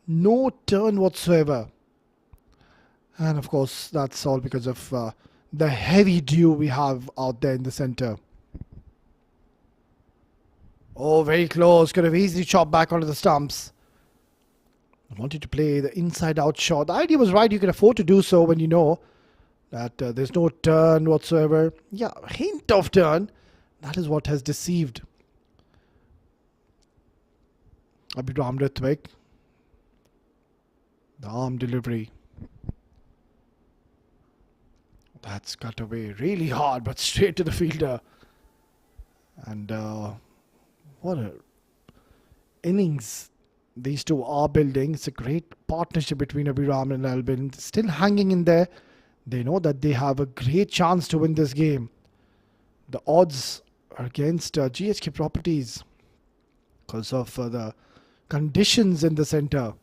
No turn whatsoever. And of course, that's all because of the heavy dew we have out there in the center. Oh, very close. Could have easily chopped back onto the stumps. I wanted to play the inside-out shot. The idea was right. You can afford to do so when you know that there's no turn whatsoever. Yeah, a hint of turn. That is what has deceived Abhiram Ritwik. The arm delivery. That's cut away really hard, but straight to the fielder. And what a innings these two are building. It's a great partnership between Abhiram and Albin. Still hanging in there. They know that they have a great chance to win this game. The odds are against GHK Properties because of the conditions in the center.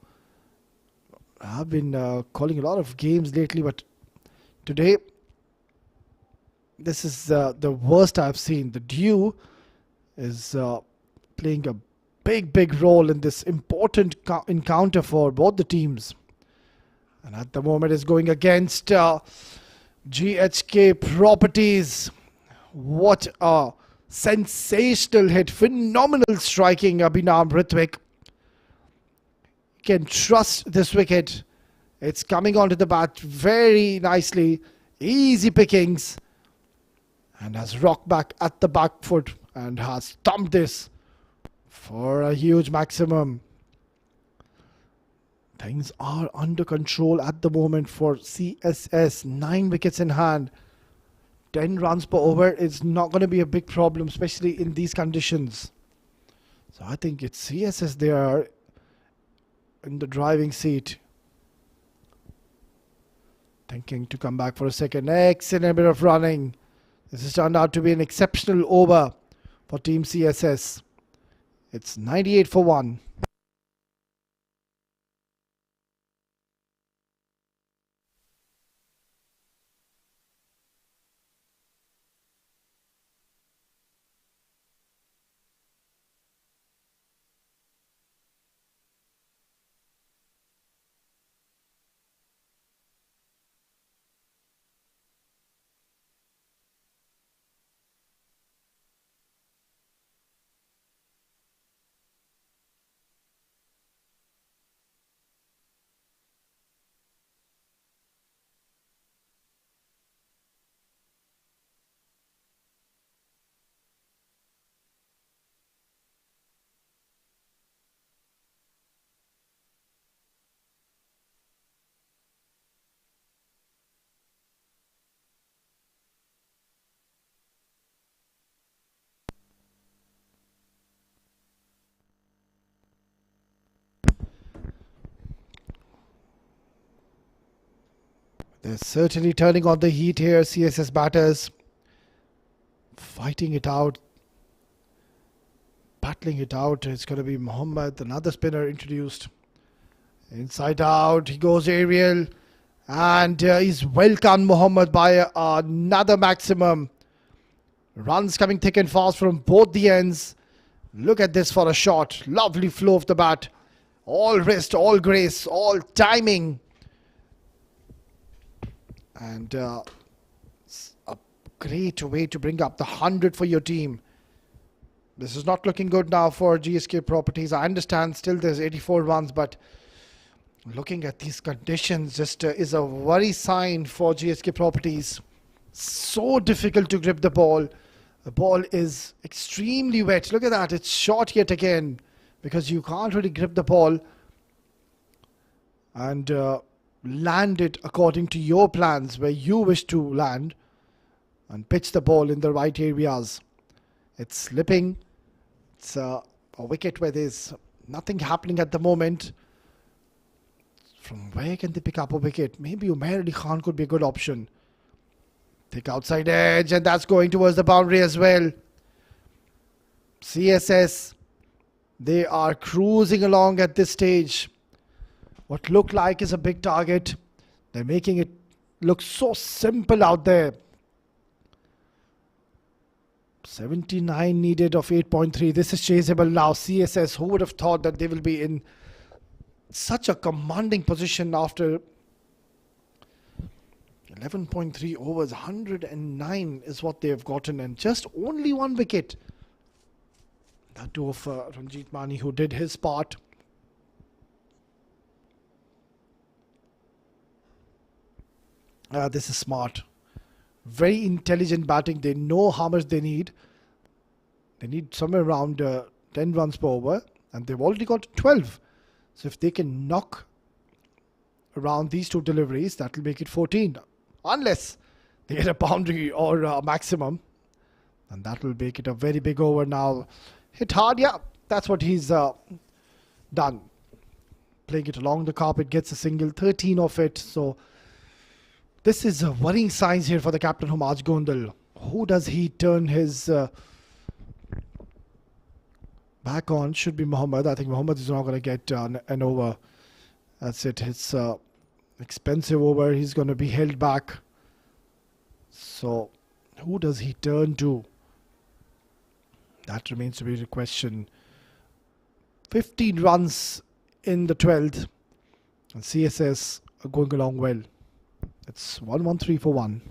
I've been calling a lot of games lately, but today this is the worst I've seen. The dew is playing a big role in this important encounter for both the teams. And at the moment is going against GHK Properties. What a sensational hit. Phenomenal striking, Abhinav Ritwik. You can trust this wicket. It's coming onto the bat very nicely. Easy pickings. And has rocked back at the back foot and has stumped this for a huge maximum. Things are under control at the moment for CSS. 9 wickets in hand. 10 runs per over is not going to be a big problem, especially in these conditions. So I think it's CSS there in the driving seat. Thinking to come back for a second. Excellent bit of running. This has turned out to be an exceptional over for Team CSS. It's 98 for 1. They're certainly turning on the heat here, CSS batters. Fighting it out. Battling it out. It's going to be Mohammad, another spinner introduced. Inside out, he goes aerial. And he's welcomed Mohammad by another maximum. Runs coming thick and fast from both the ends. Look at this for a shot. Lovely flow of the bat. All wrist, all grace, all timing. And it's a great way to bring up the 100 for your team. This is not looking good now for GSK Properties. I understand still there's 84 runs, but looking at these conditions just is a worry sign for GSK Properties. So difficult to grip the ball. The ball is extremely wet. Look at that. It's short yet again because you can't really grip the ball and land it according to your plans where you wish to land and pitch the ball in the right areas. It's slipping. It's a wicket where there's nothing happening at the moment. From where can they pick up a wicket? Maybe Umair Ali Khan could be a good option. Thick outside edge, and that's going towards the boundary as well. CSS, they are cruising along at this stage. What looked like is a big target. They're making it look so simple out there. 79 needed of 8.3. This is chaseable now. CSS, who would have thought that they will be in such a commanding position after 11.3 overs. 109 is what they have gotten, and just only 1 wicket. That too of Ranjit Mani, who did his part. This is smart. Very intelligent batting. They know how much they need. They need somewhere around 10 runs per over, and they've already got 12. So if they can knock around these 2 deliveries, that will make it 14. Unless they get a boundary or a maximum, and that will make it a very big over now. Hit hard, yeah, that's what he's done. Playing it along the carpet, gets a single, 13 of it. So this is a worrying signs here for the captain Humaj Gondal. Who does he turn his back on? Should be Mohammad. I think Mohammad is not going to get an over. That's it. It's expensive over. He's going to be held back. So Who does he turn to? That remains to be the question. 15 runs in the 12th, and CSS are going along well. It's 1-1-3 for 1.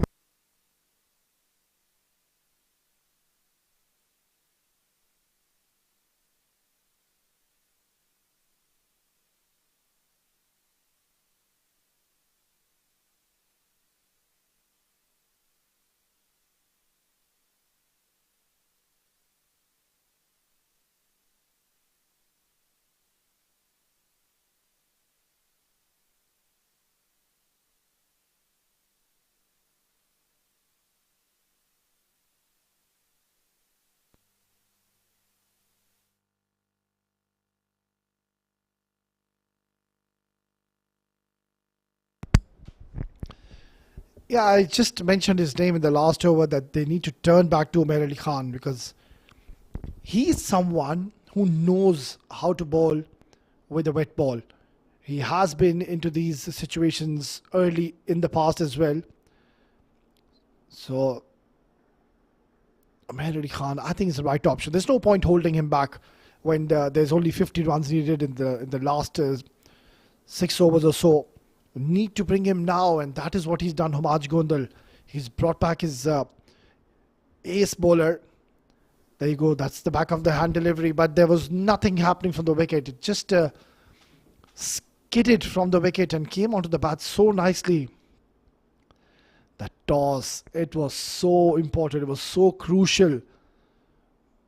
Yeah, I just mentioned his name in the last over that they need to turn back to Umair Ali Khan because he is someone who knows how to bowl with a wet ball. He has been into these situations early in the past as well. So Umair Ali Khan, I think, is the right option. There's no point holding him back when there's only 50 runs needed in the last 6 overs or so. Need to bring him now, and that is what he's done. Homaj Gondal, he's brought back his ace bowler. There you go. That's the back of the hand delivery, but there was nothing happening from the wicket. It just skidded from the wicket and came onto the bat so nicely. That toss, it was so important. It was so crucial.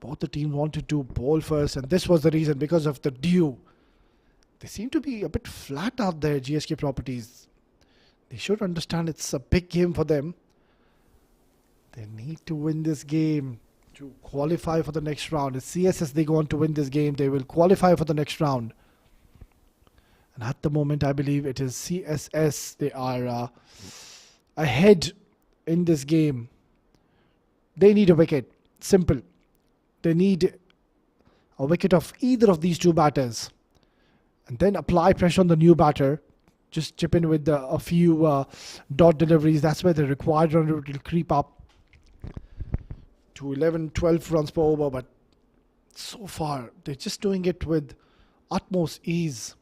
Both the teams wanted to bowl first, and this was the reason, because of the dew. They seem to be a bit flat out there, GHK Properties. They should understand it's a big game for them. They need to win this game to qualify for the next round. If CSS they go on to win this game, they will qualify for the next round. And at the moment, I believe it is CSS. They are ahead in this game. They need a wicket. Simple. They need a wicket of either of these two batters. And then apply pressure on the new batter. Just chip in with a few dot deliveries. That's where the required run rate will creep up to 11, 12 runs per over. But so far, they're just doing it with utmost ease.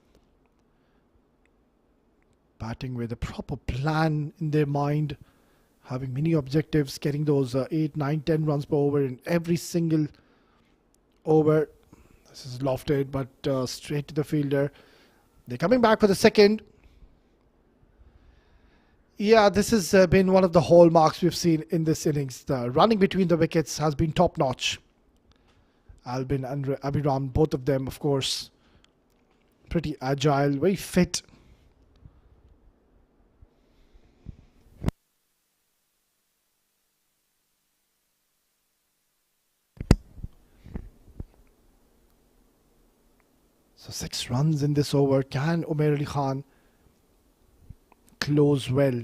Batting with a proper plan in their mind. Having many objectives. Getting those 8, 9, 10 runs per over in every single over. This is lofted, but straight to the fielder. They're coming back for the second. Yeah, this has been one of the hallmarks we've seen in this innings. The running between the wickets has been top-notch. Albin and Abhiram, both of them, of course, pretty agile, very fit. So 6 runs in this over. Can Umair Ali Khan close well?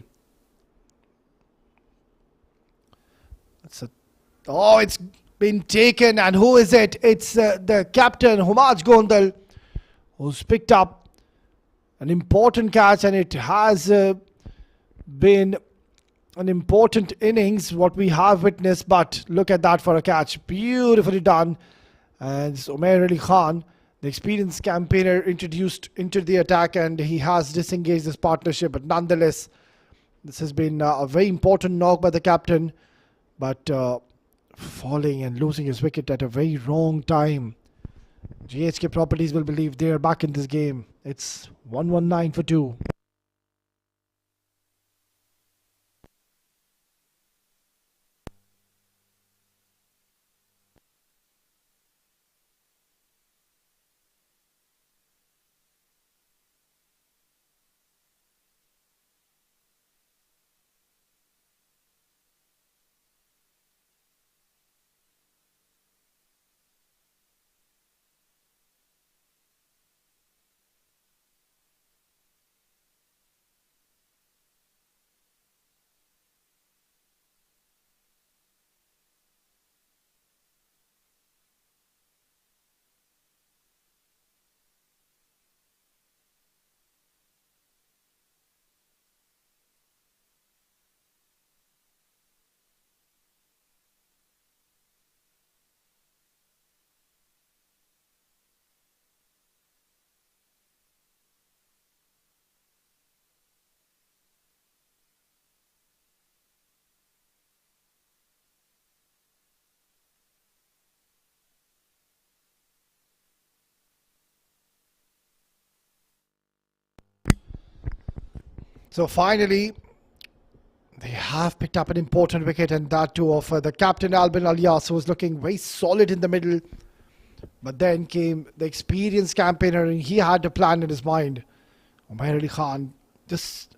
Oh, it's been taken, and who is it? It's the captain, Homaj Gondal, who's picked up an important catch, and it has been an important innings, what we have witnessed, but look at that for a catch. Beautifully done. And it's Umair Ali Khan, the experienced campaigner, introduced into the attack, and he has disengaged this partnership, but nonetheless, this has been a very important knock by the captain, but falling and losing his wicket at a very wrong time. GHK Properties will believe they are back in this game. It's 119 for 2. So finally, they have picked up an important wicket, and that too of the captain Albin Alias, who was looking very solid in the middle. But then came the experienced campaigner, and he had a plan in his mind. Umair Ali Khan just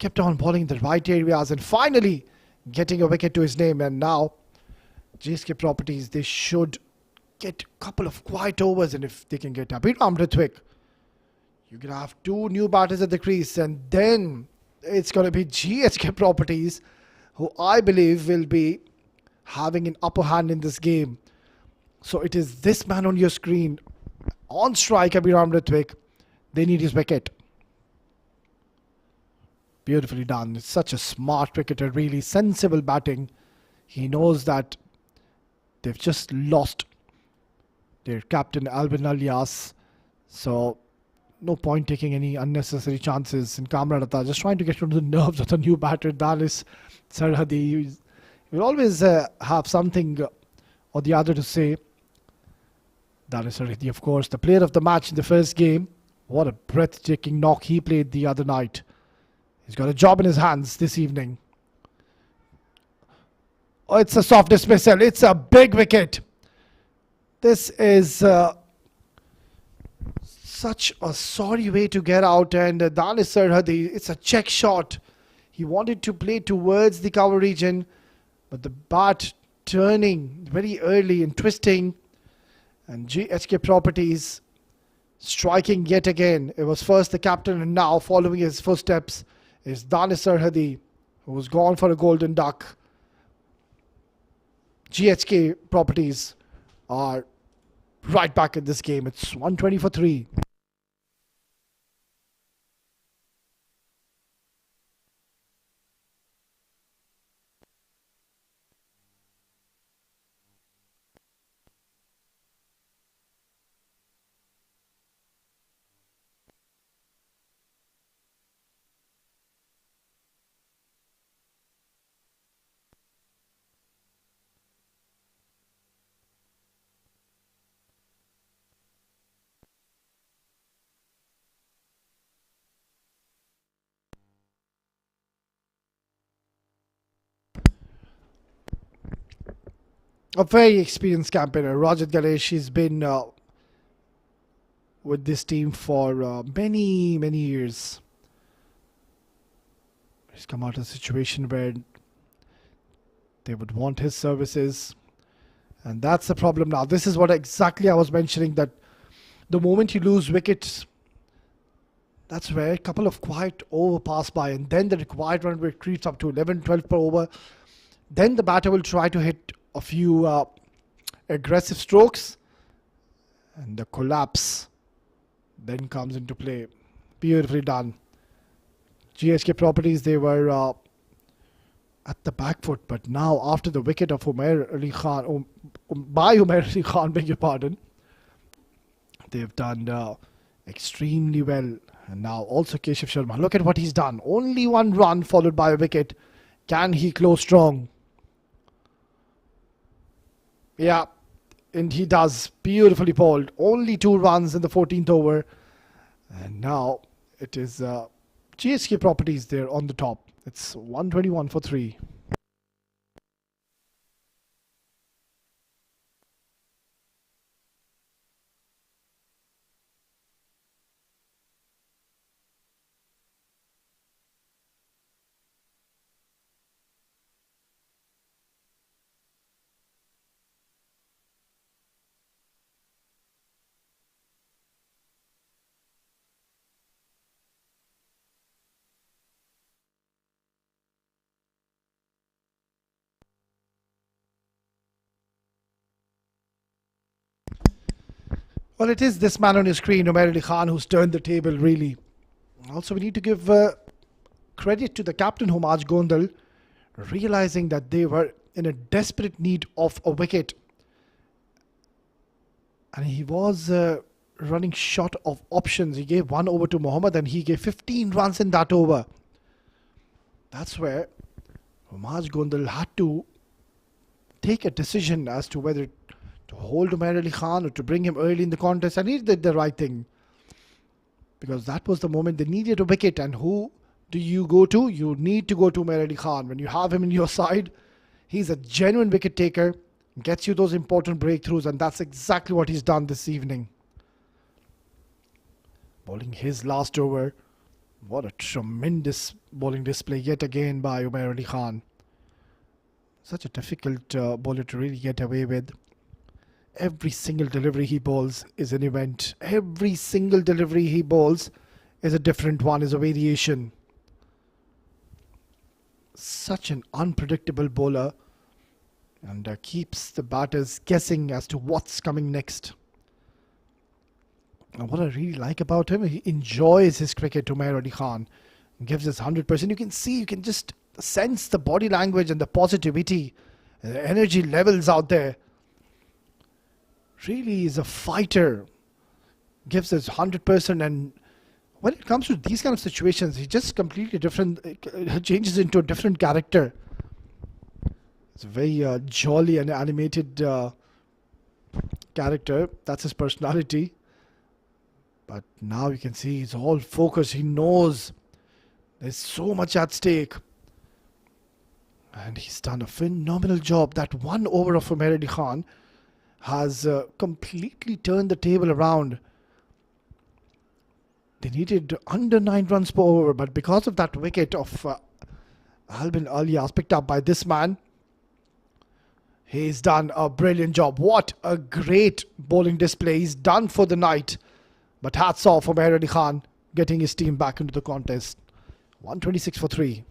kept on bowling in the right areas and finally getting a wicket to his name. And now GHK Properties, they should get a couple of quiet overs, and if they can get Abhiram Ritwik, you're going to have two new batters at the crease, and then it's going to be GHK Properties, who I believe will be having an upper hand in this game. So it is this man on your screen. On strike, Abhiram Ritwik. They need his wicket. Beautifully done. It's such a smart cricketer, really sensible batting. He knows that they've just lost their captain Albin Alias. So no point taking any unnecessary chances in Kamradata. Just trying to get into the nerves of the new batter, Danis Sarhadi. He will always have something or the other to say. Danis Sarhadi, of course, the player of the match in the first game. What a breathtaking knock he played the other night. He's got a job in his hands this evening. Oh, it's a soft dismissal. It's a big wicket. This is such a sorry way to get out. And Danis Sarhadi, it's a check shot. He wanted to play towards the cover region, but the bat turning very early and twisting. And GHK Properties striking yet again. It was first the captain, and now following his footsteps is Danis Sarhadi, who was gone for a golden duck. GHK Properties are right back in this game. It's 120 for 3. A very experienced campaigner, Rajat Ganesh. He's been with this team for many years. He's come out of a situation where they would want his services, and that's the problem now. This is what exactly I was mentioning, that the moment you lose wickets, that's where a couple of quiet over pass by, and then the required run rate creeps up to 11, 12 per over. Then the batter will try to hit a few aggressive strokes, and the collapse then comes into play. Beautifully done. GHK Properties, they were at the back foot, but now after the wicket of Umair Ali Khan, by Umair Ali Khan, beg your pardon, they've done extremely well. And now also Keshav Sharma. Look at what he's done. Only one run followed by a wicket. Can he close strong? Yeah, and he does. Beautifully bowled. Only 2 runs in the 14th over. And now it is GHK Properties there on the top. It's 121 for 3. Well, it is this man on your screen, Umair Ali Khan, who's turned the table, really. Also, we need to give credit to the captain, Humaj Gondal, realizing that they were in a desperate need of a wicket. And he was running short of options. He gave 1 over to Mohammad, and he gave 15 runs in that over. That's where Humaj Gondal had to take a decision as to whether to hold Umair Ali Khan or to bring him early in the contest, and he did the right thing, because that was the moment they needed a wicket, and who do you go to? You need to go to Umair Ali Khan. When you have him in your side, he's a genuine wicket taker, gets you those important breakthroughs, and that's exactly what he's done this evening. Bowling his last over. What a tremendous bowling display yet again by Umair Ali Khan. Such a difficult bowler to really get away with. Every single delivery he bowls is an event. Every single delivery he bowls is a different one, is a variation. Such an unpredictable bowler, and keeps the batters guessing as to what's coming next. And what I really like about him, he enjoys his cricket, Umair Ali Khan. Gives us 100%. You can see, you can just sense the body language and the positivity, the energy levels out there. Really is a fighter. Gives us 100%, and when it comes to these kind of situations, he just completely different, changes into a different character. It's a very jolly and animated character. That's his personality. But now you can see he's all focused. He knows there's so much at stake. And he's done a phenomenal job. That one over of Umair Ali Khan has completely turned the table around. They needed under 9 runs per over, but because of that wicket of Albin Alias picked up by this man, he's done a brilliant job. What a great bowling display. He's done for the night. But hats off for Umair Ali Khan getting his team back into the contest. 126 for 3.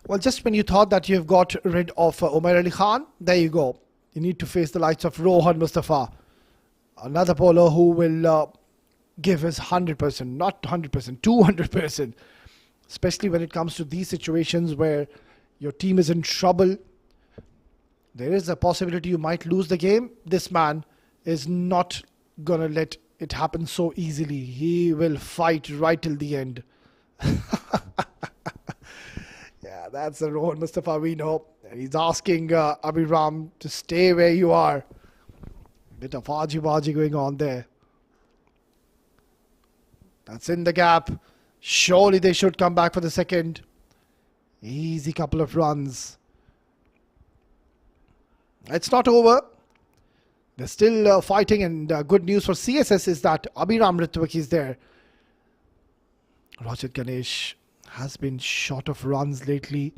Well, just when you thought that you've got rid of Umair Ali Khan, there you go. You need to face the likes of Rohan Mustafa. Another bowler who will give his 100%, not 100%, 200%. Especially when it comes to these situations where your team is in trouble. There is a possibility you might lose the game. This man is not going to let it happen so easily. He will fight right till the end. Yeah, that's the Rohan Mustafa we know. He's asking Abhiram to stay where you are. Bit of argy-bargy going on there. That's in the gap. Surely they should come back for the second. Easy couple of runs. It's not over. They're still fighting, and good news for CSS is that Abhiram Ritwik is there. Rajat Ganesh has been short of runs lately.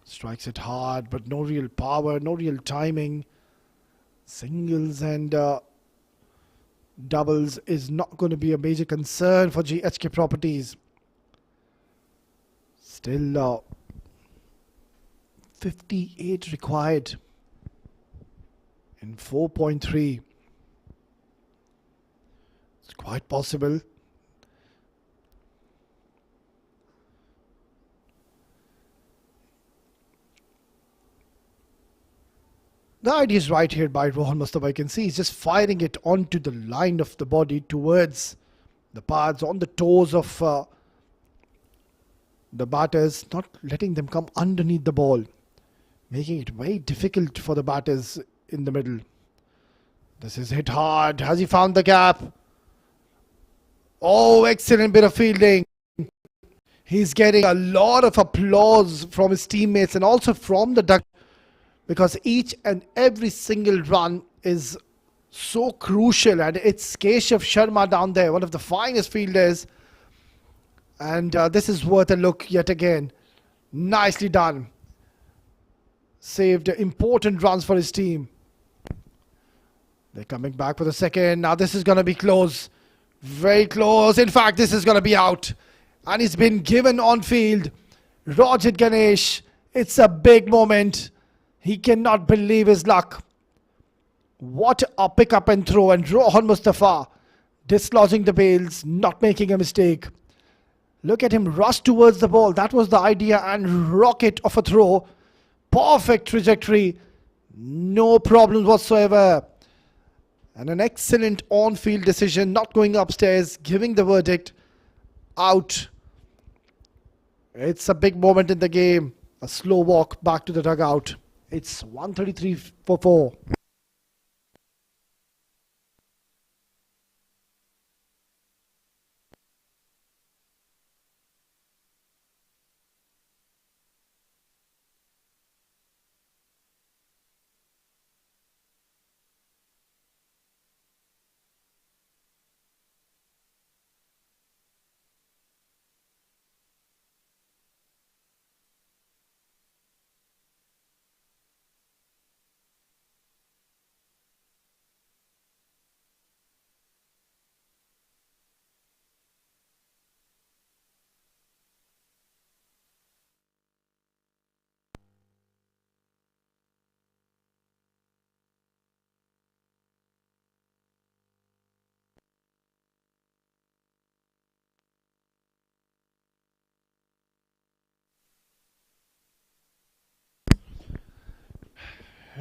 Strikes it hard, but no real power, no real timing. Singles and doubles is not going to be a major concern for GHK Properties. Still 58 required in 4.3. It's quite possible. The idea is right here by Rohan Mustafa. You can see he's just firing it onto the line of the body towards the pads, on the toes of the batters, not letting them come underneath the ball, making it very difficult for the batters in the middle. This is hit hard. Has he found the gap? Oh, excellent bit of fielding. He's getting a lot of applause from his teammates and also from the duck, because each and every single run is so crucial, and it's Keshav Sharma down there, one of the finest fielders, and this is worth a look yet again. Nicely done. Saved important runs for his team. They're coming back for the second. Now this is going to be close. Very close. In fact, this is going to be out. And he's been given on field. Rajat Ganesh, it's a big moment. He cannot believe his luck. What a pick up and throw, and Rohan Mustafa dislodging the bails, not making a mistake. Look at him rush towards the ball. That was the idea, and rocket of a throw. Perfect trajectory. No problems whatsoever. And an excellent on-field decision, not going upstairs, giving the verdict out. It's a big moment in the game. A slow walk back to the dugout. It's 133 for 4.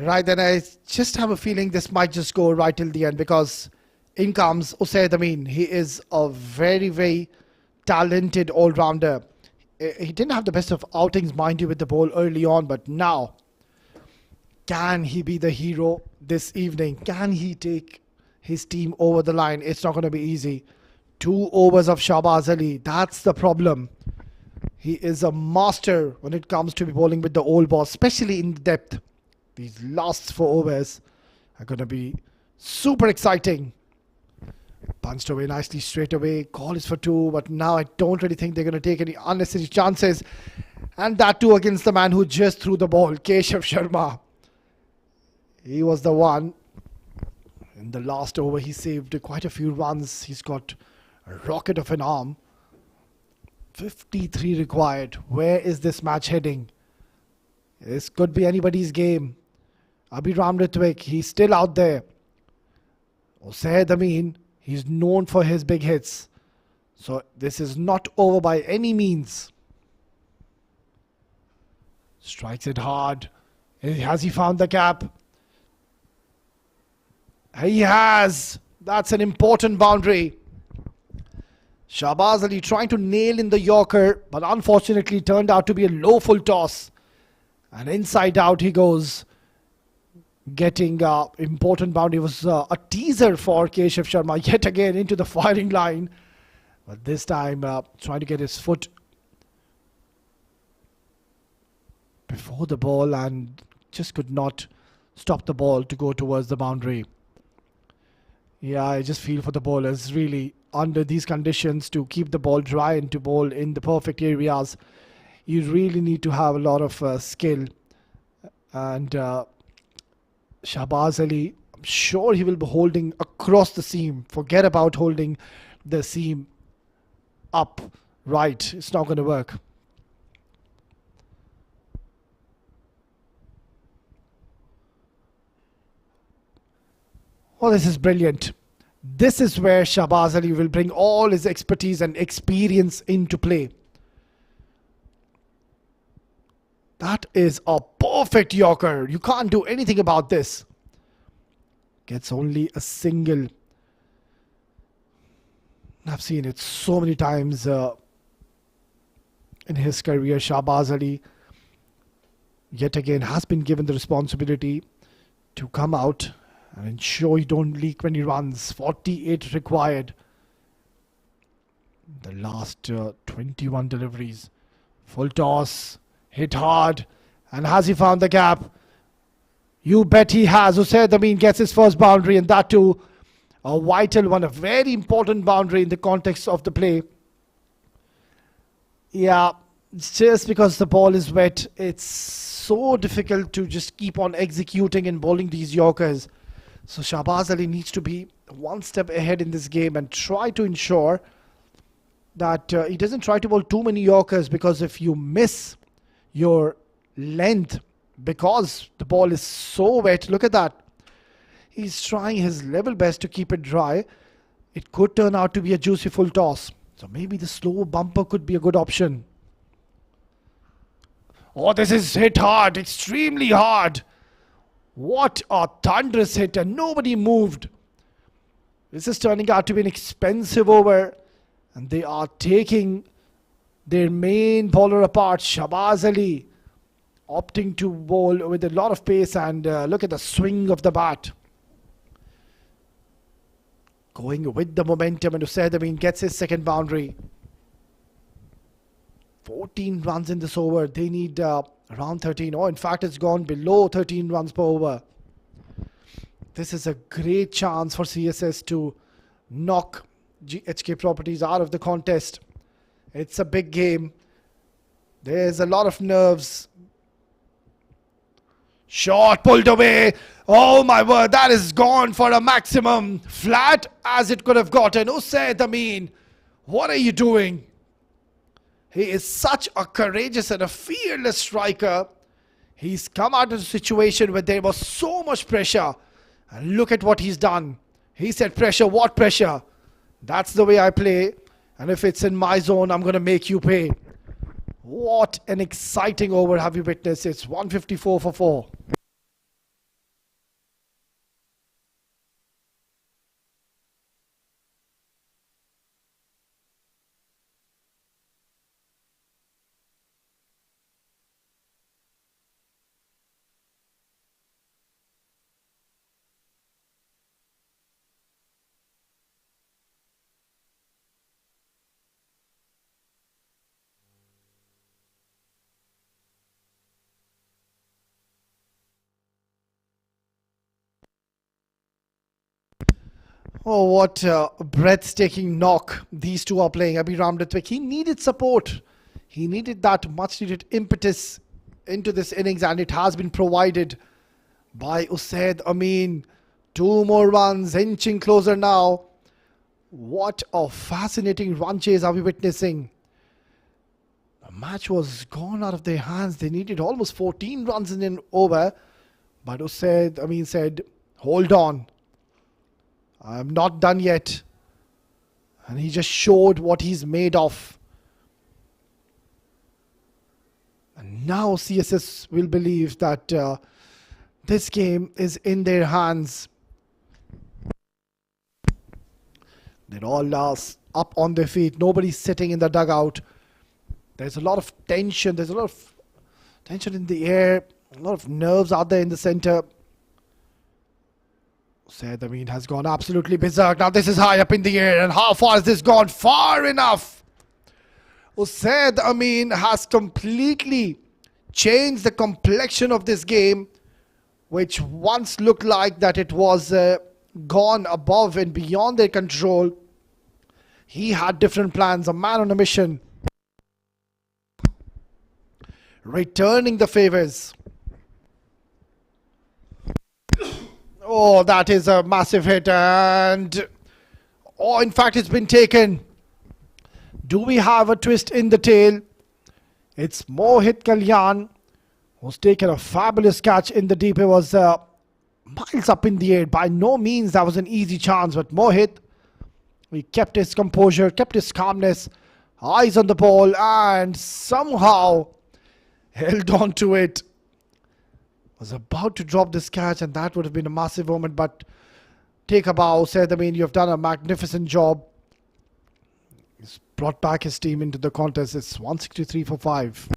Right then, I just have a feeling this might just go right till the end, because in comes Usaid Amin. He is a very, very talented all-rounder. He didn't have the best of outings, mind you, with the ball early on, but now, can he be the hero this evening? Can he take his team over the line? It's not going to be easy. 2 overs of Shahbaz Ali, that's the problem. He is a master when it comes to bowling with the old ball, especially in depth. These last 4 overs are going to be super exciting. Punched away nicely straight away. Call is for 2, but now I don't really think they're going to take any unnecessary chances. And that too against the man who just threw the ball, Keshav Sharma. He was the one. In the last over, he saved quite a few runs. He's got a rocket of an arm. 53 required. Where is this match heading? This could be anybody's game. Abhiram Ritwik, he's still out there. Usaid Amin, he's known for his big hits. So this is not over by any means. Strikes it hard. Has he found the gap? He has. That's an important boundary. Shahbaz Ali trying to nail in the Yorker, but unfortunately turned out to be a low full toss. And inside out he goes. Getting important boundary. Was a teaser for Keshav Sharma yet again into the firing line. But this time trying to get his foot before the ball and just could not stop the ball to go towards the boundary. Yeah, I just feel for the bowlers really under these conditions to keep the ball dry and to bowl in the perfect areas. You really need to have a lot of skill. And Shahbaz Ali, I'm sure he will be holding across the seam. Forget about holding the seam up right. It's not going to work. Oh, this is brilliant. This is where Shahbaz Ali will bring all his expertise and experience into play. That is a perfect Yorker. You can't do anything about this. Gets only a single. I've seen it so many times in his career. Shahbaz Ali yet again has been given the responsibility to come out and ensure you don't leak when he runs. 48 required. The last 21 deliveries. Full toss. Hit hard. And has he found the gap? You bet he has. Usaid Amin gets his first boundary, and that too a vital one, a very important boundary in the context of the play. Yeah, it's just because the ball is wet, it's so difficult to just keep on executing and bowling these Yorkers. So Shahbaz Ali needs to be one step ahead in this game and try to ensure that he doesn't try to bowl too many Yorkers, because if you miss your length because the ball is so wet, look at that. He's trying his level best to keep it dry. It could turn out to be a juicy full toss. So maybe the slow bumper could be a good option. Oh, this is hit hard, extremely hard. What a thunderous hit, and nobody moved. This is turning out to be an expensive over, and they are taking their main bowler apart, Shabaz Ali, opting to bowl with a lot of pace, and look at the swing of the bat. Going with the momentum, and Usaid Amin gets his second boundary. 14 runs in this over. They need around 13. Oh, in fact, it's gone below 13 runs per over. This is a great chance for CSS to knock GHK Properties out of the contest. It's a big game. There's a lot of nerves. Shot pulled away. Oh my word, that is gone for a maximum. Flat as it could have gotten. Usaid Amin, what are you doing? He is such a courageous and a fearless striker. He's come out of a situation where there was so much pressure. And look at what he's done. He said, pressure, what pressure? That's the way I play. And if it's in my zone, I'm going to make you pay. What an exciting over have you witnessed. It's 154 for 4. Oh, what a breathtaking knock these two are playing. Abhi Ramditwik, he needed support. He needed that much needed impetus into this innings, and it has been provided by Usaid Amin. 2 more runs, inching closer now. What a fascinating run chase are we witnessing. The match was gone out of their hands. They needed almost 14 runs in an over. But Usaid Amin said, hold on. I'm not done yet. And he just showed what he's made of. And now CSS will believe that this game is in their hands. They're all up on their feet. Nobody's sitting in the dugout. There's a lot of tension. There's a lot of tension in the air. A lot of nerves out there in the center. Usaid Amin has gone absolutely berserk. Now this is high up in the air. And how far has this gone? Far enough. Usaid Amin has completely changed the complexion of this game, which once looked like that it was gone above and beyond their control. He had different plans. A man on a mission. Returning the favors. Oh, that is a massive hit, and oh, in fact, it's been taken. Do we have a twist in the tail? It's Mohit Kalyan who's taken a fabulous catch in the deep. It was miles up in the air. By no means that was an easy chance, but Mohit, he kept his composure, kept his calmness, eyes on the ball, and somehow held on to it. Was about to drop this catch, and that would have been a massive moment, but take a bow. Said, I mean, you've done a magnificent job. He's brought back his team into the contest. It's 163 for 5.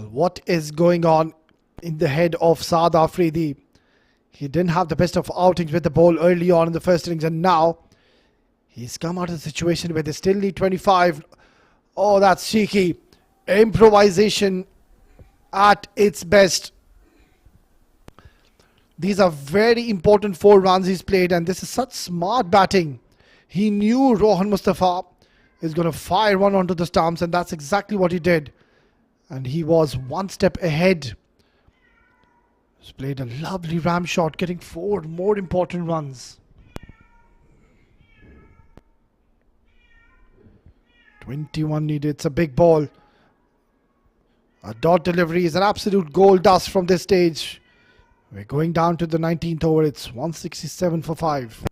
Well, what is going on in the head of Saad Afridi? He didn't have the best of outings with the ball early on in the first innings, and now he's come out of the situation where they still need 25. Oh, that's cheeky. Improvisation at its best. These are very important 4 runs he's played, and this is such smart batting. He knew Rohan Mustafa is going to fire one onto the stumps, and that's exactly what he did. And he was one step ahead. He's played a lovely ram shot, getting 4 more important runs. 21 needed. It's a big ball. A dot delivery is an absolute gold dust from this stage. We're going down to the 19th over. It's 167 for 5.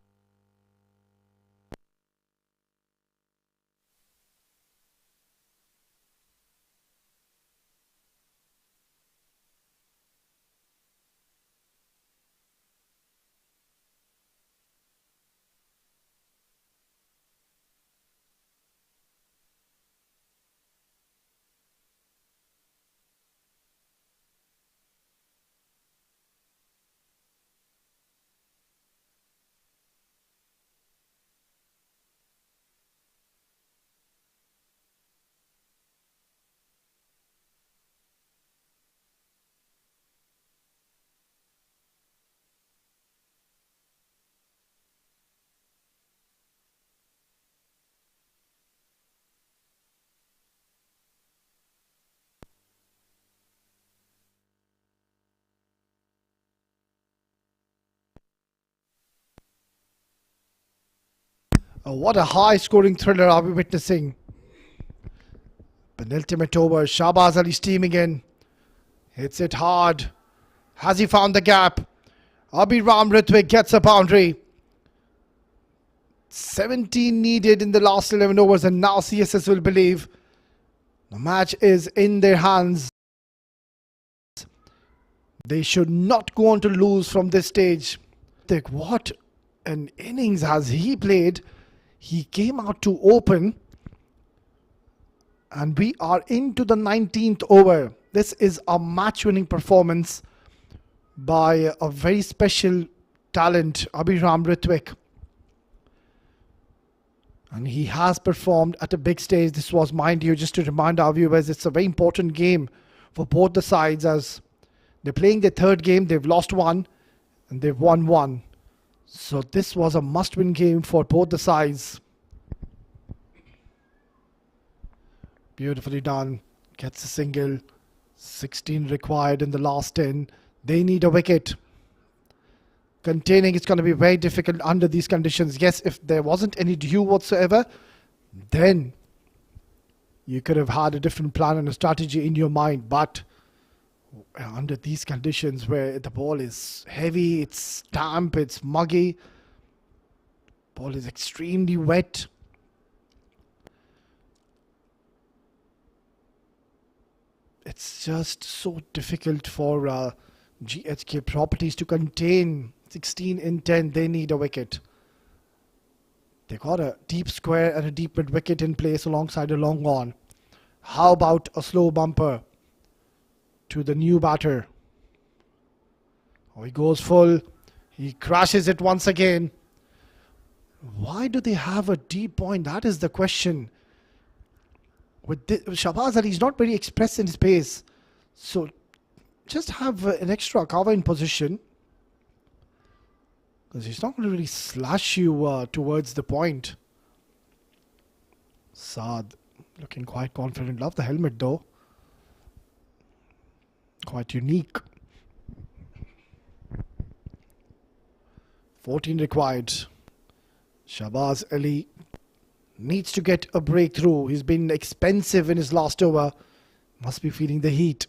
What a high scoring thriller are we witnessing. Penultimate over. Shahbaz Ali steaming in. Hits it hard. Has he found the gap? Abhiram Ritwik gets a boundary. 17 needed in the last 11 overs, and now CSS will believe the match is in their hands. They should not go on to lose from this stage. What an innings has he played. He came out to open, and we are into the 19th over. This is a match-winning performance by a very special talent, Abhiram Ritwik. And he has performed at a big stage. This was, mind you, just to remind our viewers, it's a very important game for both the sides, as they're playing their 3rd game. They've lost 1 and they've won 1. So this was a must-win game for both the sides. Beautifully done. Gets a single. 16 required in the last 10. They need a wicket. Containing is going to be very difficult under these conditions. Yes, if there wasn't any dew whatsoever, then you could have had a different plan and a strategy in your mind. But under these conditions where the ball is heavy, it's damp, it's muggy, ball is extremely wet, it's just so difficult for GHK properties to contain. 16 in 10, they need a wicket. They got a deep square and a deep mid wicket in place alongside a long on. How about a slow bumper to the new batter? Oh, he goes full. He crashes it once again. Why do they have a deep point? That is the question. With Shahbaz Ali, he's not very express in his pace. So just have an extra cover in position, because he's not going to really slash you towards the point. Saad looking quite confident. Love the helmet though. Quite unique. 14 required. Shahbaz Ali needs to get a breakthrough. He's been expensive in his last over. Must be feeling the heat.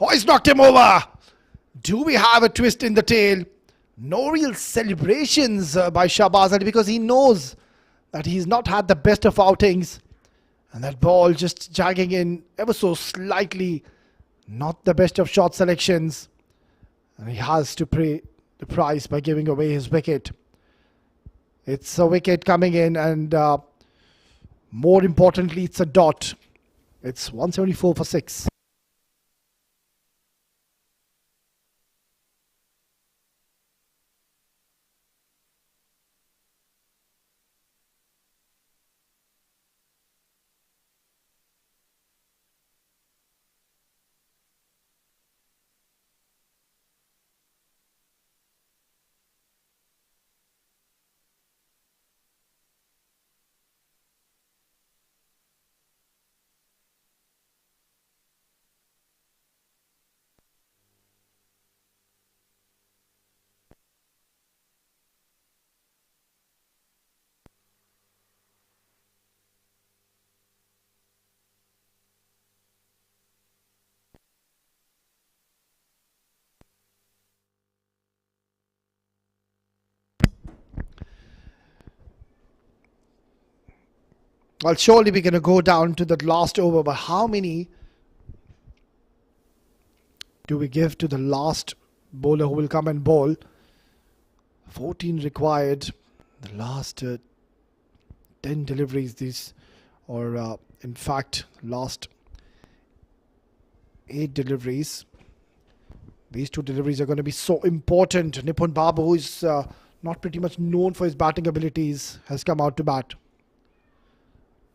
Oh, he's knocked him over. Do we have a twist in the tail? No real celebrations by Shahbaz Ali, because he knows that he's not had the best of outings. And that ball just jagging in ever so slightly. Not the best of shot selections. And he has to pay the price by giving away his wicket. It's a wicket coming in, and more importantly, it's a dot. It's 174 for 6. Well, surely we're going to go down to the last over, but how many do we give to the last bowler who will come and bowl? 14 required. The last 10 deliveries, in fact, last 8 deliveries. These 2 deliveries are going to be so important. Nipun Babu, who is not pretty much known for his batting abilities, has come out to bat.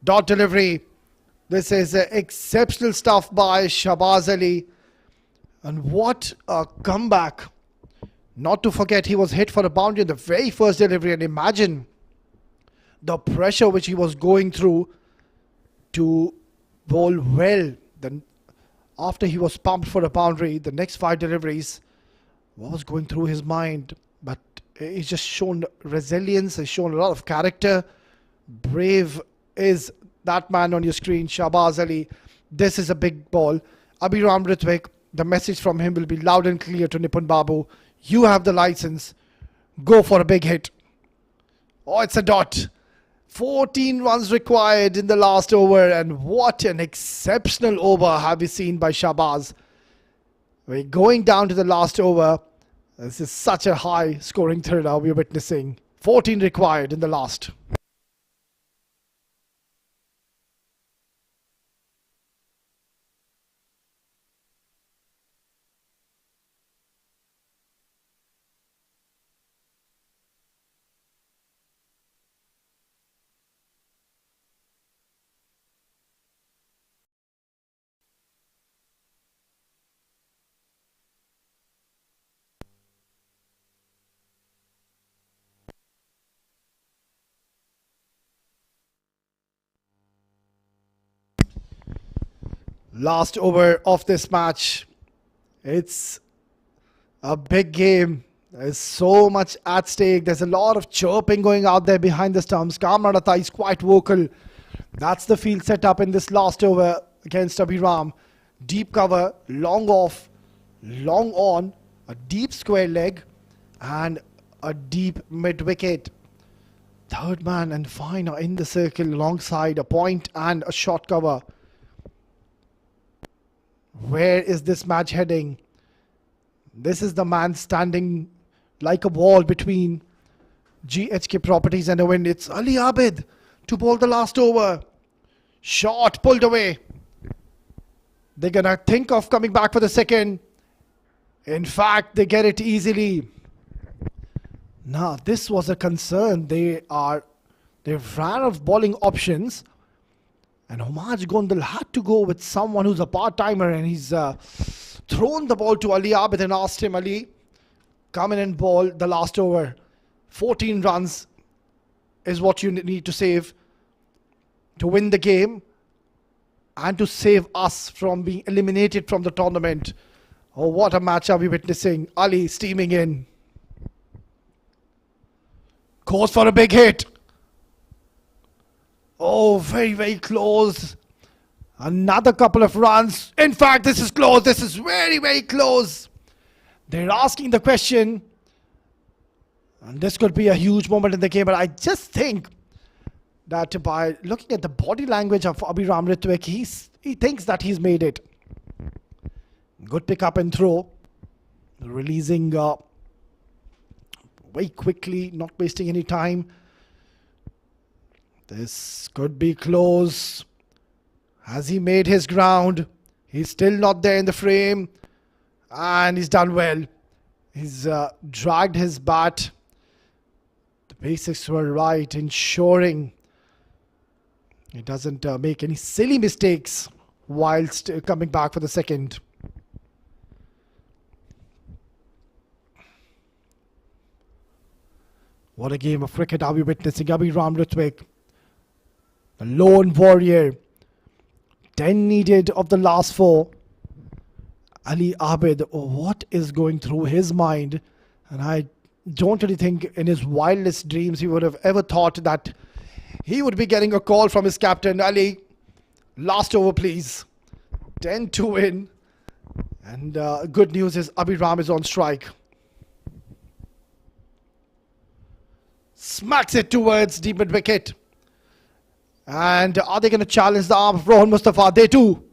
Dot delivery. This is exceptional stuff by Shahbaz Ali. And what a comeback. Not to forget, he was hit for a boundary in the very first delivery. And imagine the pressure which he was going through to bowl well. Then after he was pumped for a boundary, the next 5 deliveries, what was going through his mind? But he's just shown resilience, he's shown a lot of character. Brave is that man on your screen, Shahbaz Ali. This is a big ball. Abhiram Ritwik, the message from him will be loud and clear to Nipun Babu. You have the license. Go for a big hit. Oh, it's a dot. 14 runs required in the last over, and what an exceptional over have we seen by Shahbaz. We're going down to the last over. This is such a high scoring thriller we're witnessing. 14 required in the last. Last over of this match. It's a big game. There's so much at stake. There's a lot of chirping going out there behind the stumps. Kamradata is quite vocal. That's the field set up in this last over against Abhiram. Deep cover, long off, long on, a deep square leg, and a deep mid wicket. Third man and fine are in the circle alongside a point and a short cover. Where is this match heading? This is the man standing like a wall between GHK Properties and a win. It's Ali Abid to bowl the last over. Shot pulled away. They're going to think of coming back for the second. In fact, they get it easily. Now, this was a concern. They ran out of bowling options. And Homaj Gondal had to go with someone who's a part-timer, and he's thrown the ball to Ali Abid and asked him, Ali, come in and bowl the last over. 14 runs is what you need to save to win the game and to save us from being eliminated from the tournament. Oh, what a match are we witnessing. Ali steaming in. Goes for a big hit. Oh, very, very close. Another couple of runs. In fact, this is close. This is very, very close. They're asking the question. And this could be a huge moment in the game. But I just think that by looking at the body language of Abhiram Ritwik, he thinks that he's made it. Good pick up and throw. Releasing very quickly, not wasting any time. This could be close. Has he made his ground? He's still not there in the frame. And he's done well. He's dragged his bat. The basics were right, ensuring he doesn't make any silly mistakes whilst coming back for the second. What a game of cricket are we witnessing? Abhiram Ritwik, the lone warrior. 10 needed of the last 4. Ali Abid, what is going through his mind? And I don't really think in his wildest dreams he would have ever thought that he would be getting a call from his captain. Ali, last over please. 10 to win. And good news is Abhiram is on strike. Smacks it towards deep mid wicket. And are they going to challenge the arm of Rohan Mustafa? They do.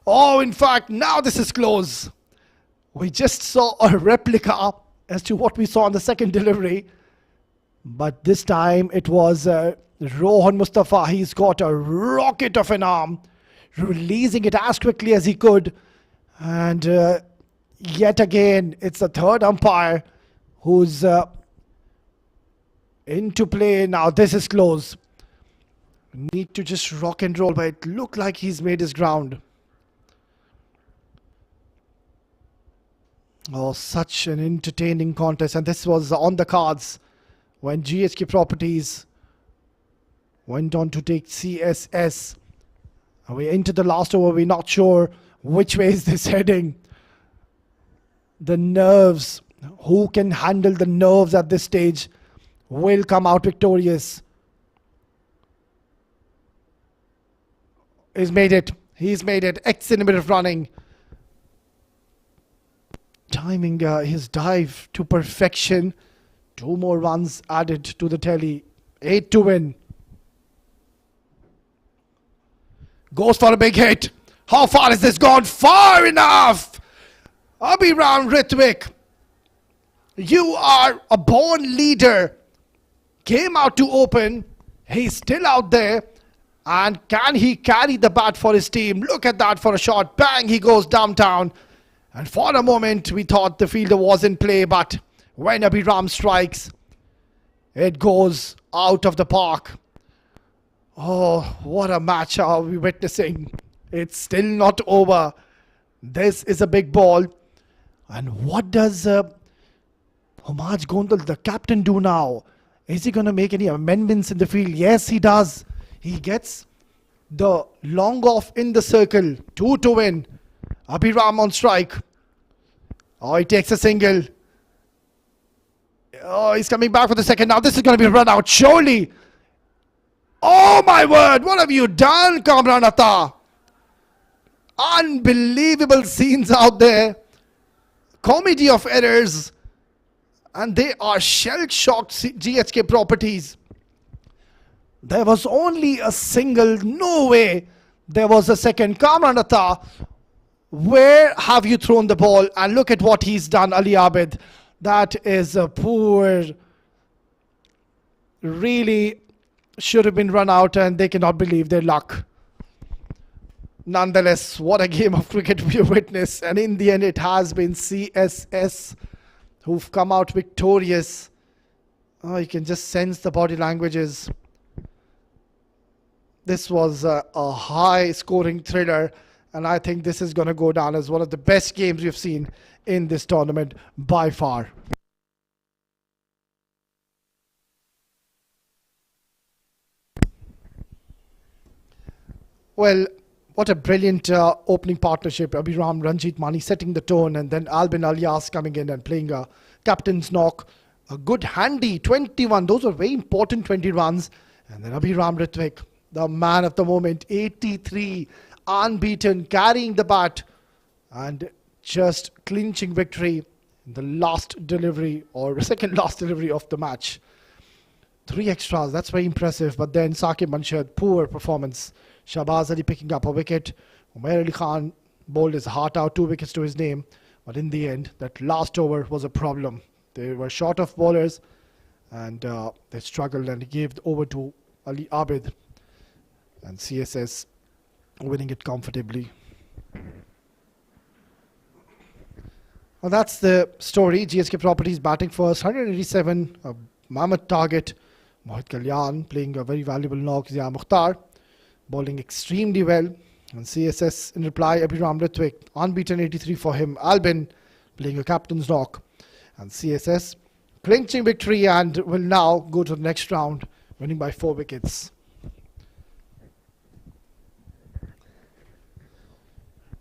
Oh, in fact, now this is close. We just saw a replica as to what we saw on the second delivery. But this time it was Rohan Mustafa. He's got a rocket of an arm, releasing it as quickly as he could. And yet again, it's the third umpire who's into play. Now this is close. Need to just rock and roll, but it looked like he's made his ground. Oh, such an entertaining contest. And this was on the cards when GHK Properties went on to take CSS. And we're into the last over. We're not sure which way is this heading. The nerves. Who can handle the nerves at this stage will come out victorious. He's made it. He's made it. Excellent bit of running. Timing his dive to perfection. 2 more runs added to the tally. 8 to win. Goes for a big hit. How far has this gone? Far enough! Abhiram Ritwik, you are a born leader. Came out to open. He's still out there. And can he carry the bat for his team? Look at that for a shot. Bang, he goes downtown. And for a moment, we thought the fielder was in play. But when Abhiram strikes, it goes out of the park. Oh, what a match are we witnessing. It's still not over. This is a big ball. And what does Homaj Gondal, the captain, do now? Is he going to make any amendments in the field? Yes, he does. He gets the long off in the circle. 2 to win. Abhiram on strike. Oh, he takes a single. Oh, he's coming back for the second. Now this is going to be run out. Surely. Oh my word. What have you done, Kamranata? Unbelievable scenes out there. Comedy of errors. And they are shell-shocked GHK Properties. There was only a single. No way there was a second. Kamranata, where have you thrown the ball? And look at what he's done, Ali Abid. That is a poor. Really should have been run out, and they cannot believe their luck. Nonetheless, what a game of cricket we witnessed. And in the end, it has been CSS who've come out victorious. Oh, you can just sense the body languages. This was a high-scoring thriller, and I think this is going to go down as one of the best games we've seen in this tournament by far. Well, what a brilliant opening partnership. Abhiram, Ranjit Mani setting the tone, and then Albin Alias coming in and playing a captain's knock. A good handy 21. Those were very important 20 runs. And then Abhiram Ritwik, the man of the moment, 83, unbeaten, carrying the bat and just clinching victory in the last delivery or second last delivery of the match. 3 extras, that's very impressive. But then Saqib Manshad, poor performance. Shahbaz Ali picking up a wicket. Umair Ali Khan bowled his heart out, 2 wickets to his name. But in the end, that last over was a problem. They were short of bowlers and they struggled, and he gave over to Ali Abid. And CSS winning it comfortably. Well, that's the story. GHK Properties batting first, 187, a mammoth target. Mohit Kalyan playing a very valuable knock. Zia Mukhtar bowling extremely well. And CSS in reply, Abhiram Ritwik, unbeaten 83 for him. Albin playing a captain's knock. And CSS clinching victory and will now go to the next round, winning by 4 wickets.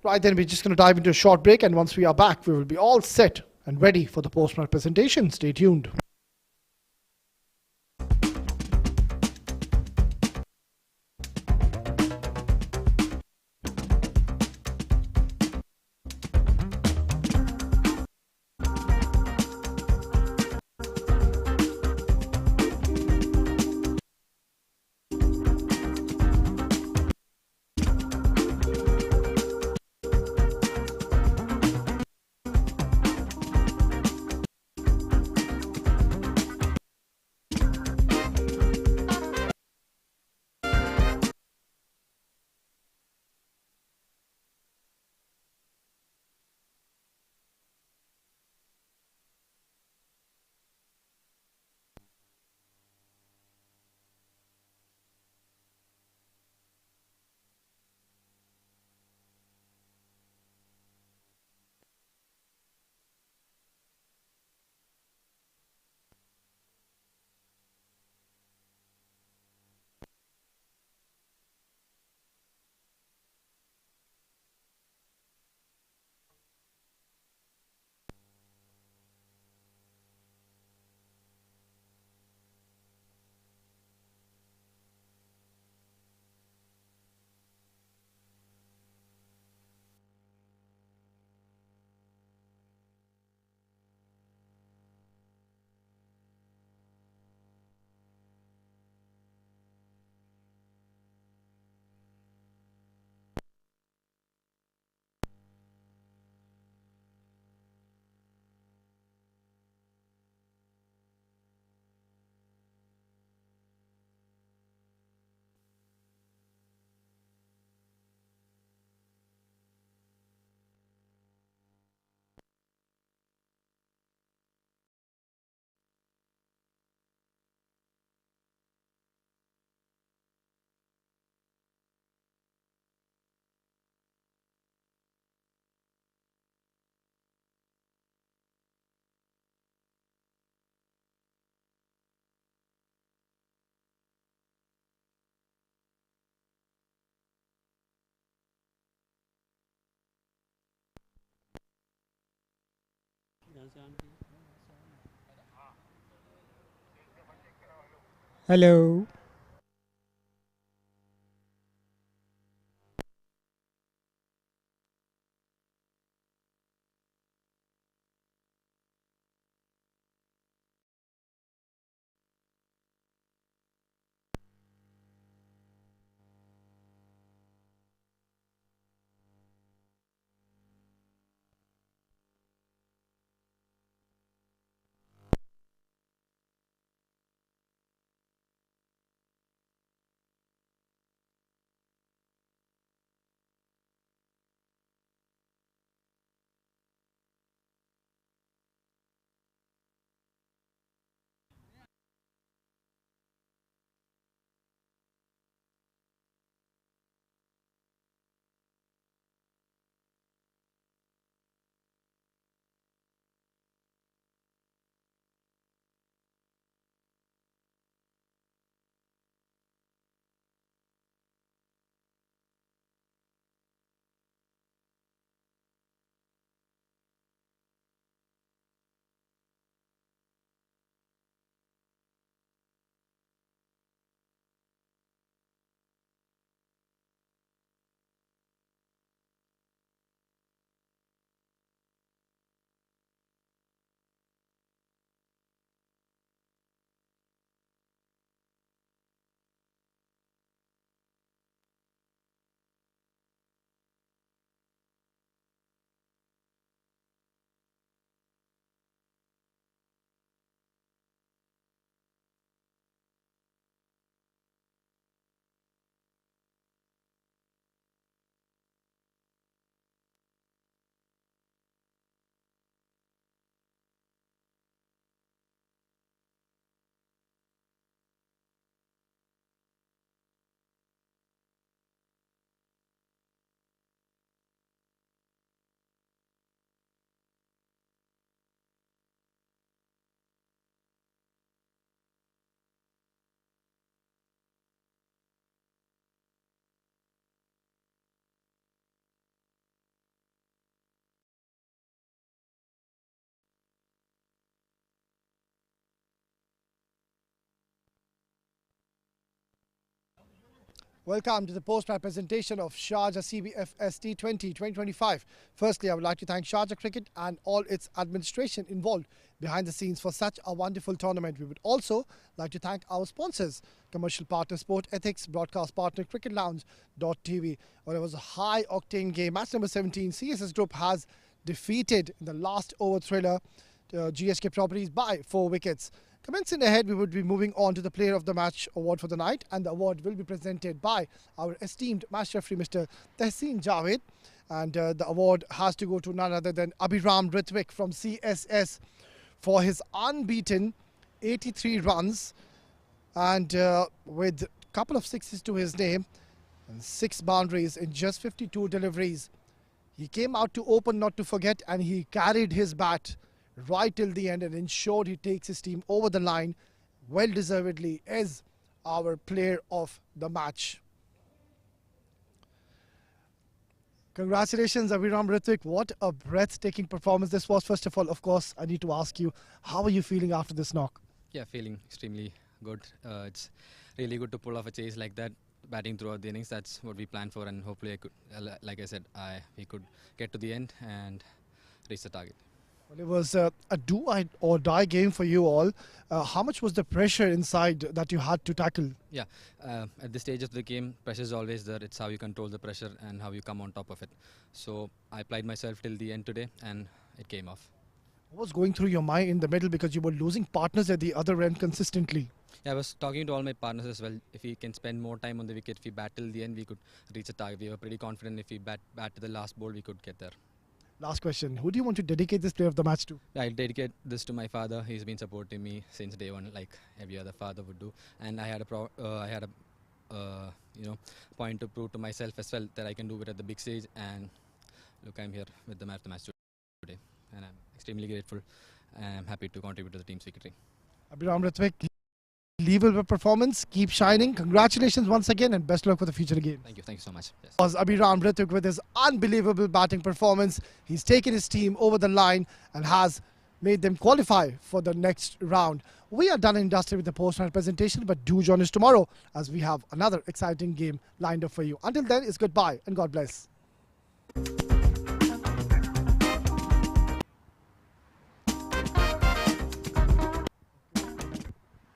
Right then, we're just going to dive into a short break, and once we are back, we will be all set and ready for the post-match presentation. Stay tuned. Hello. Welcome to the post-match presentation of Sharjah CBFS T20 2025. Firstly, I would like to thank Sharjah Cricket and all its administration involved behind the scenes for such a wonderful tournament. We would also like to thank our sponsors, commercial partner Sport Ethics, broadcast partner cricketlounge.tv. Well, it was a high-octane game. Match number 17, CSS Group has defeated in the last over thriller GHK Properties by 4 wickets. Commencing ahead, we would be moving on to the Player of the Match award for the night, and the award will be presented by our esteemed match referee, Mr. Javed. And the award has to go to none other than Abhiram Ritwik from CSS for his unbeaten 83 runs and with a couple of sixes to his name and 6 boundaries in just 52 deliveries. He came out to open, not to forget, and he carried his bat right till the end and ensured he takes his team over the line. Well deservedly is our player of the match. Congratulations, Abhiram Ritwik. What a breathtaking performance this was. First of all, of course, I need to ask you, how are you feeling after this knock? Yeah, feeling extremely good. It's really good to pull off a chase like that, batting throughout the innings. That's what we planned for, and hopefully I could, like I said, we could get to the end and reach the target. Well, it was a do or die game for you all. How much was the pressure inside that you had to tackle? Yeah, at this stage of the game, pressure is always there. It's how you control the pressure and how you come on top of it. So I applied myself till the end today, and it came off. What was going through your mind in the middle, because you were losing partners at the other end consistently? Yeah, I was talking to all my partners as well. If we can spend more time on the wicket, if we bat till the end, we could reach a target. We were pretty confident if we bat to the last ball, we could get there. Last question. Who do you want to dedicate this player of the match to? I'll dedicate this to my father. He's been supporting me since day one, like every other father would do. And I had a point to prove to myself as well that I can do it at the big stage. And look, I'm here with the man of the match today, and I'm extremely grateful. And I'm happy to contribute to the team's victory. Abhiram Ritwik, unbelievable performance. Keep shining. Congratulations once again, and best luck for the future games. Thank you so much. Yes. Was Abhiram Ritwik with his unbelievable batting performance. He's taken his team over the line and has made them qualify for the next round. We are done in dusted with the post-match presentation, but do join us tomorrow as we have another exciting game lined up for you. Until then, it's goodbye and God bless.